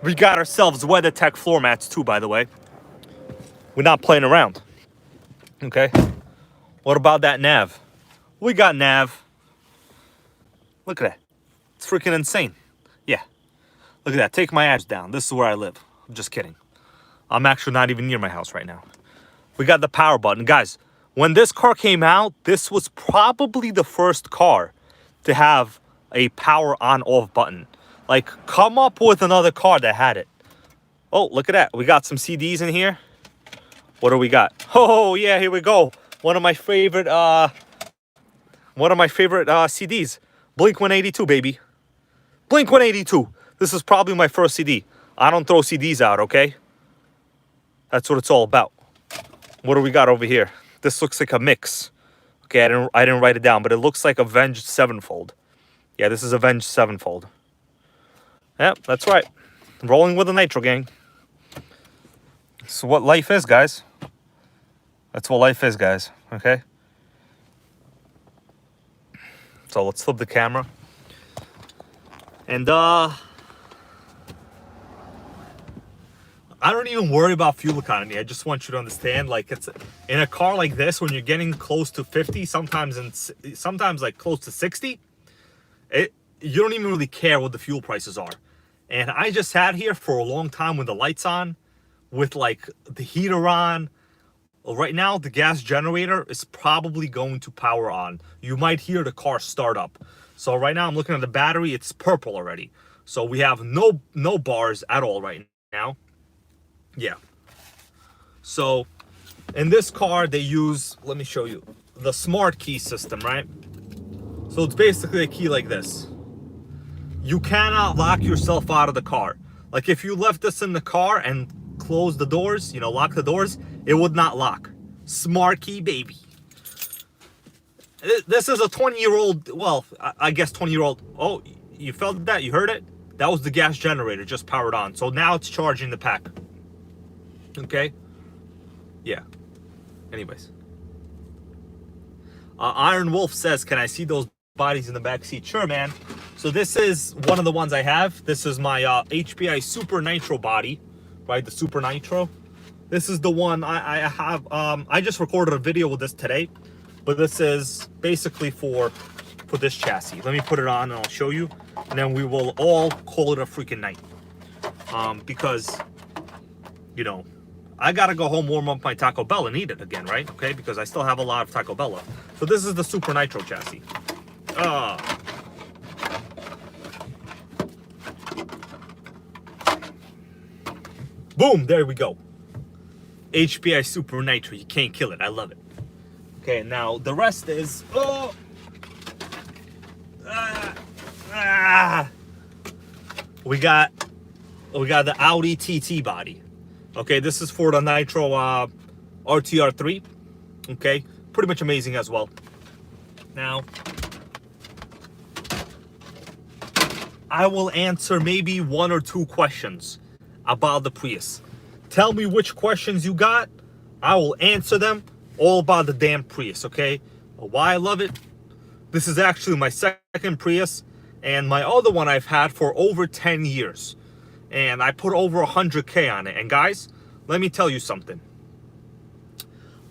We got ourselves WeatherTech floor mats too, by the way. We're not playing around. Okay. What about that nav? We got nav. Look at that. It's freaking insane. Yeah. Look at that. Take my ads down. This is where I live. I'm just kidding. I'm actually not even near my house right now. We got the power button. Guys, when this car came out, this was probably the first car to have a power on-off button. Like, come up with another car that had it. Oh, look at that. We got some CDs in here. What do we got? Oh, yeah, here we go. One of my favorite CDs. Blink-182, baby. Blink-182. This is probably my first CD. I don't throw CDs out, okay? That's what it's all about. What do we got over here? This looks like a mix. Okay, I didn't write it down, but it looks like Avenged Sevenfold. Yeah, this is Avenged Sevenfold. Yep, that's right. Rolling with the NitroGang. This is what life is, guys. That's what life is, guys. Okay? So let's flip the camera. And I don't even worry about fuel economy. I just want you to understand, like, it's in a car like this, when you're getting close to 50, sometimes like close to 60, you don't even really care what the fuel prices are. And I just sat here for a long time with the lights on, with like the heater on. Well, right now, the gas generator is probably going to power on. You might hear the car start up. So right now I'm looking at the battery, it's purple already. So we have no bars at all right now. Yeah. So in this car they use, let me show you, the smart key system, right? So it's basically a key like this. You cannot lock yourself out of the car. Like if you left this in the car and close the doors, you know, lock the doors, it would not lock. Smart key, baby. This is a 20-year-old, well, I guess 20-year-old. Oh, you felt that? You heard it? That was the gas generator just powered on. So now it's charging the pack. Okay? Yeah. Anyways. Iron Wolf says, can I see those bodies in the back seat? Sure, man. So this is one of the ones I have. This is my HPI Super Nitro body, right? The Super Nitro. This is the one I have. I just recorded a video with this today, but this is basically for this chassis. Let me put it on and I'll show you, and then we will all call it a freaking night. Because, you know, I gotta go home, warm up my Taco Bell and eat it again, right? Okay, because I still have a lot of Taco Bell left. So this is the Super Nitro chassis. Boom, there we go. HPI Super Nitro, you can't kill it. I love it. Okay, now the rest is we got the Audi TT body. Okay, this is for the Nitro RTR 3. Okay, pretty much amazing as well. Now I will answer maybe 1 or 2 questions about the Prius. Tell me which questions you got. I will answer them. All about the damn Prius, okay? Why I love it. This is actually my second Prius, and my other one I've had for over 10 years. And I put over 100K on it. And guys, let me tell you something.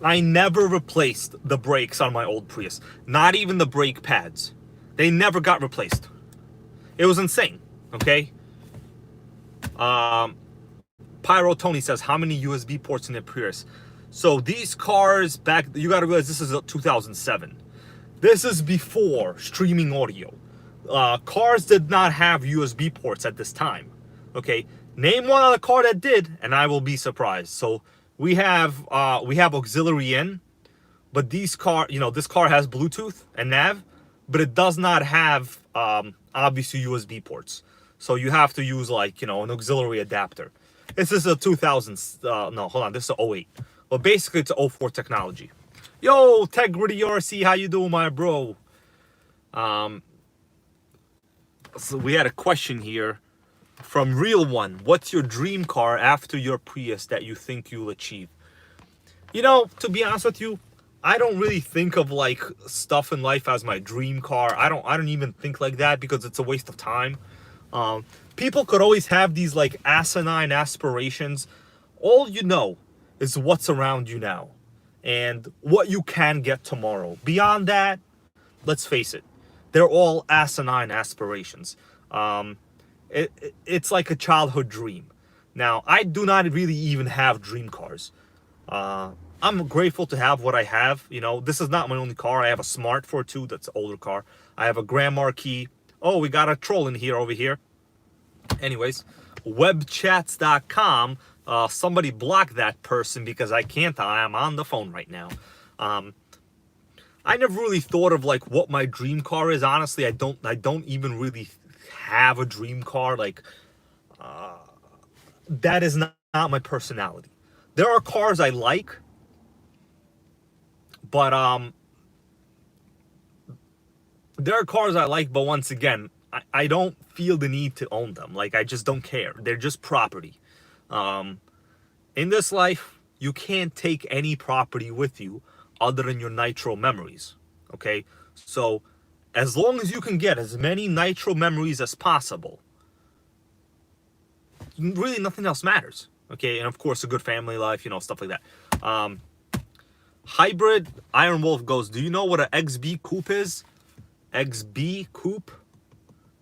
I never replaced the brakes on my old Prius. Not even the brake pads. They never got replaced. It was insane, okay? Pyro Tony says, how many USB ports in a Prius? So these cars back, you gotta realize this is 2007. This is before streaming audio. Cars did not have USB ports at this time. Okay, name one other car that did, and I will be surprised. So we have auxiliary in, But this car has Bluetooth and nav, but it does not have obviously USB ports. So you have to use like, an auxiliary adapter. This is a 2000, no, hold on, this is a 08. But basically it's 04 technology. Yo, Tegrity RC, how you doing, my bro? So we had a question here from Real One. What's your dream car after your Prius that you think you'll achieve? To be honest with you, I don't really think of like stuff in life as my dream car. I don't even think like that because it's a waste of time. People could always have these like asinine aspirations. All you know is what's around you now and what you can get tomorrow. Beyond that, let's face it, they're all asinine aspirations. It's like a childhood dream. Now, I do not really even have dream cars. I'm grateful to have what I have. This is not my only car. I have a Smart 42, that's an older car. I have a Grand Marquis. Oh, we got a troll in here over here. Anyways, webchats.com. Somebody block that person because I can't. I am on the phone right now. I never really thought of like what my dream car is. Honestly, I don't even really have a dream car. Like, that is not my personality. There are cars I like, but once again, I don't feel the need to own them. Like, I just don't care. They're just property. In this life, you can't take any property with you other than your Nitro memories. Okay? So, as long as you can get as many Nitro memories as possible, really nothing else matters. Okay? And of course, a good family life, stuff like that. Hybrid Iron Wolf goes, do you know what an XB coupe is? XB coupe?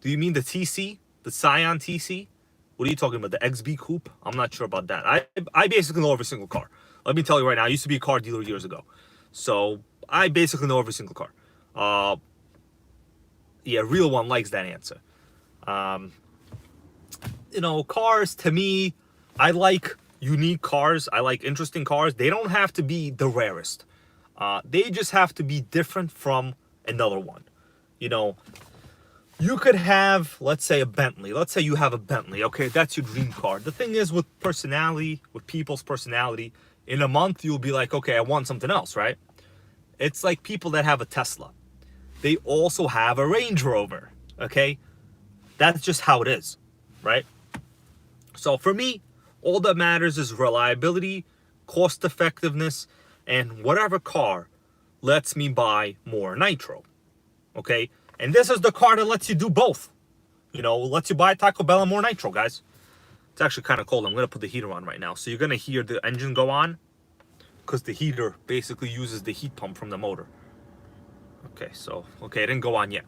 Do you mean the TC? The Scion TC? What are you talking about? The XB coupe? I'm not sure about that. I basically know every single car. Let me tell you right now, I used to be a car dealer years ago. So, I basically know every single car. Yeah, Real One likes that answer. Cars, to me, I like unique cars. I like interesting cars. They don't have to be the rarest. They just have to be different from another one. You could have, let's say, a Bentley. Let's say you have a Bentley. Okay, that's your dream car. The thing is, with personality, with people's personality, in a month, you'll be like, okay, I want something else, right? It's like people that have a Tesla. They also have a Range Rover, okay? That's just how it is, right? So for me, all that matters is reliability, cost effectiveness, and whatever car lets me buy more Nitro, okay? And this is the car that lets you do both. Lets you buy Taco Bell and more Nitro, guys. It's actually kind of cold. I'm going to put the heater on right now. So you're going to hear the engine go on because the heater basically uses the heat pump from the motor. Okay, it didn't go on yet.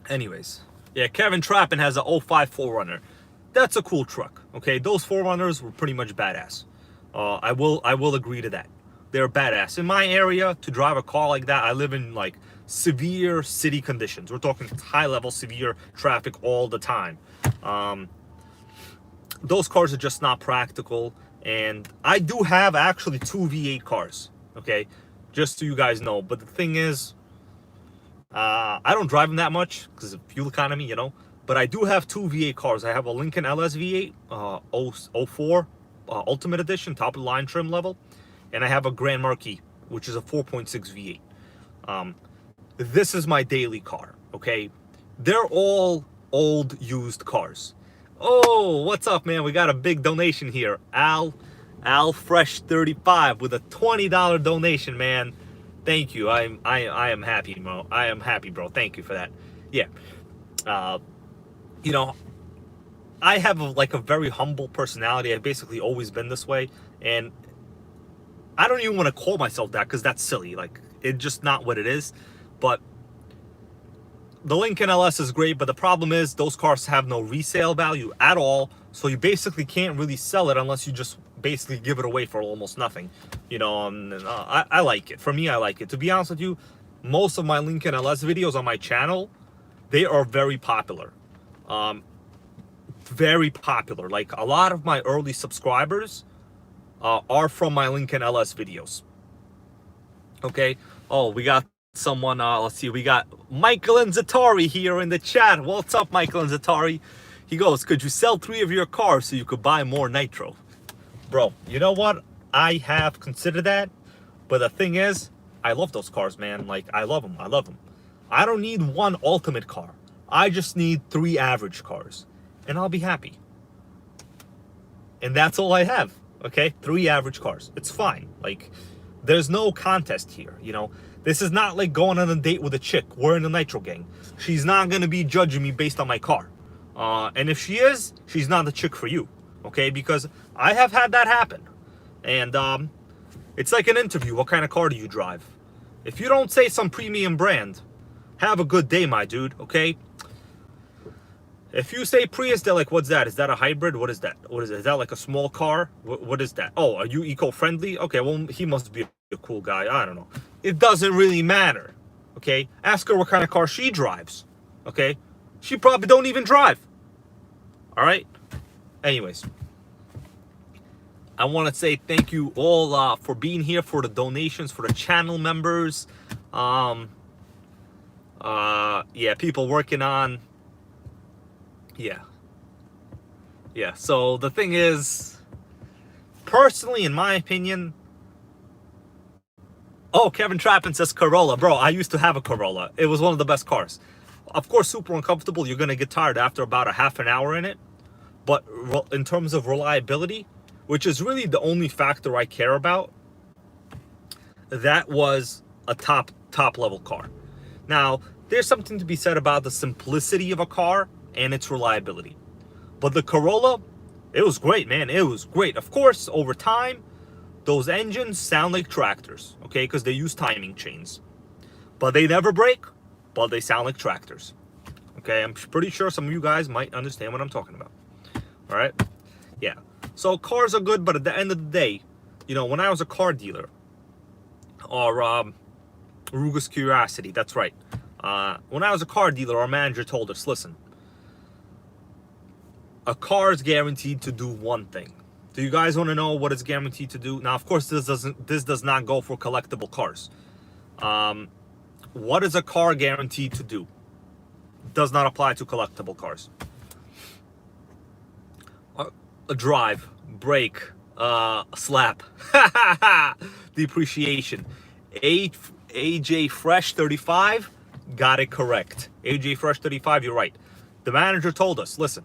Anyways, yeah, Kevin Trappin has an 05 4Runner. That's a cool truck, okay? Those 4Runners were pretty much badass. I will agree to that. They're badass. In my area, to drive a car like that, I live in like severe city conditions. We're talking high-level severe traffic all the time. Those cars are just not practical. And I do have actually 2 V8 cars, okay? Just so you guys know. But the thing is, I don't drive them that much because of fuel economy, But I do have 2 V8 cars. I have a Lincoln LS V8, 04 Ultimate Edition, top of the line trim level. And I have a Grand Marquis, which is a 4.6 V8. This is my daily car, okay? They're all old used cars. Oh, what's up, man? We got a big donation here. Al Fresh 35 with a $20 donation, man. Thank you. I am happy, bro. I am happy, bro. Thank you for that. Yeah. I have a very humble personality. I've basically always been this way, and I don't even want to call myself that because that's silly. Like, it's just not what it is. But the Lincoln LS is great, but the problem is those cars have no resale value at all. So you basically can't really sell it unless you just basically give it away for almost nothing. I like it. For me, I like it. To be honest with you, most of my Lincoln LS videos on my channel, they are very popular. Very popular. Like, a lot of my early subscribers are from my Lincoln LS videos. Okay. Oh, we got someone, let's see, we got Michael and Zatari here in the chat. What's up, Michael and Zatari? He goes, could you sell 3 of your cars so you could buy more nitro? Bro, you know what? I have considered that, but the thing is, I love those cars, man. Like, I love them. I love them. I don't need 1 ultimate car. I just need 3 average cars, and I'll be happy. And that's all I have, okay? 3 average cars. It's fine. Like, there's no contest here, you know? This is not like going on a date with a chick. We're in the NitroGang. She's not going to be judging me based on my car. And if she is, she's not the chick for you, okay? Because I have had that happen. And it's like an interview. What kind of car do you drive? If you don't say some premium brand, have a good day, my dude, okay? If you say Prius, they're like, what's that? Is that a hybrid? What is that? What is it? Is that like a small car? What is that? Oh, are you eco-friendly? Okay, well, he must be a cool guy. I don't know. It doesn't really matter, okay? Ask her what kind of car she drives, okay? She probably don't even drive, all right? Anyways, I want to say thank you all for being here, for the donations, for the channel members. Yeah, people working on... Yeah, so the thing is, personally, in my opinion... Oh, Kevin Trappin says Corolla. Bro, I used to have a Corolla. It was one of the best cars. Of course, super uncomfortable. You're going to get tired after about a half an hour in it. But in terms of reliability, which is really the only factor I care about, that was a top level car. Now, there's something to be said about the simplicity of a car and its reliability. But the Corolla, it was great, man. It was great. Of course, over time, those engines sound like tractors, okay? Because they use timing chains. But they never break, but they sound like tractors. Okay, I'm pretty sure some of you guys might understand what I'm talking about. All right? Yeah. So cars are good, but at the end of the day, you know, when I was a car dealer, or Rugus Curiosity, that's right. When I was a car dealer, our manager told us, listen, a car is guaranteed to do one thing. Do you guys want to know what it's guaranteed to do? Now, of course, this does not go for collectible cars. What is a car guaranteed to do? Does not apply to collectible cars. A drive, brake, slap, depreciation. AJ Fresh 35 got it correct. AJ Fresh 35, you're right. The manager told us, listen,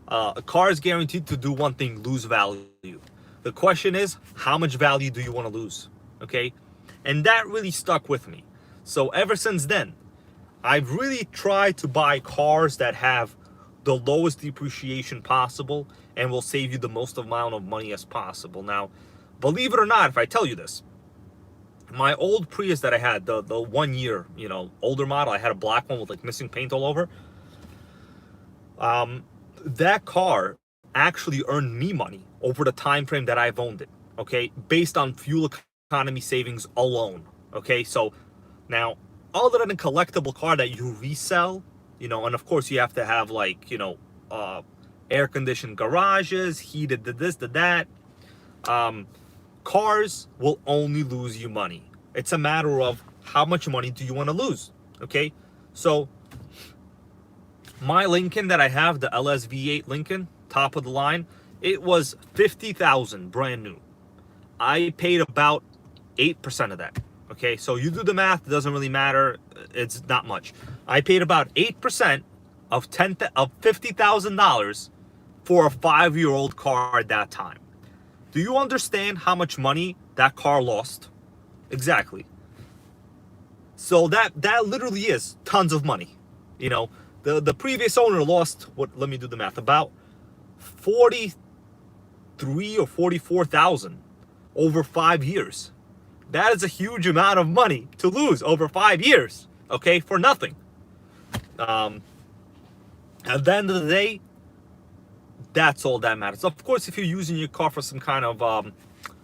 a car is guaranteed to do one thing, lose value. The question is, how much value do you want to lose? Okay? And that really stuck with me. So ever since then, I've really tried to buy cars that have the lowest depreciation possible and will save you the most amount of money as possible. Now, believe it or not, if I tell you this, my old Prius that I had, the 1 year, you know, older model, I had a black one with like missing paint all over. That car actually earned me money over the time frame that I've owned it, okay, based on fuel economy savings alone. Okay, so now, other than a collectible car that you resell, you know, and of course you have to have like, you know, air-conditioned garages, heated this, that, cars will only lose you money. It's a matter of how much money do you want to lose, okay? So my Lincoln that I have, the LSV8 Lincoln, top of the line, it was $50,000 brand new. I paid about 8% of that. Okay, so you do the math, it doesn't really matter, it's not much. I paid about 8% of $50,000 for a 5-year-old car at that time. Do you understand how much money that car lost? Exactly. So that literally is tons of money. You know, the previous owner lost, what, let me do the math, about 43 or 44,000 over 5 years. That is a huge amount of money to lose over 5 years, okay, for nothing. At the end of the day, that's all that matters. Of course, if you're using your car for some kind of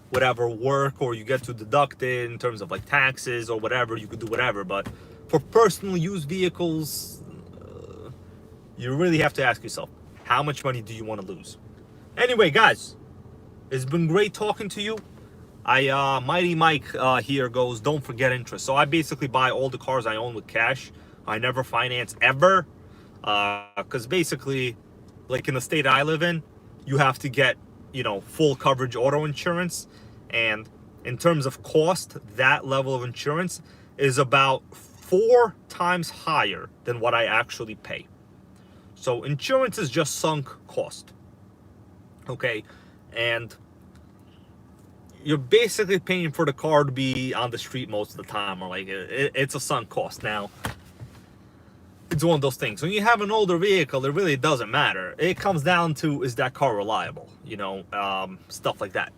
whatever work, or you get to deduct it in terms of like taxes or whatever, you could do whatever. But for personal use vehicles, you really have to ask yourself, how much money do you want to lose? Anyway, guys, it's been great talking to you. Mighty Mike here goes, don't forget interest. So I basically buy all the cars I own with cash. I never finance ever. Because basically, like in the state I live in, you have to get, you know, full coverage auto insurance. And in terms of cost, that level of insurance is about 4 times higher than what I actually pay. So insurance is just sunk cost. Okay. And you're basically paying for the car to be on the street most of the time, or like it's a sunk cost. Now, it's one of those things. When you have an older vehicle, it really doesn't matter. It comes down to, is that car reliable? You know, stuff like that.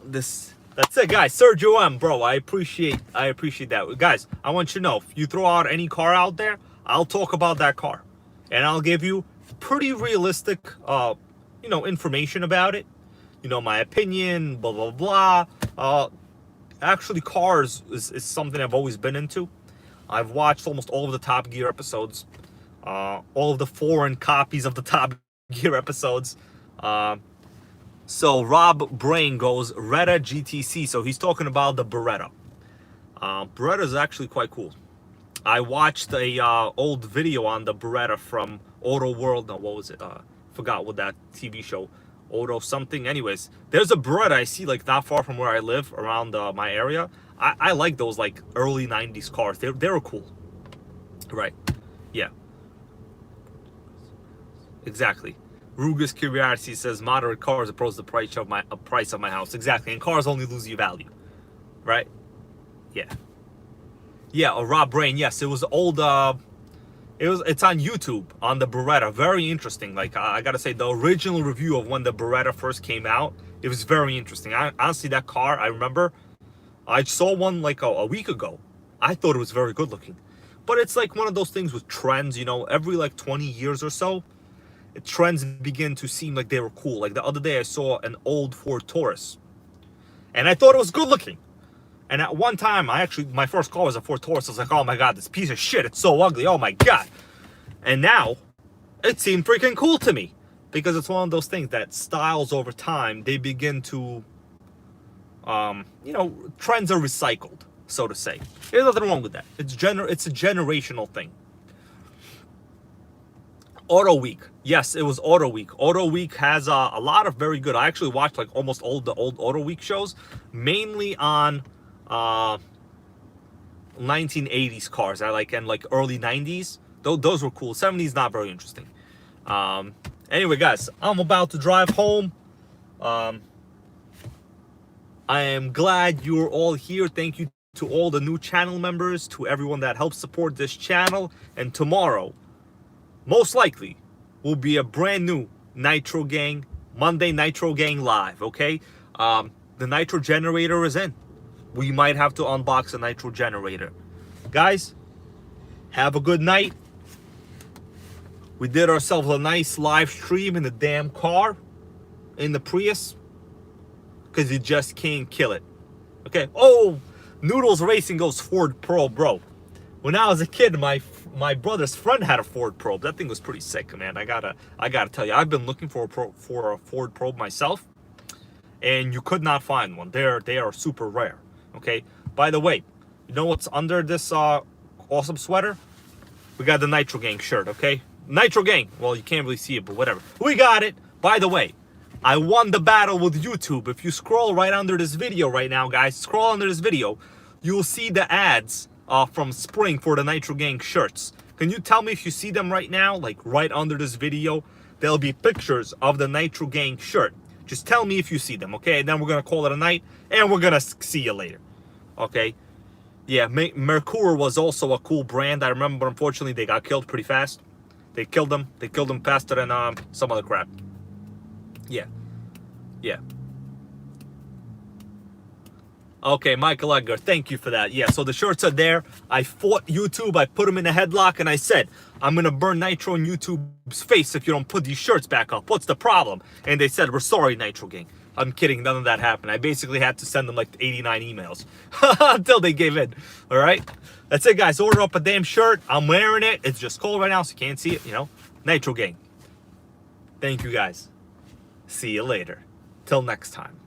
That's it, guys. Sergio M, bro, I appreciate that. Guys, I want you to know, if you throw out any car out there, I'll talk about that car. And I'll give you pretty realistic, you know, information about it. You know, my opinion, blah, blah, blah. Actually, cars is something I've always been into. I've watched almost all of the Top Gear episodes. All of the foreign copies of the Top Gear episodes. So Rob Brain goes, Retta GTC. So he's talking about the Beretta. Beretta is actually quite cool. I watched a old video on the Beretta from Auto World. No, what was it? Forgot what that TV show. Auto something. Anyways, there's a Beretta I see like not far from where I live, around my area. I like those like early 90s cars. They were cool. Right. Yeah. Exactly. Rugus Curiosity says moderate cars approach the price of my house. Exactly. And cars only lose you value. Right? Yeah. Yeah, Rob Brain, yes. It was old it's on YouTube on the Beretta. Very interesting. Like I gotta say, the original review of when the Beretta first came out, it was very interesting. Honestly, that car, I remember I saw one like a week ago. I thought it was very good looking. But it's like one of those things with trends, you know, every like 20 years or so, trends begin to seem like they were cool. Like the other day I saw an old Ford Taurus and I thought it was good looking. And at one time, my first car was a Ford Taurus. I was like, oh my God, this piece of shit, it's so ugly. Oh my God. And now, it seemed freaking cool to me. Because it's one of those things that styles over time, they begin to, you know, trends are recycled, so to say. There's nothing wrong with that. It's a generational thing. Auto Week. Yes, it was Auto Week. Auto Week has a lot of very good, I actually watched like almost all the old Auto Week shows, mainly on 1980s cars. I like, and like early 90s. Those were cool. 70s not very interesting. Anyway, guys, I'm about to drive home. I am glad you're all here. Thank you to all the new channel members, to everyone that helps support this channel. And tomorrow, most likely, will be a brand new NitroGang, Monday NitroGang Live, okay? The Nitro generator is in. We might have to unbox a Nitro generator. Guys, have a good night. We did ourselves a nice live stream in the damn car, in the Prius, because you just can't kill it. Okay. Oh, Noodles Racing goes Ford Probe, bro. When I was a kid, my brother's friend had a Ford Probe. That thing was pretty sick, man. I gotta tell you, I've been looking for a Ford Probe myself, and you could not find one. They are super rare. Okay. By the way, you know what's under this awesome sweater? We got the NitroGang shirt. Okay. NitroGang. Well, you can't really see it, but whatever. We got it. By the way, I won the battle with YouTube. If you scroll right under this video right now, guys, scroll under this video, you'll see the ads from spring for the NitroGang shirts. Can you tell me if you see them right now? Like right under this video, there'll be pictures of the NitroGang shirt. Just tell me if you see them, okay? And then we're going to call it a night, and we're going to see you later, okay? Yeah, Mercure was also a cool brand. I remember, but unfortunately, they got killed pretty fast. They killed them. They killed them faster than some other crap. Yeah. Yeah. Okay, Michael Edgar, thank you for that. Yeah, so the shirts are there. I fought YouTube. I put them in a headlock, and I said, I'm going to burn Nitro in YouTube's face if you don't put these shirts back up. What's the problem? And they said, we're sorry, NitroGang. I'm kidding. None of that happened. I basically had to send them like 89 emails until they gave in. All right? That's it, guys. Order up a damn shirt. I'm wearing it. It's just cold right now, so you can't see it, you know. NitroGang. Thank you, guys. See you later. Till next time.